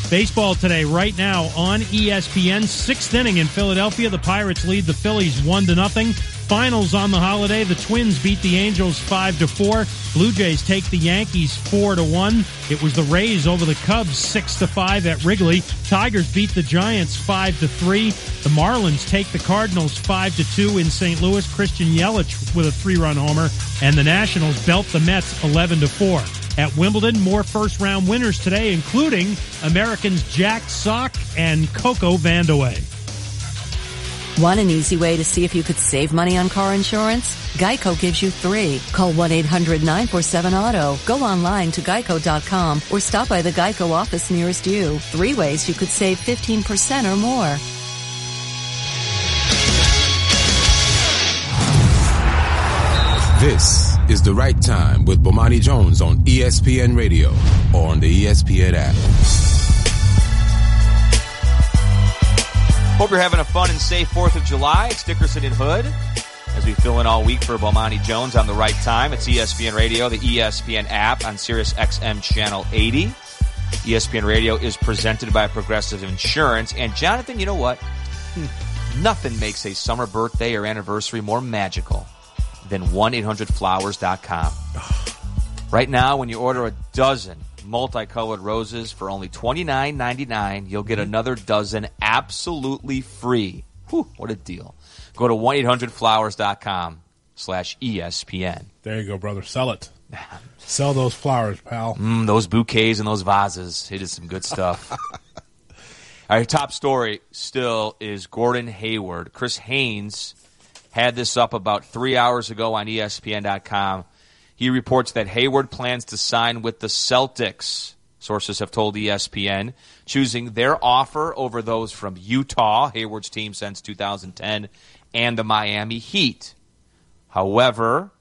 Baseball today, right now on ESPN. 6th inning in Philadelphia. The Pirates lead the Phillies 1-0. Finals on the holiday. The Twins beat the Angels 5-4. Blue Jays take the Yankees 4-1. It was the Rays over the Cubs 6-5 at Wrigley. Tigers beat the Giants 5-3. The Marlins take the Cardinals 5-2 in St. Louis. Christian Yelich with a 3-run homer. And the Nationals belt the Mets 11-4. At Wimbledon, more first-round winners today, including Americans Jack Sock and Coco Vandeweghe. Want an easy way to see if you could save money on car insurance? Geico gives you 3. Call 1-800-947-AUTO. Go online to geico.com or stop by the Geico office nearest you. 3 ways you could save 15% or more. This is The Right Time with Bomani Jones on ESPN Radio or on the ESPN app. Hope you're having a fun and safe 4th of July. It's Dickerson and Hood as we fill in all week for Bomani Jones on The Right Time. It's ESPN Radio, the ESPN app on Sirius XM Channel 80. ESPN Radio is presented by Progressive Insurance. And Jonathan, you know what? Nothing makes a summer birthday or anniversary more magical than 1-800-Flowers.com. Right now, when you order a dozen multicolored roses for only $29.99, you'll get another dozen absolutely free. Whew, what a deal. Go to 1-800-Flowers.com/ESPN. There you go, brother. Sell it. Sell those flowers, pal. Those bouquets and those vases. It is some good stuff. Our top story still is Gordon Hayward. Chris Haynes had this up about 3 hours ago on ESPN.com. He reports that Hayward plans to sign with the Celtics, sources have told ESPN, choosing their offer over those from Utah, Hayward's team since 2010, and the Miami Heat. However,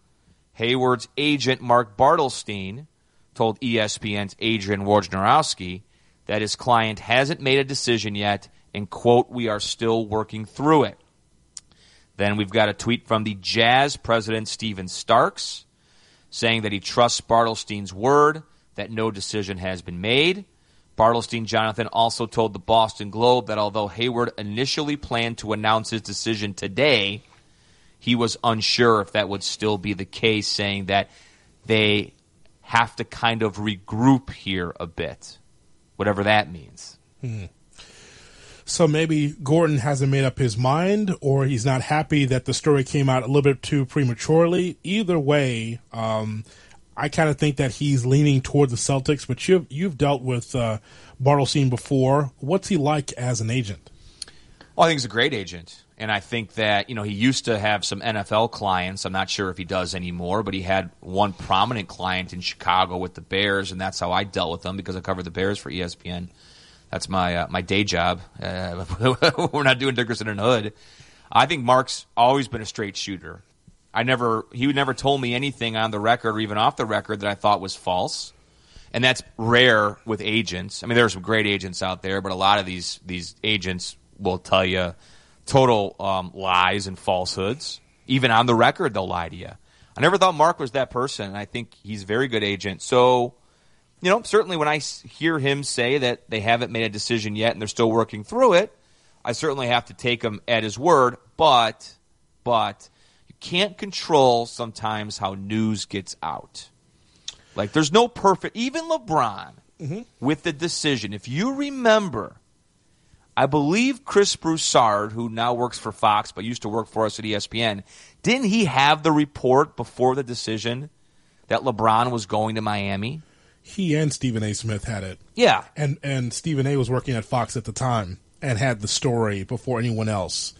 Hayward's agent, Mark Bartelstein, told ESPN's Adrian Wojnarowski that his client hasn't made a decision yet and, quote, "we are still working through it." Then we've got a tweet from the Jazz president, Steven Starks, saying that he trusts Bartelstein's word, that no decision has been made. Bartelstein, Jonathan, also told the Boston Globe that although Hayward initially planned to announce his decision today, he was unsure if that would still be the case, saying that they have to kind of regroup here a bit, whatever that means. So maybe Gordon hasn't made up his mind, or he's not happy that the story came out a little bit too prematurely. Either way, I kind of think that he's leaning toward the Celtics. But you've dealt with Bartelstein before. What's he like as an agent? Well, I think he's a great agent. And I think that, he used to have some NFL clients. I'm not sure if he does anymore, but he had one prominent client in Chicago with the Bears, and that's how I dealt with them because I covered the Bears for ESPN. That's my day job. We're not doing Dickerson and Hood. I think Mark's always been a straight shooter. He never told me anything on the record or even off the record that I thought was false. And that's rare with agents. I mean, there are some great agents out there, but a lot of these agents will tell you total lies and falsehoods. Even on the record, they'll lie to you. I never thought Mark was that person, and I think he's a very good agent. So, certainly when I hear him say that they haven't made a decision yet and they're still working through it, I certainly have to take him at his word. But you can't control sometimes how news gets out. Like, there's no perfect – even LeBron with the decision. If you remember – I believe Chris Broussard, who now works for Fox but used to work for us at ESPN, didn't he have the report before the decision that LeBron was going to Miami? He and Stephen A. Smith had it. Yeah. And Stephen A. was working at Fox at the time and had the story before anyone else.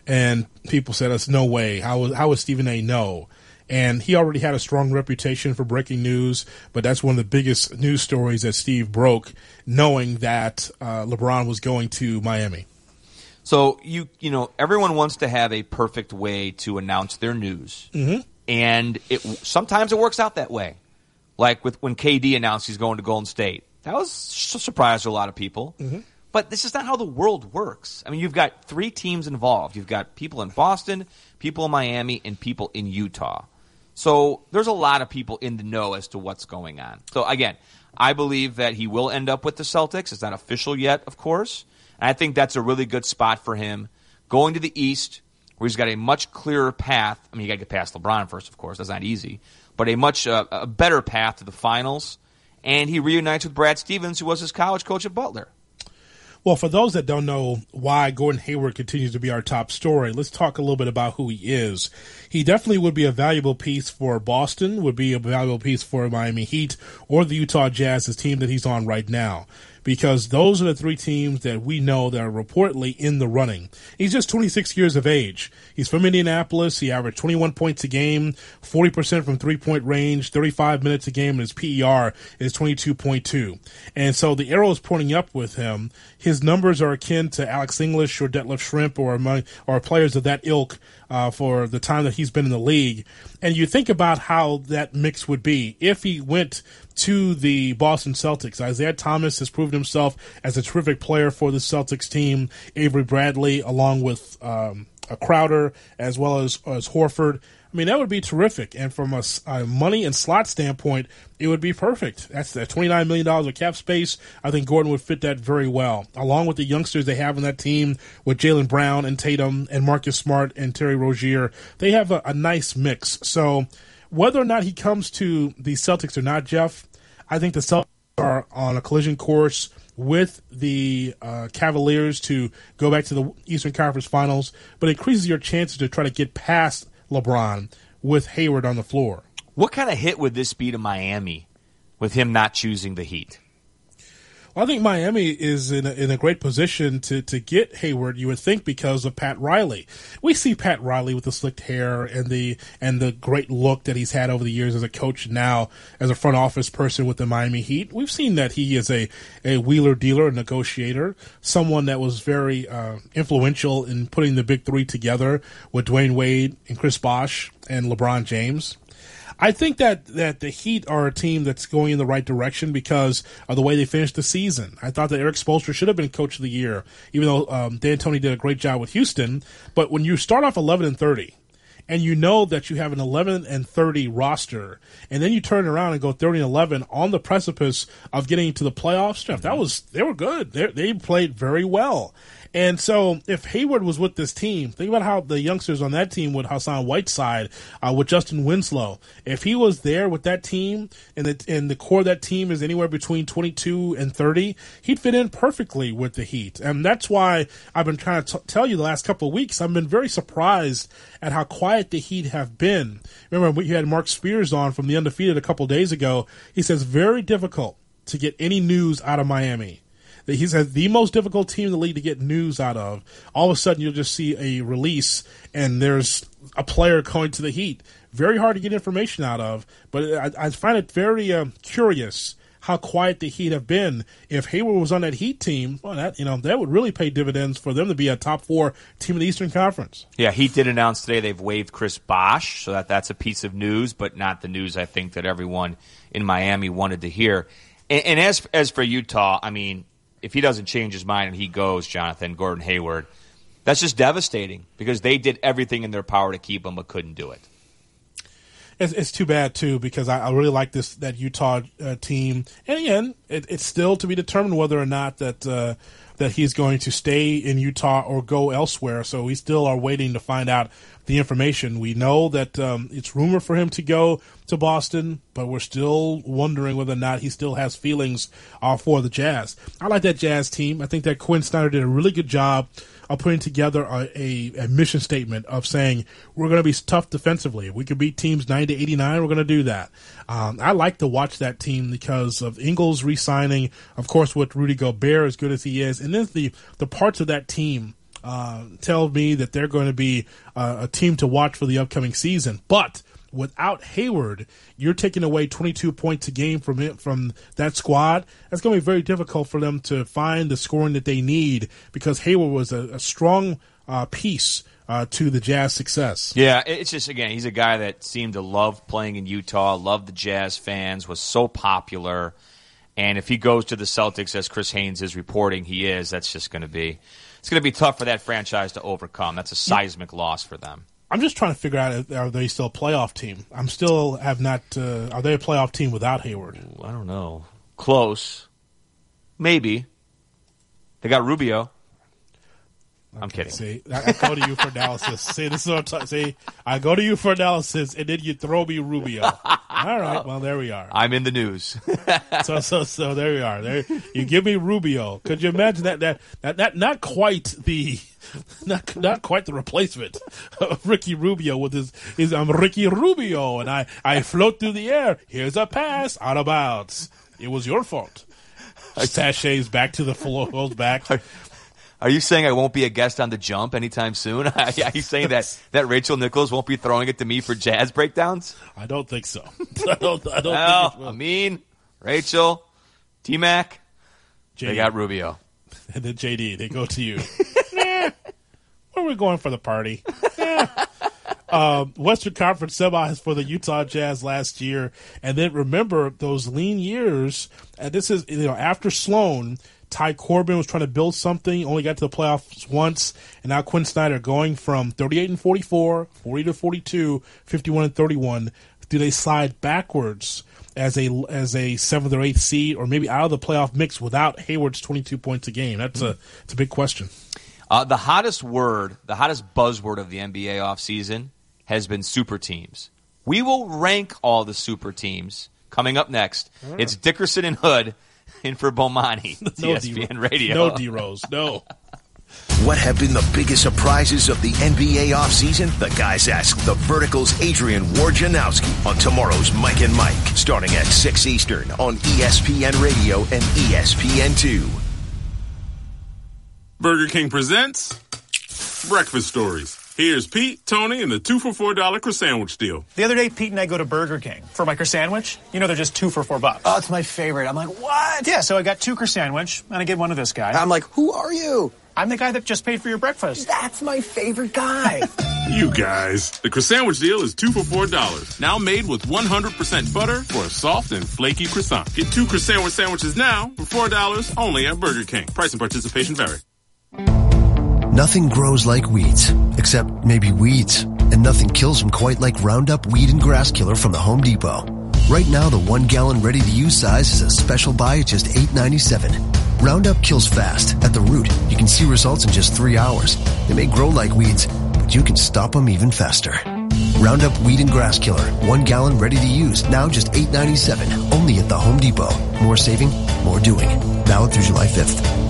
And people said, "There's no way. How would Stephen A. know?" And he already had a strong reputation for breaking news, but that's one of the biggest news stories that Steve broke, knowing that LeBron was going to Miami. So everyone wants to have a perfect way to announce their news, and sometimes it works out that way. Like when KD announced he's going to Golden State, that was a surprise to a lot of people. But this is not how the world works. I mean, you've got 3 teams involved. You've got people in Boston, people in Miami, and people in Utah. So there's a lot of people in the know as to what's going on. So, again, I believe that he will end up with the Celtics. It's not official yet, of course. And I think that's a really good spot for him. Going to the East, where he's got a much clearer path. I mean, you got to get past LeBron first, of course. That's not easy. But a much a better path to the finals. And he reunites with Brad Stevens, who was his college coach at Butler. Well, for those that don't know why Gordon Hayward continues to be our top story, let's talk a little bit about who he is. He definitely would be a valuable piece for Boston, would be a valuable piece for Miami Heat or the Utah Jazz, the team that he's on right now, because those are the 3 teams that we know that are reportedly in the running. He's just 26 years of age. He's from Indianapolis. He averaged 21 points a game, 40% from three-point range, 35 minutes a game, and his PER is 22.2. And so the arrow is pointing up with him. His numbers are akin to Alex English or Detlef Schrempf or players of that ilk for the time that he's been in the league. And you think about how that mix would be if he went to the Boston Celtics. Isaiah Thomas has proven himself as a terrific player for the Celtics team. Avery Bradley, along with Crowder, as well as Horford. I mean, that would be terrific. And from a money and slot standpoint, it would be perfect. That's that $29 million of cap space. I think Gordon would fit that very well, along with the youngsters they have on that team with Jaylen Brown and Tatum and Marcus Smart and Terry Rozier. They have a nice mix. So whether or not he comes to the Celtics or not, Jeff, I think the Celtics are on a collision course with the Cavaliers to go back to the Eastern Conference Finals, but it increases your chances to try to get past LeBron with Hayward on the floor. What kind of hit would this be to Miami with him not choosing the Heat? Well, I think Miami is in a great position to get Hayward, you would think, because of Pat Riley. We see Pat Riley with the slicked hair and the great look that he's had over the years as a coach, now as a front office person with the Miami Heat. We've seen that he is a wheeler dealer, a negotiator, someone that was very influential in putting the big 3 together with Dwayne Wade and Chris Bosh and LeBron James. I think that the Heat are a team that's going in the right direction because of the way they finished the season. I thought that Eric Spoelstra should have been Coach of the Year, even though D'Antoni did a great job with Houston. But when you start off 11-30, and you know that you have an 11-30 roster, and then you turn around and go 30-11 on the precipice of getting to the playoffs, Jeff, they were good. They played very well. And so if Hayward was with this team, think about how the youngsters on that team with Hassan Whiteside, with Justin Winslow, if he was there with that team and the core of that team is anywhere between 22 and 30, he'd fit in perfectly with the Heat. And that's why I've been trying to tell you the last couple of weeks, I've been very surprised at how quiet the Heat have been. Remember, we had Mark Spears on from The Undefeated a couple of days ago. He says very difficult to get any news out of Miami. he's the most difficult team in the league to get news out of. All of a sudden, you'll just see a release, and there's a player going to the Heat. Very hard to get information out of, but I find it very curious how quiet the Heat have been. If Hayward was on that Heat team, well, that would really pay dividends for them to be a top 4 team in the Eastern Conference. Yeah, Heat did announce today they've waived Chris Bosh, so that's a piece of news, but not the news I think that everyone in Miami wanted to hear. And as for Utah, I mean, if he doesn't change his mind and he goes, Jonathan, Gordon Hayward, that's just devastating because they did everything in their power to keep him but couldn't do it. It's too bad, too, because I really like that Utah team. And again, it's still to be determined whether or not that he's going to stay in Utah or go elsewhere. So we still are waiting to find out the information. We know that it's rumored for him to go to Boston, but we're still wondering whether or not he still has feelings for the Jazz. I like that Jazz team. I think that Quinn Snyder did a really good job of putting together a mission statement of saying we're going to be tough defensively. If we can beat teams 90-89, we're going to do that. I like to watch that team because of Ingles re-signing, of course, with Rudy Gobert, as good as he is. And then the parts of that team tell me that they're going to be a team to watch for the upcoming season. But without Hayward, you're taking away 22 points a game from that squad. That's going to be very difficult for them to find the scoring that they need because Hayward was a strong piece to the Jazz success. Yeah, it's just, again, he's a guy that seemed to love playing in Utah, loved the Jazz fans, was so popular. And if he goes to the Celtics, as Chris Haynes is reporting he is, that's just going to be tough for that franchise to overcome. That's a seismic loss for them. I'm just trying to figure out, are they still a playoff team? Are they a playoff team without Hayward? Ooh, I don't know. Close. Maybe. They got Rubio. I'm kidding. See, I go to you for analysis. See, this is what I go to you for analysis, and then you throw me Rubio. All right, well, there we are. I'm in the news. so there we are. There, you give me Rubio. Could you imagine that not quite the replacement of Ricky Rubio with his I'm Ricky Rubio, and I float through the air. Here's a pass, out of bounds. It was your fault. Sachets back to the floor, goes back. Are you saying I won't be a guest on The Jump anytime soon? Are you saying that Rachel Nichols won't be throwing it to me for jazz breakdowns? I don't think so. I don't think it will. Amin, Rachel, T-Mac, they got Rubio. And then JD, they go to you. Where are we going for the party? Western Conference semis for the Utah Jazz last year. And then remember those lean years. And this is, after Sloan, Ty Corbin was trying to build something, only got to the playoffs once, and now Quinn Snyder going from 38-44, 40-42, 51-31. Do they slide backwards as a 7th or 8th seed, or maybe out of the playoff mix without Hayward's 22 points a game? It's a big question. The hottest buzzword of the NBA offseason has been super teams. We will rank all the super teams coming up next. Right. It's Dickerson and Hood. In for Bomani, ESPN Radio. No D-Rose, no. What have been the biggest surprises of the NBA offseason? The guys ask the Vertical's Adrian Wojnarowski on tomorrow's Mike and Mike, starting at 6 Eastern on ESPN Radio and ESPN2. Burger King presents Breakfast Stories. Here's Pete, Tony, and the 2 for $4 croissant deal. The other day, Pete and I go to Burger King for my croissant. They're just 2 for $4. Oh, it's my favorite. I'm like, what? Yeah, so I got 2 croissant, and I get one of this guy. I'm like, who are you? I'm the guy that just paid for your breakfast. That's my favorite guy. You guys. The croissant deal is 2 for $4. Now made with 100% butter for a soft and flaky croissant. Get 2 croissant sandwiches now for $4 only at Burger King. Price and participation vary. Nothing grows like weeds, except maybe weeds. And nothing kills them quite like Roundup Weed and Grass Killer from the Home Depot. Right now, the 1 gallon ready-to-use size is a special buy at just $8.97. Roundup kills fast. At the root, you can see results in just 3 hours. They may grow like weeds, but you can stop them even faster. Roundup Weed and Grass Killer, 1 gallon ready to use, now just $8.97, only at the Home Depot. More saving, more doing. Valid through July 5th.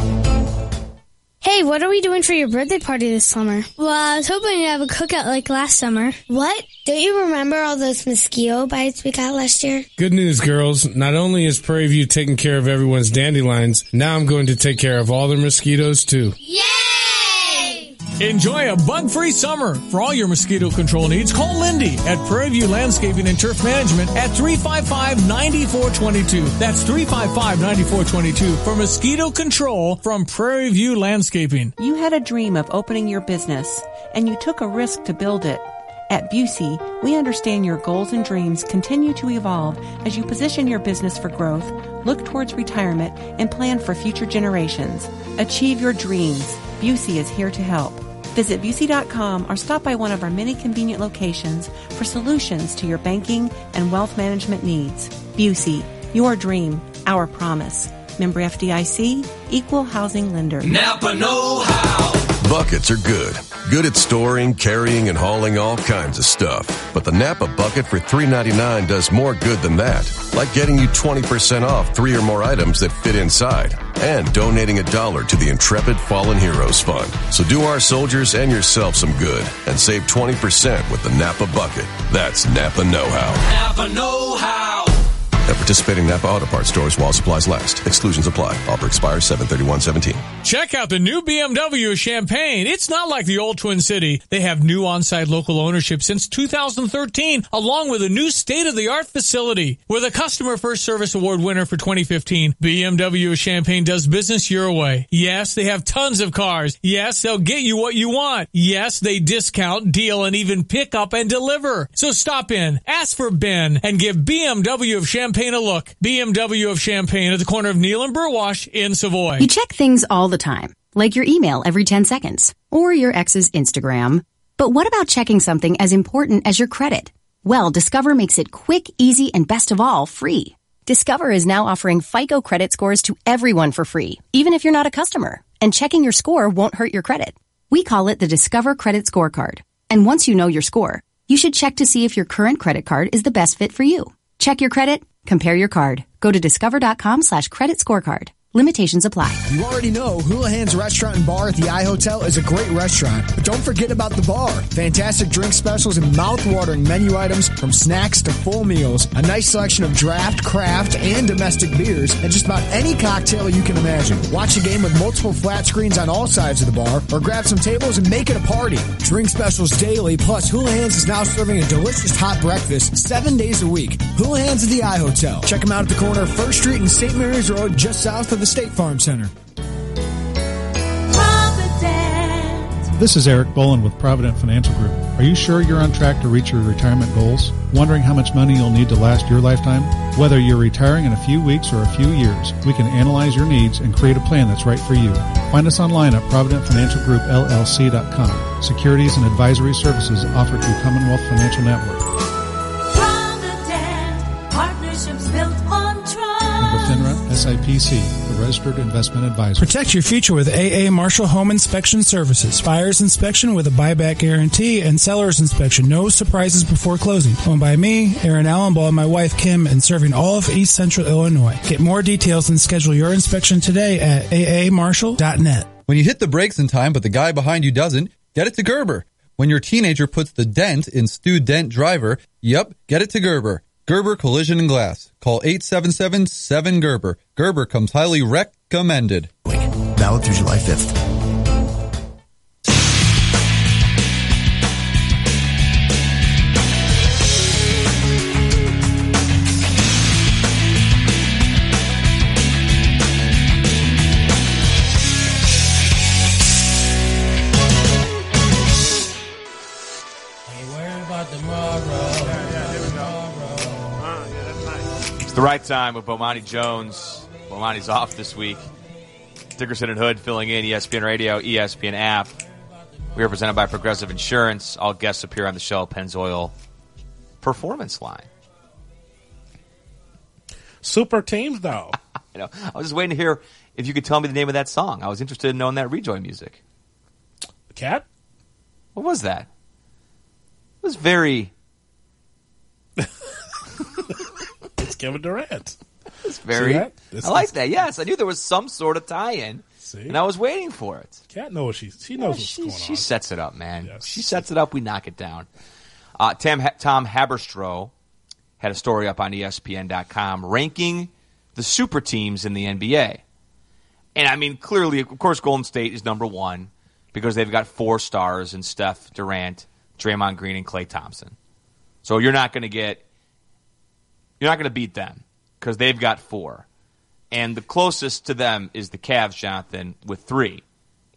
Hey, Hey, what are we doing for your birthday party this summer? Well, I was hoping to have a cookout like last summer. What? Don't you remember all those mosquito bites we got last year? Good news, girls. Not only is Prairie View taking care of everyone's dandelions, now I'm going to take care of all the mosquitoes, too. Yay! Enjoy a bug-free summer. For all your mosquito control needs, call Lindy at Prairie View Landscaping and Turf Management at 355-9422. That's 355-9422 for mosquito control from Prairie View Landscaping. You had a dream of opening your business, and you took a risk to build it. At Busey, we understand your goals and dreams continue to evolve as you position your business for growth, look towards retirement, and plan for future generations. Achieve your dreams. Busey is here to help. Visit Busey.com or stop by one of our many convenient locations for solutions to your banking and wealth management needs. Busey, your dream, our promise. Member FDIC, Equal Housing Lender. Napa know-how. Buckets are good. Good at storing, carrying, and hauling all kinds of stuff. But the Napa Bucket for $3.99 does more good than that. Like getting you 20% off 3 or more items that fit inside. And donating $1 to the Intrepid Fallen Heroes Fund. So do our soldiers and yourself some good. And save 20% with the Napa Bucket. That's Napa Know-How. Napa know-how. At participating Napa Auto Parts stores while supplies last. Exclusions apply. Offer expires 7/31/17. Check out the new BMW of Champaign. It's not like the old Twin City. They have new on-site local ownership since 2013, along with a new state-of-the-art facility. With a Customer First Service Award winner for 2015, BMW of Champaign does business your way. Yes, they have tons of cars. Yes, they'll get you what you want. Yes, they discount, deal, and even pick up and deliver. So stop in, ask for Ben, and give BMW of Champaign a look. BMW of Champaign at the corner of Neal and Burwash in Savoy. You check things all the time, like your email every 10 seconds, or your ex's Instagram. But what about checking something as important as your credit? Well, Discover makes it quick, easy, and best of all, free. Discover is now offering FICO credit scores to everyone for free, even if you're not a customer. And checking your score won't hurt your credit. We call it the Discover Credit Scorecard. And once you know your score, you should check to see if your current credit card is the best fit for you. Check your credit, compare your card. Go to discover.com/credit scorecard. Limitations apply. You already know Houlihan's Restaurant and Bar at the iHotel is a great restaurant, but don't forget about the bar. Fantastic drink specials and mouth-watering menu items from snacks to full meals. A nice selection of draft, craft, and domestic beers, and just about any cocktail you can imagine. Watch a game with multiple flat screens on all sides of the bar, or grab some tables and make it a party. Drink specials daily, plus Houlihan's is now serving a delicious hot breakfast 7 days a week. Houlihan's at the iHotel. Check them out at the corner of 1st Street and St. Mary's Road, just south of the State Farm Center. This is Eric Boland with Provident Financial Group. Are you sure you're on track to reach your retirement goals? Wondering how much money you'll need to last your lifetime? Whether you're retiring in a few weeks or a few years, we can analyze your needs and create a plan that's right for you. Find us online at ProvidentFinancialGroupLLC.com. Securities and advisory services offered through Commonwealth Financial Network. Provident, partnerships built on trust. FINRA, SIPC, the registered investment advisor. Protect your future with AA Marshall Home Inspection Services. Buyer's inspection with a buyback guarantee and seller's inspection. No surprises before closing. Owned by me, Aaron Allenbaugh, and my wife Kim, and serving all of East Central Illinois. Get more details and schedule your inspection today at aamarshall.net. When you hit the brakes in time but the guy behind you doesn't, get it to Gerber. When your teenager puts the dent in Stu Dent Driver, yep, get it to Gerber. Gerber Collision and Glass. Call 877-7-GERBER. Gerber comes highly recommended. Valid through July 5th. It's the right time with Bomani Jones. Bomani's off this week. Dickerson and Hood filling in, ESPN Radio, ESPN app. We are presented by Progressive Insurance. All guests appear on the show, Pennzoil Performance Line. Super teams, though. I know. I was just waiting to hear if you could tell me the name of that song. I was interested in knowing that rejoin music. Cat? What was that? It was very... It's Kevin Durant. It's very... I like that. Yes, I knew there was some sort of tie-in. See? And I was waiting for it. Kat knows she knows what's going on. She sets it up, man. Yes. She sets it up. We knock it down. Tom Haberstroh had a story up on ESPN.com ranking the super teams in the NBA. And, I mean, clearly, of course, Golden State is number one because they've got 4 stars in Steph, Durant, Draymond Green, and Klay Thompson. So you're not going to beat them because they've got 4. And the closest to them is the Cavs, Jonathan, with 3.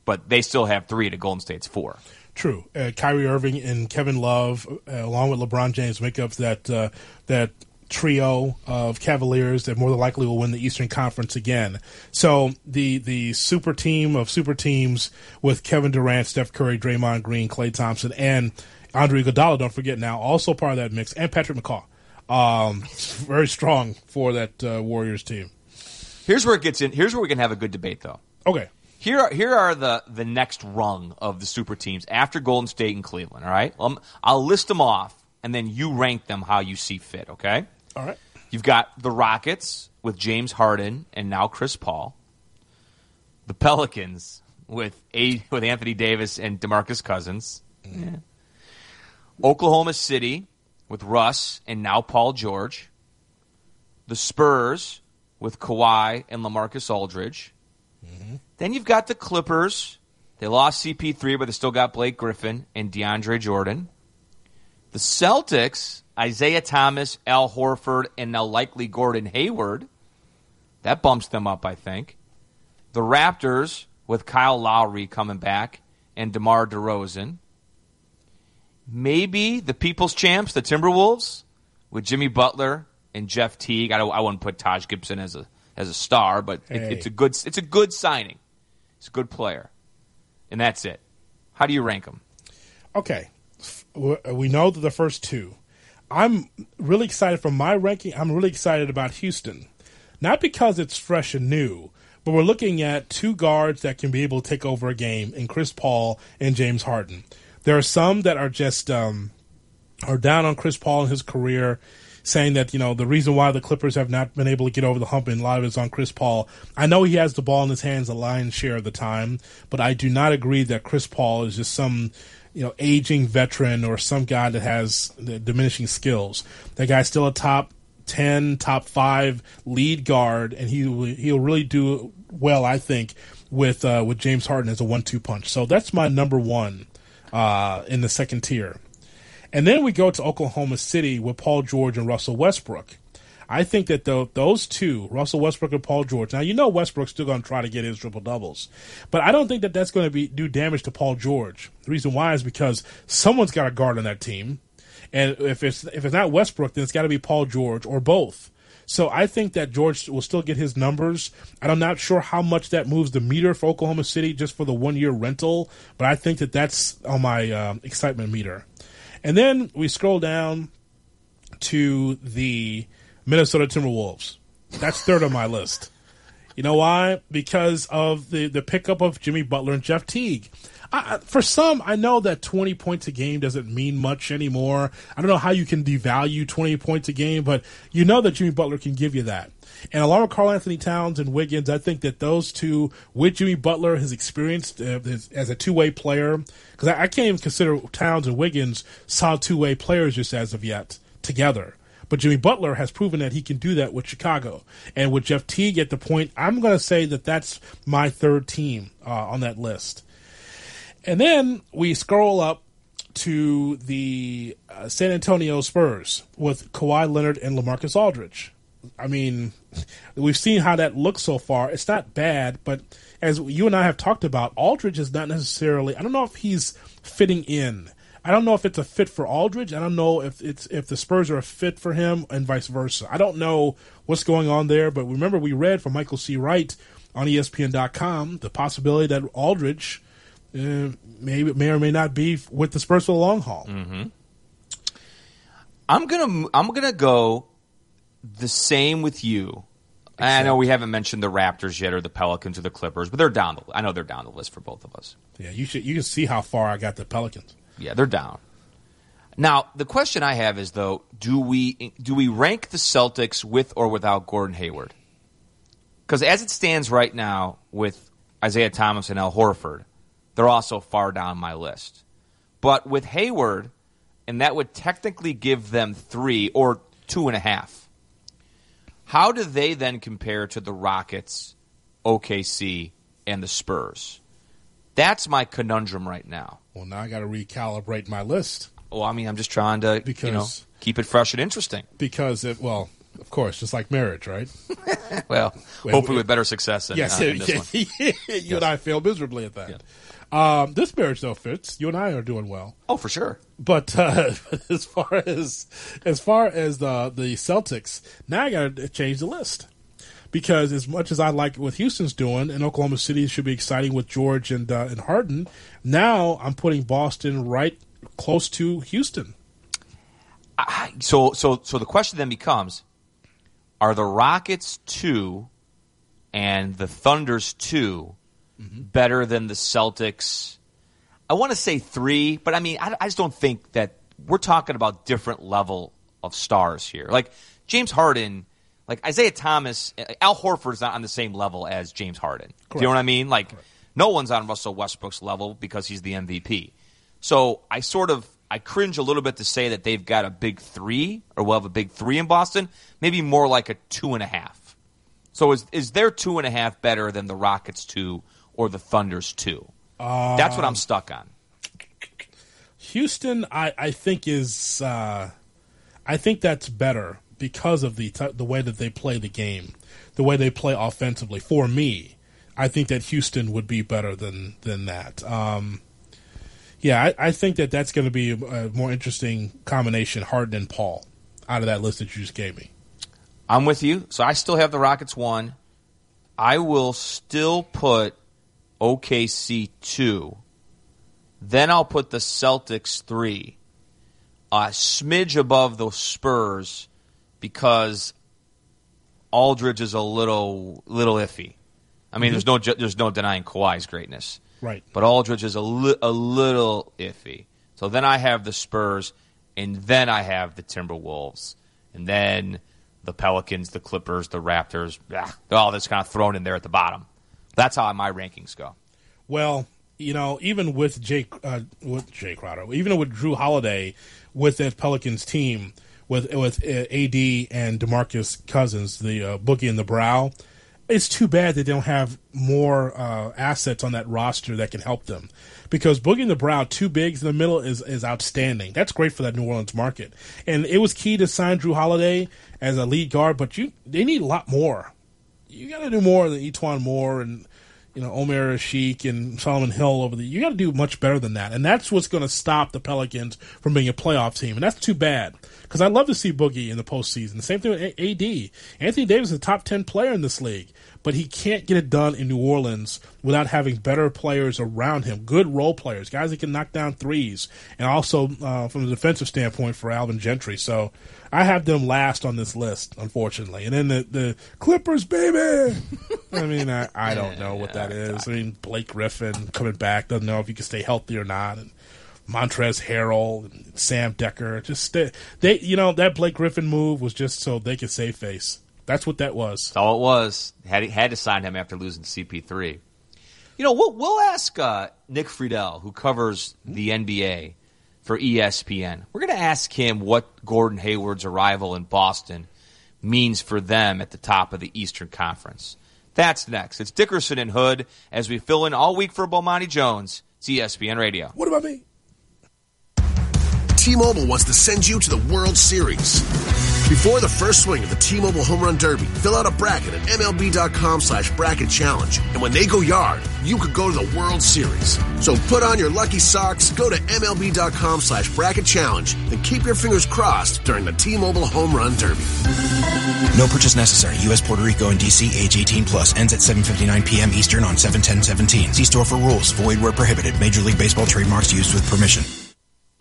But they still have 3 to Golden State's 4. True. Kyrie Irving and Kevin Love, along with LeBron James, make up that trio of Cavaliers that more than likely will win the Eastern Conference again. So the super team of super teams with Kevin Durant, Steph Curry, Draymond Green, Klay Thompson, and Andre Iguodala, don't forget now, also part of that mix, and Patrick McCaw. Very strong for that Warriors team. Here's where it gets in. Here's where we can have a good debate, though. Okay. Here are the next rung of the super teams after Golden State and Cleveland, all right? I'll list them off, and then you rank them how you see fit, okay? All right. You've got the Rockets with James Harden and now Chris Paul. The Pelicans with Anthony Davis and DeMarcus Cousins. Yeah. Oklahoma City with Russ and now Paul George. The Spurs with Kawhi and LaMarcus Aldridge. Mm-hmm. Then you've got the Clippers. They lost CP3, but they still got Blake Griffin and DeAndre Jordan. The Celtics, Isaiah Thomas, Al Horford, and now likely Gordon Hayward. That bumps them up, I think. The Raptors with Kyle Lowry coming back and DeMar DeRozan. Maybe the People's Champs, the Timberwolves, with Jimmy Butler and Jeff Teague. I wouldn't put Taj Gibson as a star, but it's a good signing. It's a good player, and that's it. How do you rank them? Okay, we know that the first 2. I'm really excited for my ranking. I'm really excited about Houston, not because it's fresh and new, but we're looking at 2 guards that can be able to take over a game in Chris Paul and James Harden. There are some that are just are down on Chris Paul and his career, saying that, the reason why the Clippers have not been able to get over the hump, and a lot of it is on Chris Paul. I know he has the ball in his hands a lion's share of the time, but I do not agree that Chris Paul is just some, aging veteran or some guy that has diminishing skills. That guy's still a top 10, top 5 lead guard, and he'll really do well, I think, with James Harden as a 1-2 punch. So that's my number 1 in the second tier. And then we go to Oklahoma City with Paul George and Russell Westbrook. I think that those 2, Russell Westbrook and Paul George, now Westbrook's still going to try to get his triple-doubles, but I don't think that that's going to do damage to Paul George. The reason why is because someone's got a guard on that team, and if it's not Westbrook, then it's got to be Paul George or both. So I think that George will still get his numbers. I'm not sure how much that moves the meter for Oklahoma City just for the 1-year rental, but I think that that's on my excitement meter. And then we scroll down to the Minnesota Timberwolves. That's third on my list. You know why? Because of the pickup of Jimmy Butler and Jeff Teague. For some, I know that 20 points a game doesn't mean much anymore. I don't know how you can devalue 20 points a game, but you know that Jimmy Butler can give you that. And along with Karl Anthony Towns and Wiggins, I think that those 2, with Jimmy Butler, his experience as a two-way player, because I can't even consider Towns and Wiggins solid two-way players just as of yet together. But Jimmy Butler has proven that he can do that with Chicago. And with Jeff Teague at the point, I'm going to say that that's my third team on that list. And then we scroll up to the San Antonio Spurs with Kawhi Leonard and LaMarcus Aldridge. I mean, we've seen how that looks so far. It's not bad, but as you and I have talked about, Aldridge is not necessarily – I don't know if he's fitting in. I don't know if it's a fit for Aldridge. I don't know if the Spurs are a fit for him and vice versa. I don't know what's going on there, but remember we read from Michael C. Wright on ESPN.com the possibility that Aldridge may or may not be with the Spurs for the long haul. Mm-hmm. I'm gonna go the same with you. I know we haven't mentioned the Raptors yet, or the Pelicans, or the Clippers, but they're down. I know they're down the list for both of us. Yeah, you can see how far I got the Pelicans. Yeah, they're down. Now, the question I have is, though, do we rank the Celtics with or without Gordon Hayward? Because as it stands right now, with Isaiah Thomas and Al Horford, they're also far down my list. But with Hayward, and that would technically give them 3 or 2.5. How do they then compare to the Rockets, OKC, and the Spurs? That's my conundrum right now. Well, now I got to recalibrate my list. Well, I mean, I'm just trying to keep it fresh and interesting. Because, of course, just like marriage, right? Well, hopefully with better success than yes, this one. You and I fail miserably at that. Yeah. This marriage, though, Fitz, you and I are doing well. Oh, for sure. But as far as the Celtics, now I got to change the list. Because as much as I like what Houston's doing, and Oklahoma City should be exciting with George and Harden, now I'm putting Boston right close to Houston. So the question then becomes, are the Rockets 2 and the Thunder's 2 better than the Celtics? I want to say 3, but I mean, I just don't think that we're talking about different level of stars here. Like James Harden, like Isaiah Thomas, Al Horford's not on the same level as James Harden. Correct. Do you know what I mean? Like no one's on Russell Westbrook's level because he's the MVP. So I cringe a little bit to say that they've got a big 3 or we'll have a big 3 in Boston. Maybe more like a 2.5. So is their 2.5 better than the Rockets 2 or the Thunder's 2? That's what I'm stuck on. Houston, I think is I think that's better because of the way that they play the game, the way they play offensively. For me, I think that Houston would be better than that. I think that's going to be a more interesting combination, Harden and Paul, out of that list that you just gave me. I'm with you. So I still have the Rockets 1. I will still put OKC 2. Then I'll put the Celtics 3. A smidge above the Spurs because Aldridge is a little iffy. I mean, there's no denying Kawhi's greatness. Right. But Aldridge is a little iffy. So then I have the Spurs, and then I have the Timberwolves, and then the Pelicans, the Clippers, the Raptors. All that's kind of thrown in there at the bottom. That's how my rankings go. Well, even with Jay Crowder, even with Drew Holiday, with that Pelicans team, with AD and DeMarcus Cousins, the Boogie and the Brow, it's too bad that they don't have more assets on that roster that can help them. Because Boogie and the Brow, 2 bigs in the middle, is outstanding. That's great for that New Orleans market. And it was key to sign Drew Holiday as a lead guard, but they need a lot more. You got to do more than Etuan Moore and Omer Sheik and Solomon Hill you got to do much better than that. And that's what's going to stop the Pelicans from being a playoff team. And that's too bad. Because I'd love to see Boogie in the postseason. The same thing with AD. Anthony Davis is a top 10 player in this league. But he can't get it done in New Orleans without having better players around him. Good role players. Guys that can knock down threes. And also from a defensive standpoint for Alvin Gentry. So I have them last on this list, unfortunately. And then the Clippers, baby! I mean, I don't know what that is. I mean, Blake Griffin coming back, doesn't know if he can stay healthy or not. And Montrezl Harrell and Sam Decker. That Blake Griffin move was just so they could save face. That's what that was. That's all it was. Had to sign him after losing CP3. We'll ask Nick Friedel, who covers the NBA for ESPN. We're going to ask him what Gordon Hayward's arrival in Boston means for them at the top of the Eastern Conference. That's next. It's Dickerson and Hood as we fill in all week for Bomani Jones. It's ESPN Radio. What about me? T-Mobile wants to send you to the World Series. Before the first swing of the T-Mobile Home Run Derby, fill out a bracket at MLB.com/bracket challenge. And when they go yard, you could go to the World Series. So put on your lucky socks, go to MLB.com/bracket challenge, and keep your fingers crossed during the T-Mobile Home Run Derby. No purchase necessary. U.S., Puerto Rico, and D.C. age 18 plus. Ends at 7:59 p.m. Eastern on 7/10/17. See store for rules. Void where prohibited. Major League Baseball trademarks used with permission.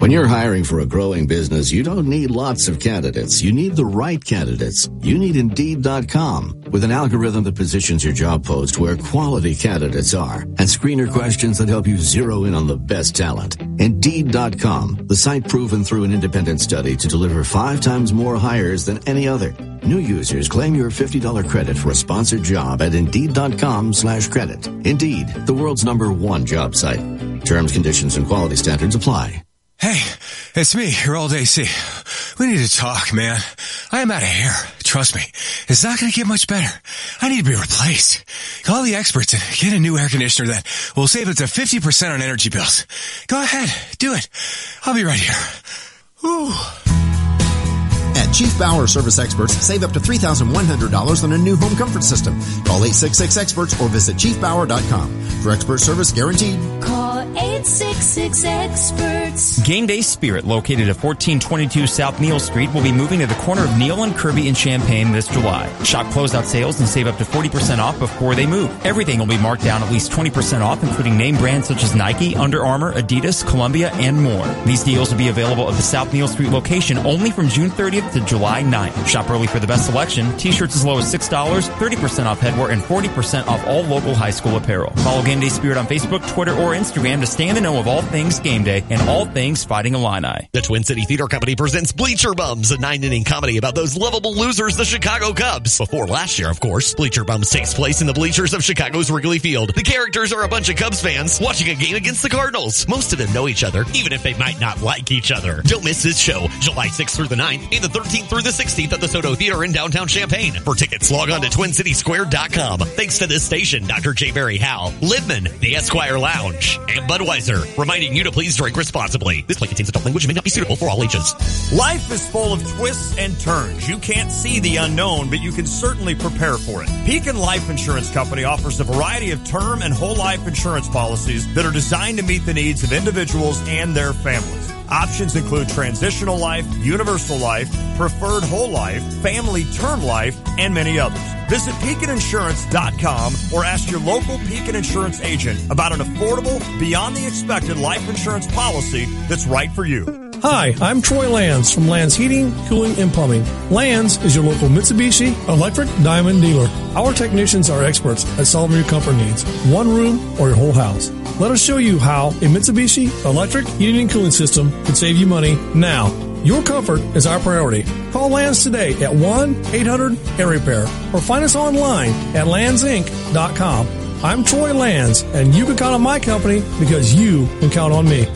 When you're hiring for a growing business, you don't need lots of candidates. You need the right candidates. You need Indeed.com. With an algorithm that positions your job post where quality candidates are and screener questions that help you zero in on the best talent. Indeed.com, the site proven through an independent study to deliver 5 times more hires than any other. New users claim your $50 credit for a sponsored job at Indeed.com/credit. Indeed, the world's #1 job site. Terms, conditions, and quality standards apply. Hey, it's me, your old AC. We need to talk, man. I am out of hair. Trust me, it's not going to get much better. I need to be replaced. Call the experts and get a new air conditioner that will save up to 50% on energy bills. Go ahead, do it. I'll be right here. Whew. At Chief Bauer Service Experts, save up to $3,100 on a new home comfort system. Call 866-EXPERTS or visit chiefbauer.com. For expert service guaranteed. Call 866-EXPERTS. Game Day Spirit, located at 1422 South Neal Street, will be moving to the corner of Neal and Kirby in Champaign this July. Shop closeout sales and save up to 40% off before they move. Everything will be marked down at least 20% off, including name brands such as Nike, Under Armour, Adidas, Columbia, and more. These deals will be available at the South Neal Street location only from June 30th to July 9th. Shop early for the best selection. T-shirts as low as $6, 30% off headwear, and 40% off all local high school apparel. Follow Game Day Spirit on Facebook, Twitter, or Instagram to stay in the know of all things Game Day and all things Fighting Illini. The Twin City Theater Company presents Bleacher Bums, a 9-inning comedy about those lovable losers, the Chicago Cubs. Before last year, of course, Bleacher Bums takes place in the bleachers of Chicago's Wrigley Field. The characters are a bunch of Cubs fans watching a game against the Cardinals. Most of them know each other, even if they might not like each other. Don't miss this show, July 6th through the 9th and the 13th through the 16th at the Soto Theater in downtown Champaign. For tickets, log on to TwinCitySquare.com. Thanks to this station, Dr. J. Barry Howe, Littman, the Esquire Lounge, and Budweiser, reminding you to please drink responsibly. This play contains adult language and may not be suitable for all ages. Life is full of twists and turns. You can't see the unknown, but you can certainly prepare for it. Pekin Life Insurance Company offers a variety of term and whole life insurance policies that are designed to meet the needs of individuals and their families. Options include transitional life, universal life, preferred whole life, family term life, and many others. Visit PekinInsurance.com or ask your local Pekin Insurance agent about an affordable, beyond the expected life insurance policy that's right for you. Hi, I'm Troy Lands from Lands Heating, Cooling, and Plumbing. Lands is your local Mitsubishi Electric Diamond dealer. Our technicians are experts at solving your comfort needs, one room or your whole house. Let us show you how a Mitsubishi Electric Heating and Cooling System can save you money now. Your comfort is our priority. Call Lands today at 1-800-AIR-REPAIR or find us online at landsinc.com. I'm Troy Lands, and you can count on my company because you can count on me.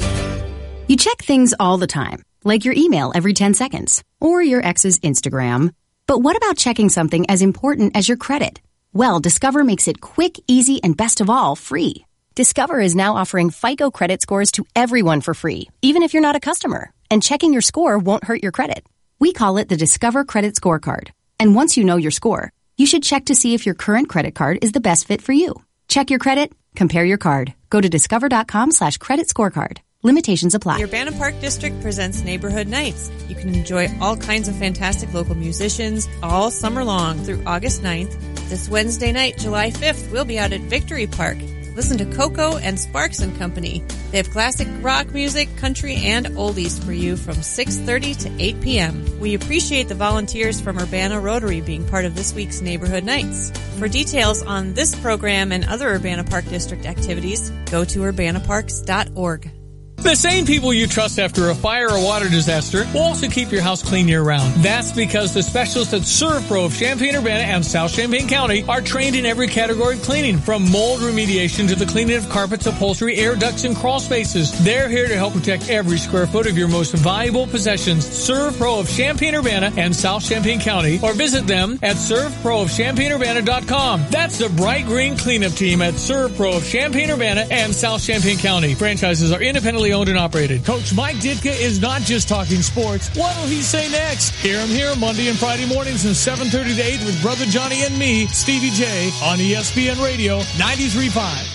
You check things all the time, like your email every 10 seconds or your ex's Instagram. But what about checking something as important as your credit? Well, Discover makes it quick, easy, and best of all, free. Discover is now offering FICO credit scores to everyone for free, even if you're not a customer. And checking your score won't hurt your credit. We call it the Discover Credit Scorecard. And once you know your score, you should check to see if your current credit card is the best fit for you. Check your credit, compare your card. Go to discover.com/credit scorecard. Limitations apply. The Urbana Park District presents Neighborhood Nights. You can enjoy all kinds of fantastic local musicians all summer long through August 9th. This Wednesday night, July 5th, we'll be out at Victory Park. Listen to Coco and Sparks and Company. They have classic rock music, country, and oldies for you from 6:30 to 8 p.m. We appreciate the volunteers from Urbana Rotary being part of this week's Neighborhood Nights. For details on this program and other Urbana Park District activities, go to urbanaparks.org. The same people you trust after a fire or water disaster will also keep your house clean year-round. That's because the specialists at ServPro of Champaign-Urbana and South Champaign County are trained in every category of cleaning, from mold remediation to the cleaning of carpets, upholstery, air ducts, and crawl spaces. They're here to help protect every square foot of your most valuable possessions. ServPro of Champaign-Urbana and South Champaign County, or visit them at servproofchampaignUrbana.com. That's the bright green cleanup team at ServPro of Champaign-Urbana and South Champaign County. Franchises are independently owned and operated. Coach Mike Ditka is not just talking sports. What will he say next? Hear him here Monday and Friday mornings from 7:30 to 8 with Brother Johnny and me, Stevie J, on ESPN Radio 93.5.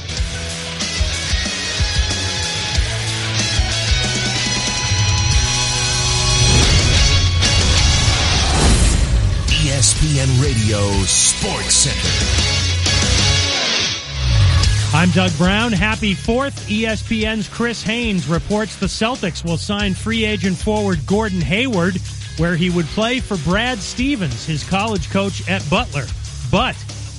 ESPN Radio Sports Center. I'm Doug Brown. Happy 4th. ESPN's Chris Haynes reports the Celtics will sign free agent forward Gordon Hayward, where he would play for Brad Stevens, his college coach at Butler. But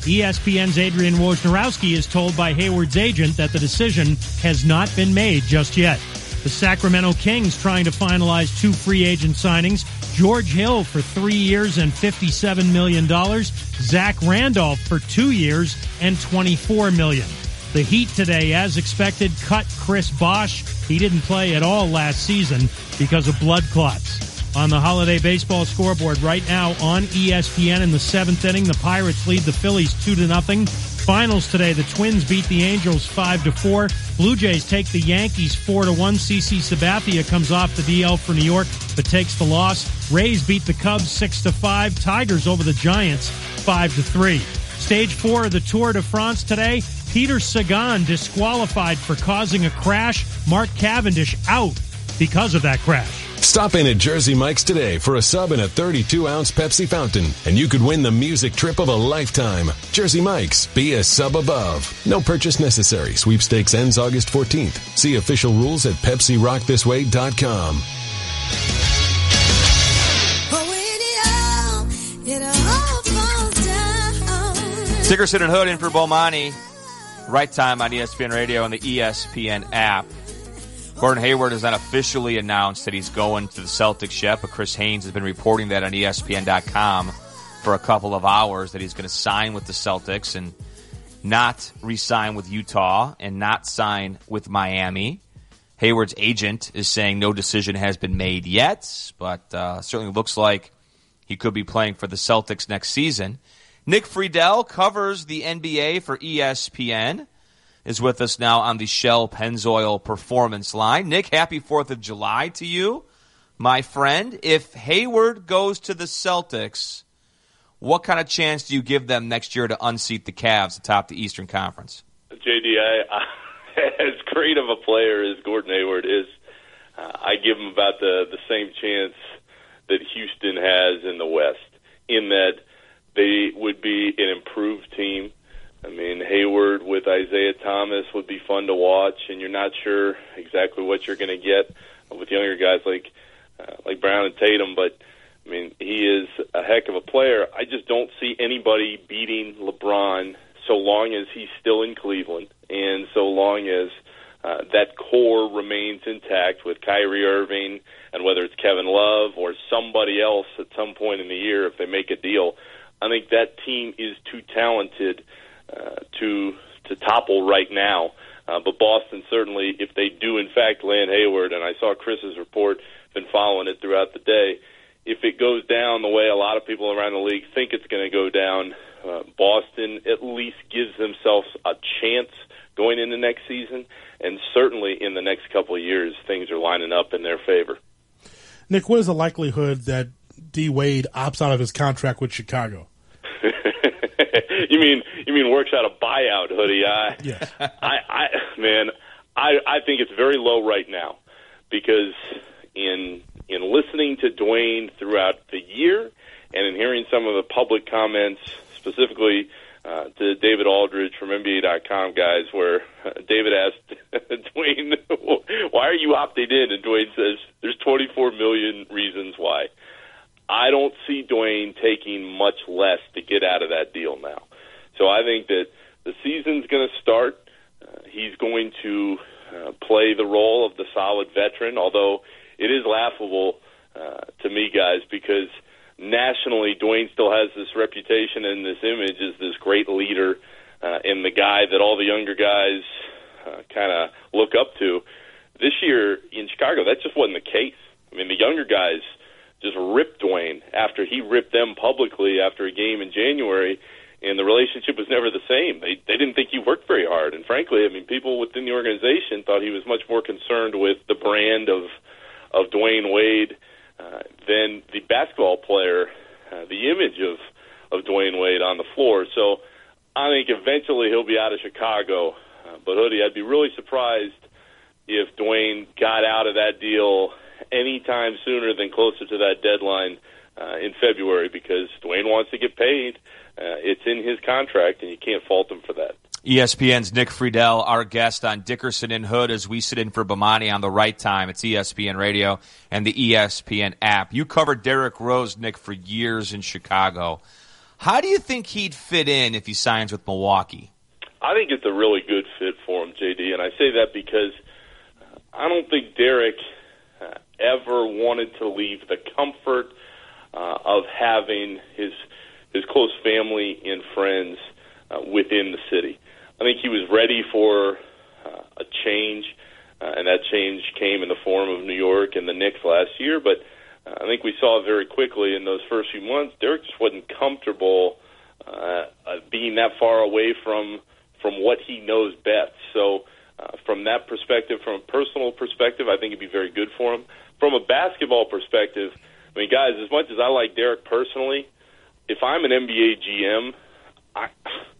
ESPN's Adrian Wojnarowski is told by Hayward's agent that the decision has not been made just yet. The Sacramento Kings trying to finalize 2 free agent signings. George Hill for 3 years and $57 million. Zach Randolph for 2 years and $24 million. The Heat today, as expected, cut Chris Bosh. He didn't play at all last season because of blood clots. On the holiday baseball scoreboard right now on ESPN in the 7th inning, the Pirates lead the Phillies 2-0. Finals today, the Twins beat the Angels 5-4. Blue Jays take the Yankees 4-1. CC Sabathia comes off the DL for New York, but takes the loss. Rays beat the Cubs 6-5. Tigers over the Giants 5-3. Stage 4 of the Tour de France today. Peter Sagan disqualified for causing a crash. Mark Cavendish out because of that crash. Stop in at Jersey Mike's today for a sub and a 32-ounce Pepsi fountain, and you could win the music trip of a lifetime. Jersey Mike's, be a sub above. No purchase necessary. Sweepstakes ends August 14th. See official rules at PepsiRockThisWay.com. Dickerson and Hood in for Bomani. Right time on ESPN Radio and the ESPN app. Gordon Hayward has not officially announced that he's going to the Celtics yet, but Chris Haynes has been reporting that on ESPN.com for a couple of hours, that he's going to sign with the Celtics and not re-sign with Utah and not sign with Miami. Hayward's agent is saying no decision has been made yet, but certainly looks like he could be playing for the Celtics next season. Nick Friedel covers the NBA for ESPN, is with us now on the Shell Pennzoil Performance Line. Nick, happy 4th of July to you, my friend. If Hayward goes to the Celtics, what kind of chance do you give them next year to unseat the Cavs atop the Eastern Conference? JD, as great of a player as Gordon Hayward is, I give him about the same chance that Houston has in the West, in that they would be an improved team. I mean, Hayward with Isaiah Thomas would be fun to watch, and you're not sure exactly what you're going to get with younger guys like Brown and Tatum. But I mean, he is a heck of a player. I just don't see anybody beating LeBron so long as he's still in Cleveland, and so long as that core remains intact with Kyrie Irving, and whether it's Kevin Love or somebody else at some point in the year if they make a deal. I think that team is too talented to topple right now. But Boston certainly, if they do in fact land Hayward, and I saw Chris's report, been following it throughout the day, if it goes down the way a lot of people around the league think it's going to go down, Boston at least gives themselves a chance going into next season, and certainly in the next couple of years, things are lining up in their favor. Nick, what is the likelihood that D. Wade opts out of his contract with Chicago? You mean works out a buyout, Hoodie? Yes. I think it's very low right now, because in listening to Dwayne throughout the year and in hearing some of the public comments, specifically to David Aldridge from NBA.com, guys, where David asked Dwayne, why are you opting in? And Dwayne says, there's 24 million reasons why. I don't see Dwayne taking much less to get out of that deal now. So I think that the season's going to start. He's going to play the role of the solid veteran, although it is laughable to me, guys, because nationally Dwayne still has this reputation and this image as this great leader and the guy that all the younger guys kind of look up to. This year in Chicago, that just wasn't the case. I mean, the younger guys just ripped Dwayne after he ripped them publicly after a game in January, and the relationship was never the same. They didn't think he worked very hard, and frankly, I mean, people within the organization thought he was much more concerned with the brand of Dwayne Wade than the basketball player, the image of Dwayne Wade on the floor. So I think eventually he'll be out of Chicago. But Hoodie, I'd be really surprised if Dwayne got out of that deal any time sooner than closer to that deadline in February, because Dwayne wants to get paid. It's in his contract, and you can't fault him for that. ESPN's Nick Friedel, our guest on Dickerson and Hood, as we sit in for Bomani on the right time. It's ESPN Radio and the ESPN app. You covered Derrick Rose, Nick, for years in Chicago. How do you think he'd fit in if he signs with Milwaukee? I think it's a really good fit for him, JD, and I say that because I don't think Derrick ever wanted to leave the comfort of having his close family and friends within the city. I think he was ready for a change, and that change came in the form of New York and the Knicks last year. But I think we saw very quickly in those first few months, Derrick just wasn't comfortable being that far away from what he knows best. So from that perspective, from a personal perspective, I think it'd be very good for him. From a basketball perspective, I mean, guys, as much as I like Derrick personally, if I'm an NBA GM,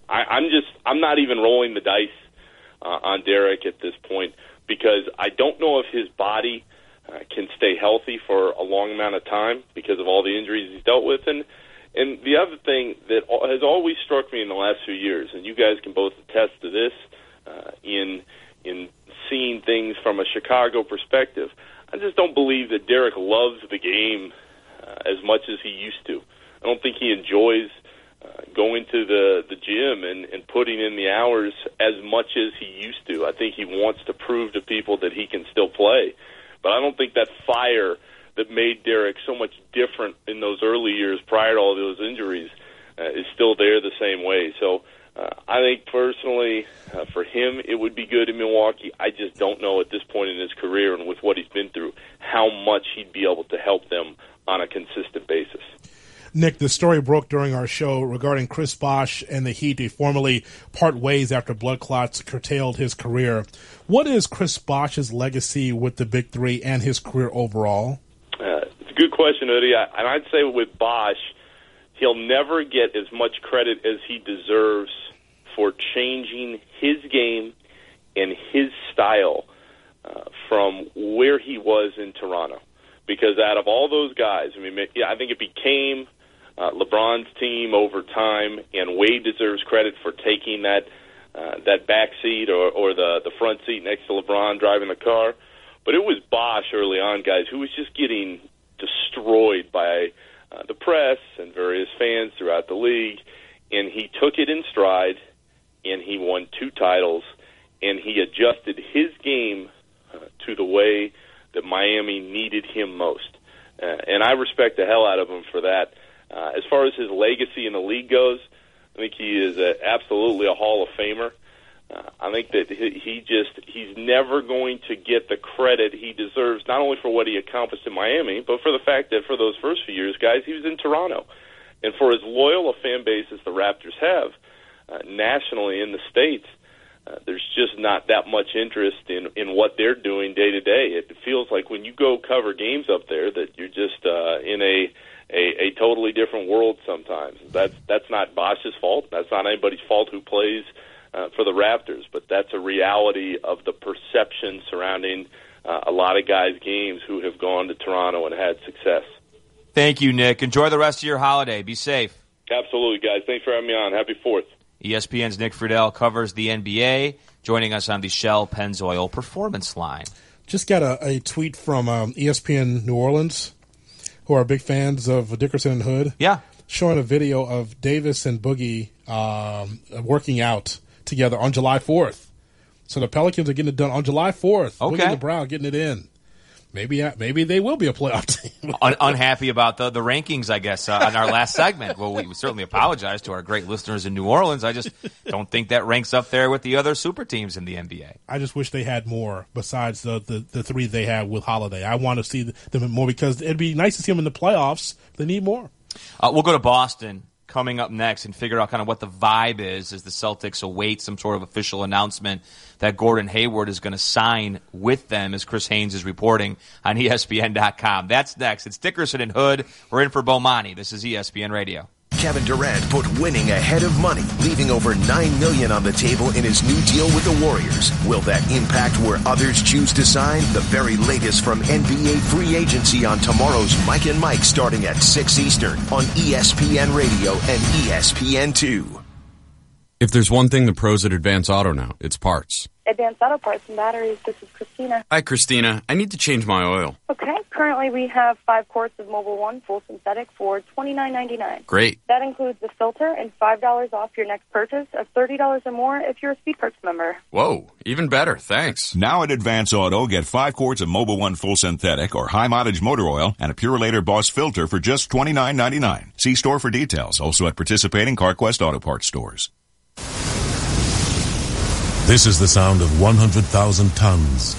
I'm not even rolling the dice on Derrick at this point, because I don't know if his body can stay healthy for a long amount of time because of all the injuries he's dealt with. And the other thing that has always struck me in the last few years, and you guys can both attest to this in seeing things from a Chicago perspective, I just don't believe that Derrick loves the game as much as he used to. I don't think he enjoys going to the gym and putting in the hours as much as he used to. I think he wants to prove to people that he can still play. But I don't think that fire that made Derrick so much different in those early years prior to all those injuries is still there the same way. So I think personally for him it would be good in Milwaukee. I just don't know at this point in his career and with what he's been through how much he'd be able to help them on a consistent basis. Nick, the story broke during our show regarding Chris Bosh and the Heat. They formally part ways after blood clots curtailed his career. What is Chris Bosh's legacy with the Big Three and his career overall? It's a good question, Udi. And I'd say with Bosh, he'll never get as much credit as he deserves for changing his game and his style from where he was in Toronto. Because out of all those guys, I mean, I think it became LeBron's team over time, and Wade deserves credit for taking that back seat or the front seat next to LeBron driving the car. But it was Bosh early on, guys, who was just getting destroyed by the press and various fans throughout the league, and he took it in stride, and he won 2 titles, and he adjusted his game to the way that Miami needed him most. And I respect the hell out of him for that. As far as his legacy in the league goes, I think he is absolutely a Hall of Famer. I think that he's never going to get the credit he deserves, not only for what he accomplished in Miami, but for the fact that for those first few years, guys, he was in Toronto. And for as loyal a fan base as the Raptors have nationally in the States, there's just not that much interest in what they're doing day to day. It feels like when you go cover games up there that you're just in a totally different world sometimes. That's not Bosh's fault. That's not anybody's fault who plays for the Raptors, but that's a reality of the perception surrounding a lot of guys' games who have gone to Toronto and had success. Thank you, Nick. Enjoy the rest of your holiday. Be safe. Absolutely, guys. Thanks for having me on. Happy 4th. ESPN's Nick Friedel covers the NBA, joining us on the Shell Pennzoil Performance Line. Just got a tweet from ESPN New Orleans, who are big fans of Dickerson and Hood. Yeah. Showing a video of Davis and Boogie working out together on July 4th. So the Pelicans are getting it done on July 4th. Okay. Boogie and Brown getting it in. Maybe they will be a playoff team. Unhappy about the rankings, I guess, on our last segment. Well, we certainly apologize to our great listeners in New Orleans. I just don't think that ranks up there with the other super teams in the NBA. I just wish they had more besides the 3 they had with Holiday. I want to see them more because it'd be nice to see them in the playoffs. They need more. We'll go to Boston coming up next and figure out kind of what the vibe is as the Celtics await some sort of official announcement that Gordon Hayward is going to sign with them, as Chris Haynes is reporting on ESPN.com. That's next. It's Dickerson and Hood. We're in for Bomani. This is ESPN Radio. Kevin Durant put winning ahead of money, leaving over $9 million on the table in his new deal with the Warriors. Will that impact where others choose to sign? The very latest from NBA free agency on tomorrow's Mike and Mike, starting at 6 Eastern on ESPN Radio and ESPN2. If there's one thing the pros at Advance Auto know, it's parts. Advanced Auto Parts and Batteries, this is Christina. Hi, Christina. I need to change my oil. Okay, currently we have 5 quarts of Mobil 1 full synthetic for $29.99. Great. That includes the filter and $5 off your next purchase of $30 or more if you're a Speed Perks member. Whoa, even better. Thanks. Now at Advance Auto, get 5 quarts of Mobil 1 full synthetic or high mileage motor oil and a Purelator Boss filter for just $29.99. See store for details. Also at participating CarQuest Auto Parts stores. This is the sound of 100,000 tons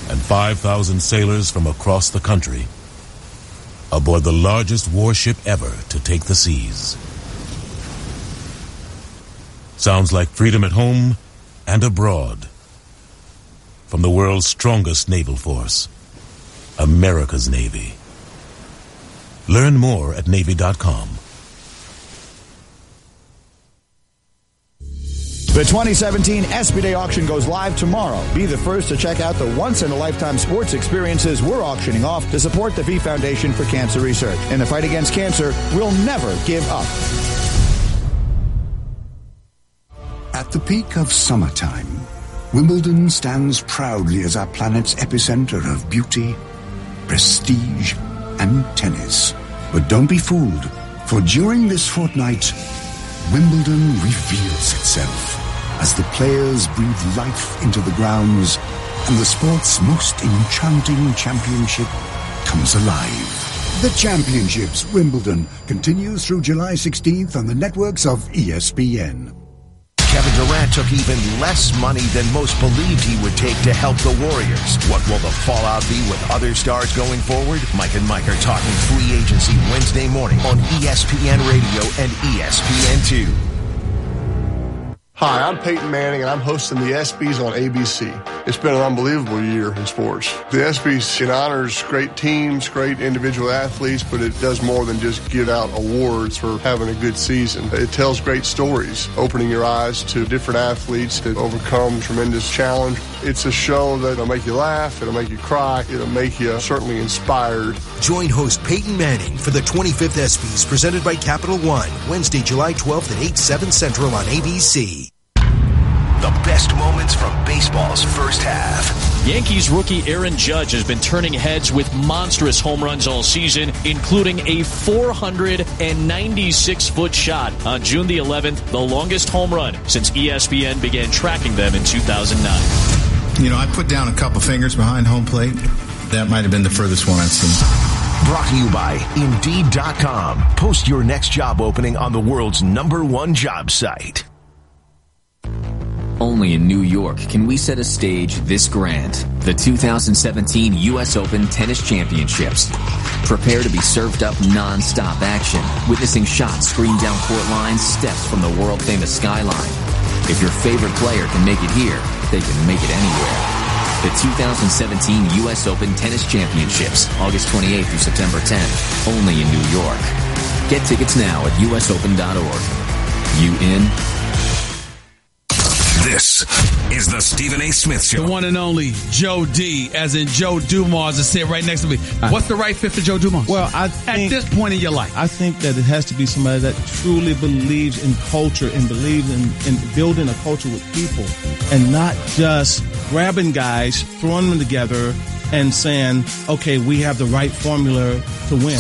and 5,000 sailors from across the country aboard the largest warship ever to take the seas. Sounds like freedom at home and abroad. From the world's strongest naval force, America's Navy. Learn more at Navy.com. The 2017 ESPY Day auction goes live tomorrow. Be the first to check out the once-in-a-lifetime sports experiences we're auctioning off to support the V Foundation for Cancer Research. In the fight against cancer, we'll never give up. At the peak of summertime, Wimbledon stands proudly as our planet's epicenter of beauty, prestige, and tennis. But don't be fooled, for during this fortnight, Wimbledon reveals itself as the players breathe life into the grounds and the sport's most enchanting championship comes alive. The Championships Wimbledon continues through July 16th on the networks of ESPN. Kevin Durant took even less money than most believed he would take to help the Warriors. What will the fallout be with other stars going forward? Mike and Mike are talking free agency Wednesday morning on ESPN Radio and ESPN2. Hi, I'm Peyton Manning, and I'm hosting the ESPYs on ABC. It's been an unbelievable year in sports. The ESPYs, it honors great teams, great individual athletes, but it does more than just give out awards for having a good season. It tells great stories, opening your eyes to different athletes that overcome tremendous challenge. It's a show that'll make you laugh, it'll make you cry, it'll make you certainly inspired. Join host Peyton Manning for the 25th ESPYs presented by Capital One, Wednesday, July 12th at 8, 7 Central on ABC. The best moments from baseball's first half. Yankees rookie Aaron Judge has been turning heads with monstrous home runs all season, including a 496-foot shot on June the 11th, the longest home run since ESPN began tracking them in 2009. You know, I put down a couple fingers behind home plate. That might have been the furthest one I've seen. Brought to you by Indeed.com. Post your next job opening on the world's #1 job site. Only in New York can we set a stage this grand. The 2017 U.S. Open Tennis Championships. Prepare to be served up non-stop action, witnessing shots screamed down court lines, steps from the world-famous skyline. If your favorite player can make it here, they can make it anywhere. The 2017 U.S. Open Tennis Championships, August 28th through September 10th, only in New York. Get tickets now at usopen.org. You in? This is the Stephen A. Smith Show. The one and only Joe D, as in Joe Dumars, is sitting right next to me. What's the right fit for Joe Dumars? Well, I think, at this point in your life, I think that it has to be somebody that truly believes in culture and believes in building a culture with people, and not just grabbing guys, throwing them together, and saying, okay, we have the right formula to win.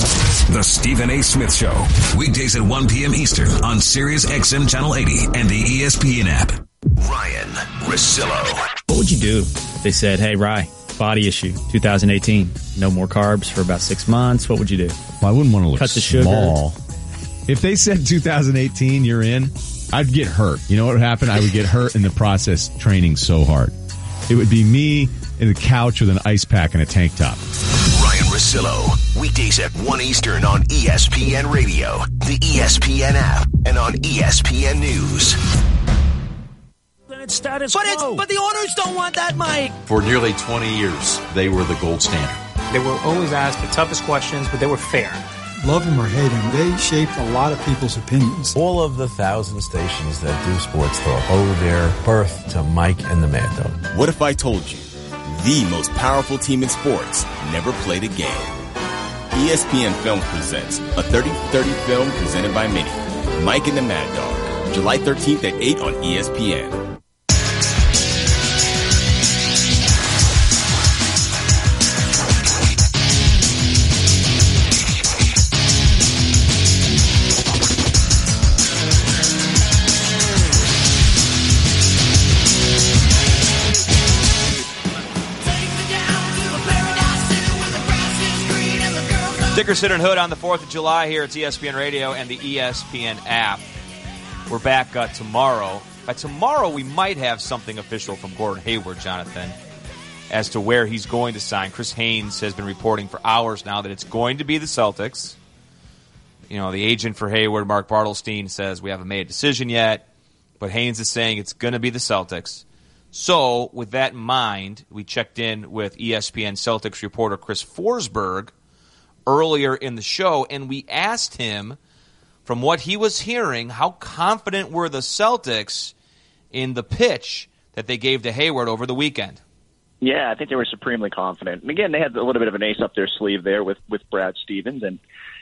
The Stephen A. Smith Show. Weekdays at 1 p.m. Eastern on Sirius XM Channel 80 and the ESPN app. Ryan Russillo. What would you do if they said, hey, Rye, body issue, 2018, no more carbs for about 6 months? What would you do? Well, I wouldn't want to look Cut the small. sugar. If they said 2018, you're in, I'd get hurt. You know what would happen? I would get hurt in the process training so hard. It would be me in the couch with an ice pack and a tank top. Ryan Russillo. Weekdays at 1 Eastern on ESPN Radio, the ESPN app, and on ESPN News. Status quo. But the owners don't want that, Mike. For nearly 20 years, they were the gold standard. They were always asked the toughest questions, but they were fair. Love them or hate them, they shaped a lot of people's opinions. All of the 1,000 stations that do sports talk owe their birth to Mike and the Mad Dog. What if I told you the most powerful team in sports never played a game? ESPN Films presents a 30-30 film presented by Mini. Mike and the Mad Dog. July 13th at 8 on ESPN. Dickerson and Hood on the 4th of July here at ESPN Radio and the ESPN app. We're back tomorrow. By tomorrow, we might have something official from Gordon Hayward, Jonathan, as to where he's going to sign. Chris Haynes has been reporting for hours now that it's going to be the Celtics. You know, the agent for Hayward, Mark Bartelstein, says we haven't made a decision yet, but Haynes is saying it's going to be the Celtics. So, with that in mind, we checked in with ESPN Celtics reporter Chris Forsberg earlier in the show, and we asked him, from what he was hearing, how confident were the Celtics in the pitch that they gave to Hayward over the weekend? Yeah, I think they were supremely confident. And again, they had a little bit of an ace up their sleeve there with Brad Stevens, and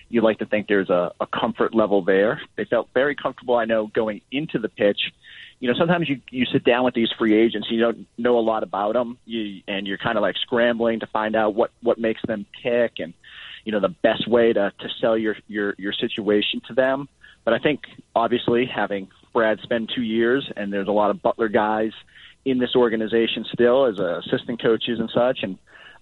you'd like to think there's a comfort level there. They felt very comfortable, I know, going into the pitch. You know, sometimes you sit down with these free agents, you don't know a lot about them, and you're kind of like scrambling to find out what makes them tick and, you know, the best way to sell your situation to them. But I think, obviously, having Brad spend 2 years, and there's a lot of Butler guys in this organization still as assistant coaches and such, and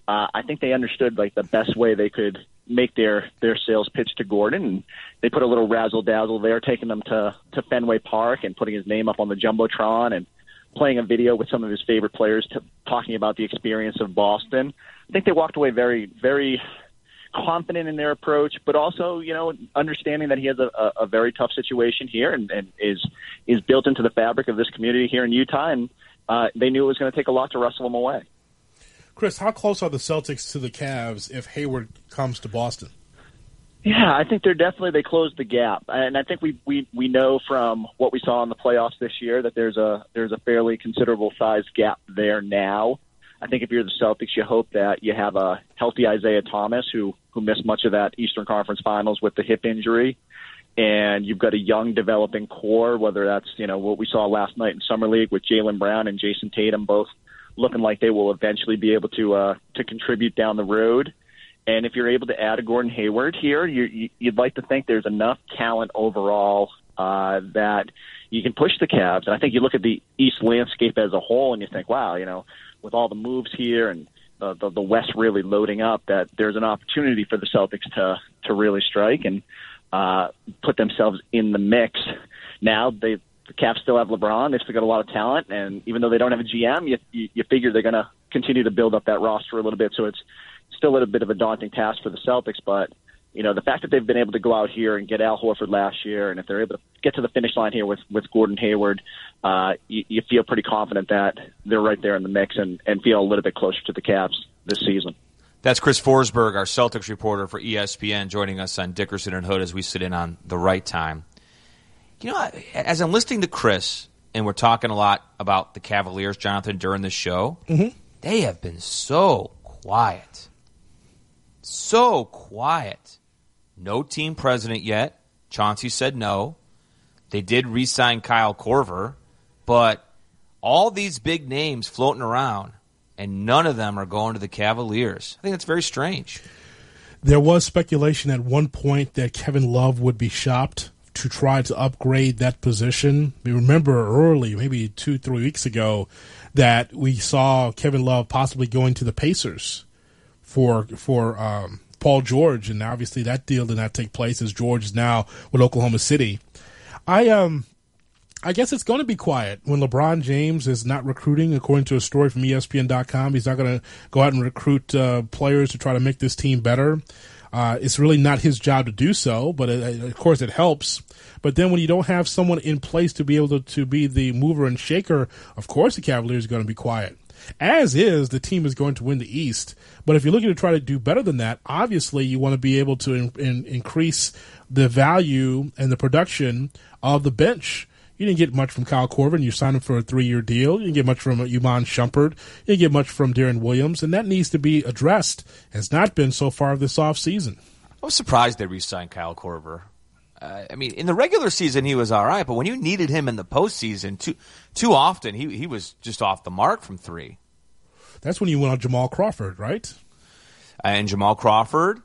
I think they understood, like, the best way they could make their sales pitch to Gordon, and they put a little razzle-dazzle there, taking them to Fenway Park and putting his name up on the Jumbotron and playing a video with some of his favorite players talking about the experience of Boston. I think they walked away very, very confident in their approach, but also, you know, understanding that he has a very tough situation here and is built into the fabric of this community here in Utah, and they knew it was going to take a lot to wrestle him away. Chris, how close are the Celtics to the Cavs if Hayward comes to Boston? Yeah, I think they closed the gap, and I think we know from what we saw in the playoffs this year that there's a fairly considerable sized gap there now. I think if you're the Celtics, you hope that you have a healthy Isaiah Thomas who missed much of that Eastern Conference Finals with the hip injury, and you've got a young developing core, whether that's, you know, what we saw last night in Summer League with Jaylen Brown and Jason Tatum both looking like they will eventually be able to contribute down the road. And if you're able to add a Gordon Hayward here, you'd like to think there's enough talent overall that you can push the Cavs. And I think you look at the East landscape as a whole and you think, wow, you know, with all the moves here and the West really loading up, that there's an opportunity for the Celtics to really strike and put themselves in the mix. Now the Cavs still have LeBron. They've still got a lot of talent, and even though they don't have a GM, you figure they're going to continue to build up that roster a little bit. So it's still a bit of a daunting task for the Celtics, but you know, the fact that they've been able to go out here and get Al Horford last year, and if they're able to get to the finish line here with Gordon Hayward, you feel pretty confident that they're right there in the mix and feel a little bit closer to the Cavs this season. That's Chris Forsberg, our Celtics reporter for ESPN, joining us on Dickerson and Hood as we sit in on the right time. You know, as I'm listening to Chris, and we're talking a lot about the Cavaliers, Jonathan, during the show, they have been so quiet. So quiet. No team president yet. Chauncey said no. They did re-sign Kyle Korver, but all these big names floating around, and none of them are going to the Cavaliers. I think that's very strange. There was speculation at one point that Kevin Love would be shopped to try to upgrade that position. We remember early, maybe 2-3 weeks ago, that we saw Kevin Love possibly going to the Pacers for Paul George, and obviously that deal did not take place as George is now with Oklahoma City. I guess it's going to be quiet when LeBron James is not recruiting, according to a story from ESPN.com. He's not going to go out and recruit players to try to make this team better. It's really not his job to do so, but of course it helps. But then when you don't have someone in place to be able to be the mover and shaker, of course the Cavaliers are going to be quiet. As is, the team is going to win the East. But if you're looking to try to do better than that, obviously you want to be able to increase the value and the production of the bench. You didn't get much from Kyle Korver, and you signed him for a 3-year deal. You didn't get much from Iman Shumpert. You didn't get much from Darren Williams, and that needs to be addressed. Has not been so far this offseason. I was surprised they re-signed Kyle Korver. I mean, in the regular season he was all right, but when you needed him in the postseason, too often he was just off the mark from three. That's when you went on Jamal Crawford, right? And Jamal Crawford,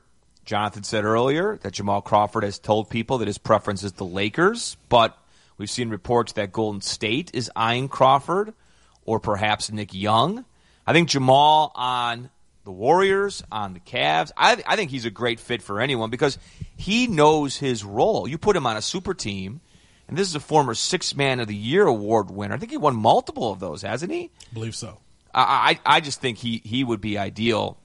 Jonathan said earlier that Jamal Crawford has told people that his preference is the Lakers, but we've seen reports that Golden State is eyeing Crawford or perhaps Nick Young. I think Jamal on the Warriors, on the Cavs, I think he's a great fit for anyone because he knows his role. You put him on a super team, and this is a former Sixth Man of the Year award winner. I think he won multiple of those, hasn't he? I believe so. I just think he would be ideal.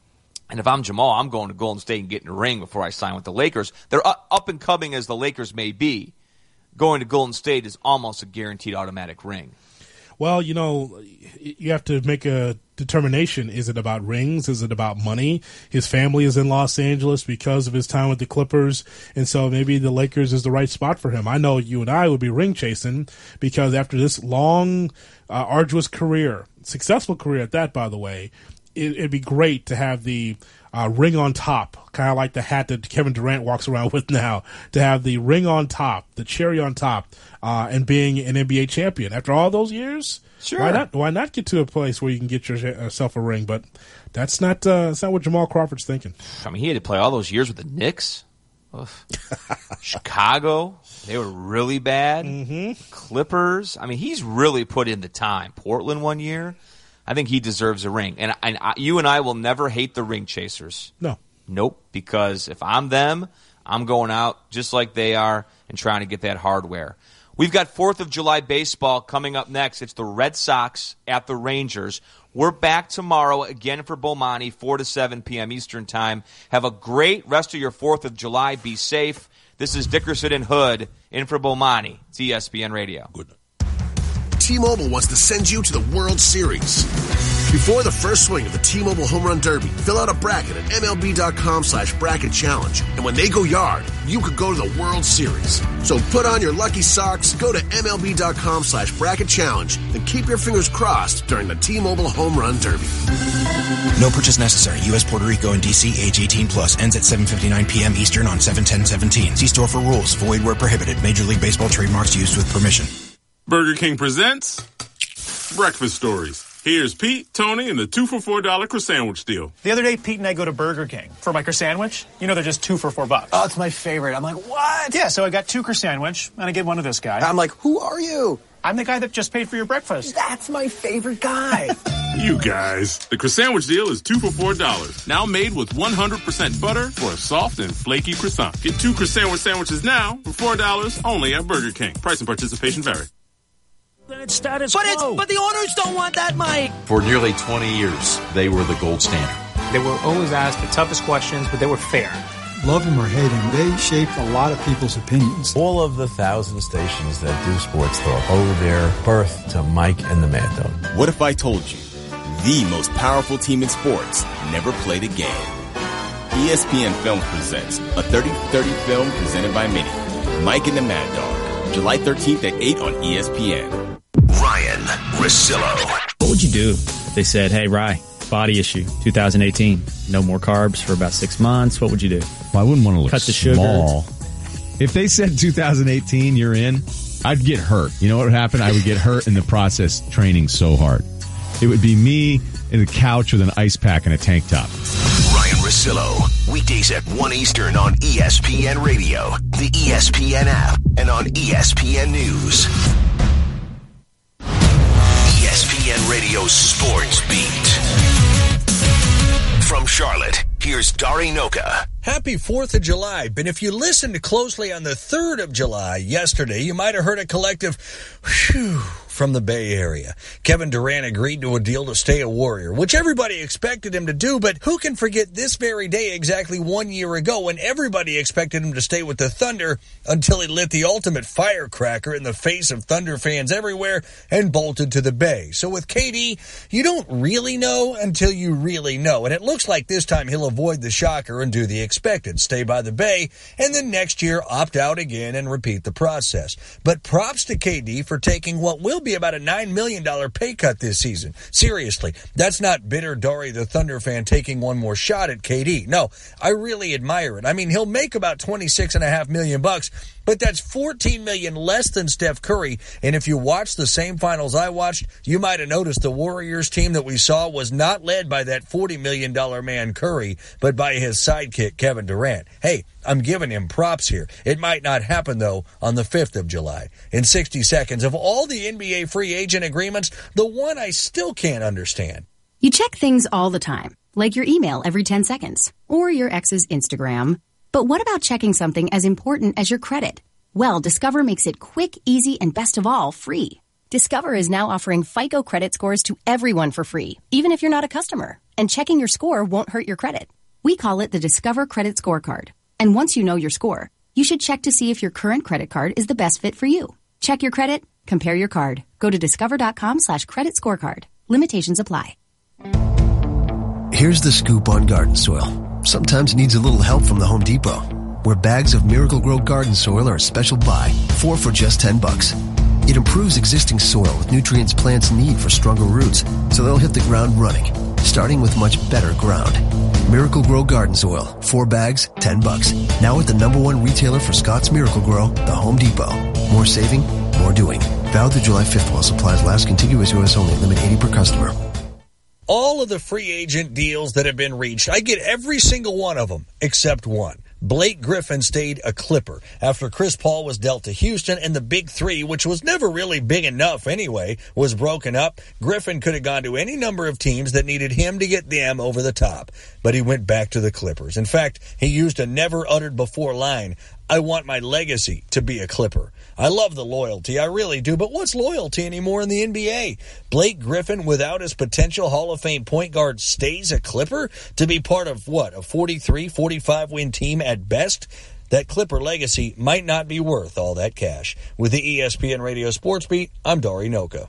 And if I'm Jamal, I'm going to Golden State and getting a ring before I sign with the Lakers. They're up and coming as the Lakers may be. Going to Golden State is almost a guaranteed automatic ring. Well, you know, you have to make a determination. Is it about rings? Is it about money? His family is in Los Angeles because of his time with the Clippers, and so maybe the Lakers is the right spot for him. I know you and I would be ring chasing because after this long, arduous career, successful career at that, by the way, it'd be great to have the ring on top, kind of like the hat that Kevin Durant walks around with now, to have the ring on top, the cherry on top, and being an NBA champion. After all those years, sure. Why not get to a place where you can get yourself a ring? But that's not what Jamal Crawford's thinking. I mean, he had to play all those years with the Knicks. Chicago, they were really bad. Mm-hmm. Clippers, I mean, he's really put in the time. Portland one year. I think he deserves a ring. And you and I will never hate the ring chasers. No. Nope, because if I'm them, I'm going out just like they are and trying to get that hardware. We've got 4th of July baseball coming up next. It's the Red Sox at the Rangers. We're back tomorrow again for Bomani, 4 to 7 p.m. Eastern Time. Have a great rest of your 4th of July. Be safe. This is Dickerson and Hood in for Bomani. It's ESPN Radio. Good. T-Mobile wants to send you to the World Series. Before the first swing of the T-Mobile Home Run Derby, fill out a bracket at MLB.com/bracket challenge. And when they go yard, you could go to the World Series. So put on your lucky socks, go to MLB.com/bracket challenge, and keep your fingers crossed during the T-Mobile Home Run Derby. No purchase necessary. U.S., Puerto Rico, and D.C. Age 18 plus. Ends at 7:59 p.m. Eastern on 7/10/17. See store for rules. Void where prohibited. Major League Baseball trademarks used with permission. Burger King presents Breakfast Stories. Here's Pete, Tony, and the 2 for $4 croissant deal. The other day, Pete and I go to Burger King for my croissant. You know, they're just 2 for $4. Oh, it's my favorite. I'm like, what? Yeah, so I got 2 croissant, and I get one of this guy. I'm like, who are you? I'm the guy that just paid for your breakfast. That's my favorite guy. You guys. The croissant deal is 2 for $4. Now made with 100% butter for a soft and flaky croissant. Get 2 croissant sandwiches now for $4 only at Burger King. Price and participation vary. It's status quo. But the owners don't want that, Mike. For nearly 20 years, they were the gold standard. They were always asked the toughest questions, but they were fair. Love him or hate him, they shaped a lot of people's opinions. All of the 1,000 stations that do sports talk owe their birth to Mike and the Mad Dog. What if I told you the most powerful team in sports never played a game? ESPN Films presents a 30-30 film presented by Mini. Mike and the Mad Dog. July 13th at 8 on ESPN. Ryan Russillo. What would you do if they said, hey, Rye, body issue, 2018, no more carbs for about 6 months? What would you do? Well, I wouldn't want to look Cut the small. sugar. If they said 2018, you're in, I'd get hurt. You know what would happen? I would get hurt in the process training so hard. It would be me in the couch with an ice pack and a tank top. Ryan Russillo, weekdays at 1 Eastern on ESPN Radio, the ESPN app, and on ESPN News. ESPN Radio Sports Beat. From Charlotte, here's Dari Noka. Happy 4th of July, but if you listened closely on the 3rd of July yesterday, you might have heard a collective whew from the Bay Area. Kevin Durant agreed to a deal to stay a Warrior, which everybody expected him to do, but who can forget this very day exactly 1 year ago when everybody expected him to stay with the Thunder until he lit the ultimate firecracker in the face of Thunder fans everywhere and bolted to the Bay. So with KD, you don't really know until you really know, and it looks like this time he'll avoid the shocker and do the expected, stay by the Bay, and then next year opt out again and repeat the process. But props to KD for taking what will be about a $9 million pay cut this season. Seriously, that's not bitter Dory the Thunder fan taking one more shot at KD. No, I really admire it. I mean, he'll make about $26.5 million, but that's $14 million less than Steph Curry. And if you watched the same finals I watched, you might have noticed the Warriors team that we saw was not led by that $40 million man Curry, but by his sidekick, Kevin Durant. Hey, I'm giving him props here. It might not happen, though, on the 5th of July. In 60 seconds, of all the NBA free agent agreements, the one I still can't understand. You check things all the time, like your email every 10 seconds, or your ex's Instagram. But what about checking something as important as your credit? Well, Discover makes it quick, easy, and best of all, free. Discover is now offering FICO credit scores to everyone for free, even if you're not a customer. And checking your score won't hurt your credit. We call it the Discover Credit Scorecard. And once you know your score, you should check to see if your current credit card is the best fit for you. Check your credit, compare your card. Go to discover.com/credit scorecard. Limitations apply. Here's the scoop on garden soil. Sometimes it needs a little help from the Home Depot, where bags of Miracle-Gro garden soil are a special buy, 4 for just $10. It improves existing soil with nutrients plants need for stronger roots, so they'll hit the ground running, starting with much better ground. Miracle-Gro garden soil, 4 bags, $10. Now at the #1 retailer for Scott's Miracle-Gro, the Home Depot. More saving, more doing. Valid through July 5th while supplies last. Contiguous U.S. only. Limit 80 per customer. All of the free agent deals that have been reached, I get every single one of them except one. Blake Griffin stayed a Clipper after Chris Paul was dealt to Houston, and the Big Three, which was never really big enough anyway, was broken up. Griffin could have gone to any number of teams that needed him to get them over the top, but he went back to the Clippers. In fact, he used a never-uttered-before line, "I want my legacy to be a Clipper." I love the loyalty, I really do, but what's loyalty anymore in the NBA? Blake Griffin, without his potential Hall of Fame point guard, stays a Clipper to be part of, what, a 43, 45-win team at best? That Clipper legacy might not be worth all that cash. With the ESPN Radio Sports Beat, I'm Dari Noka.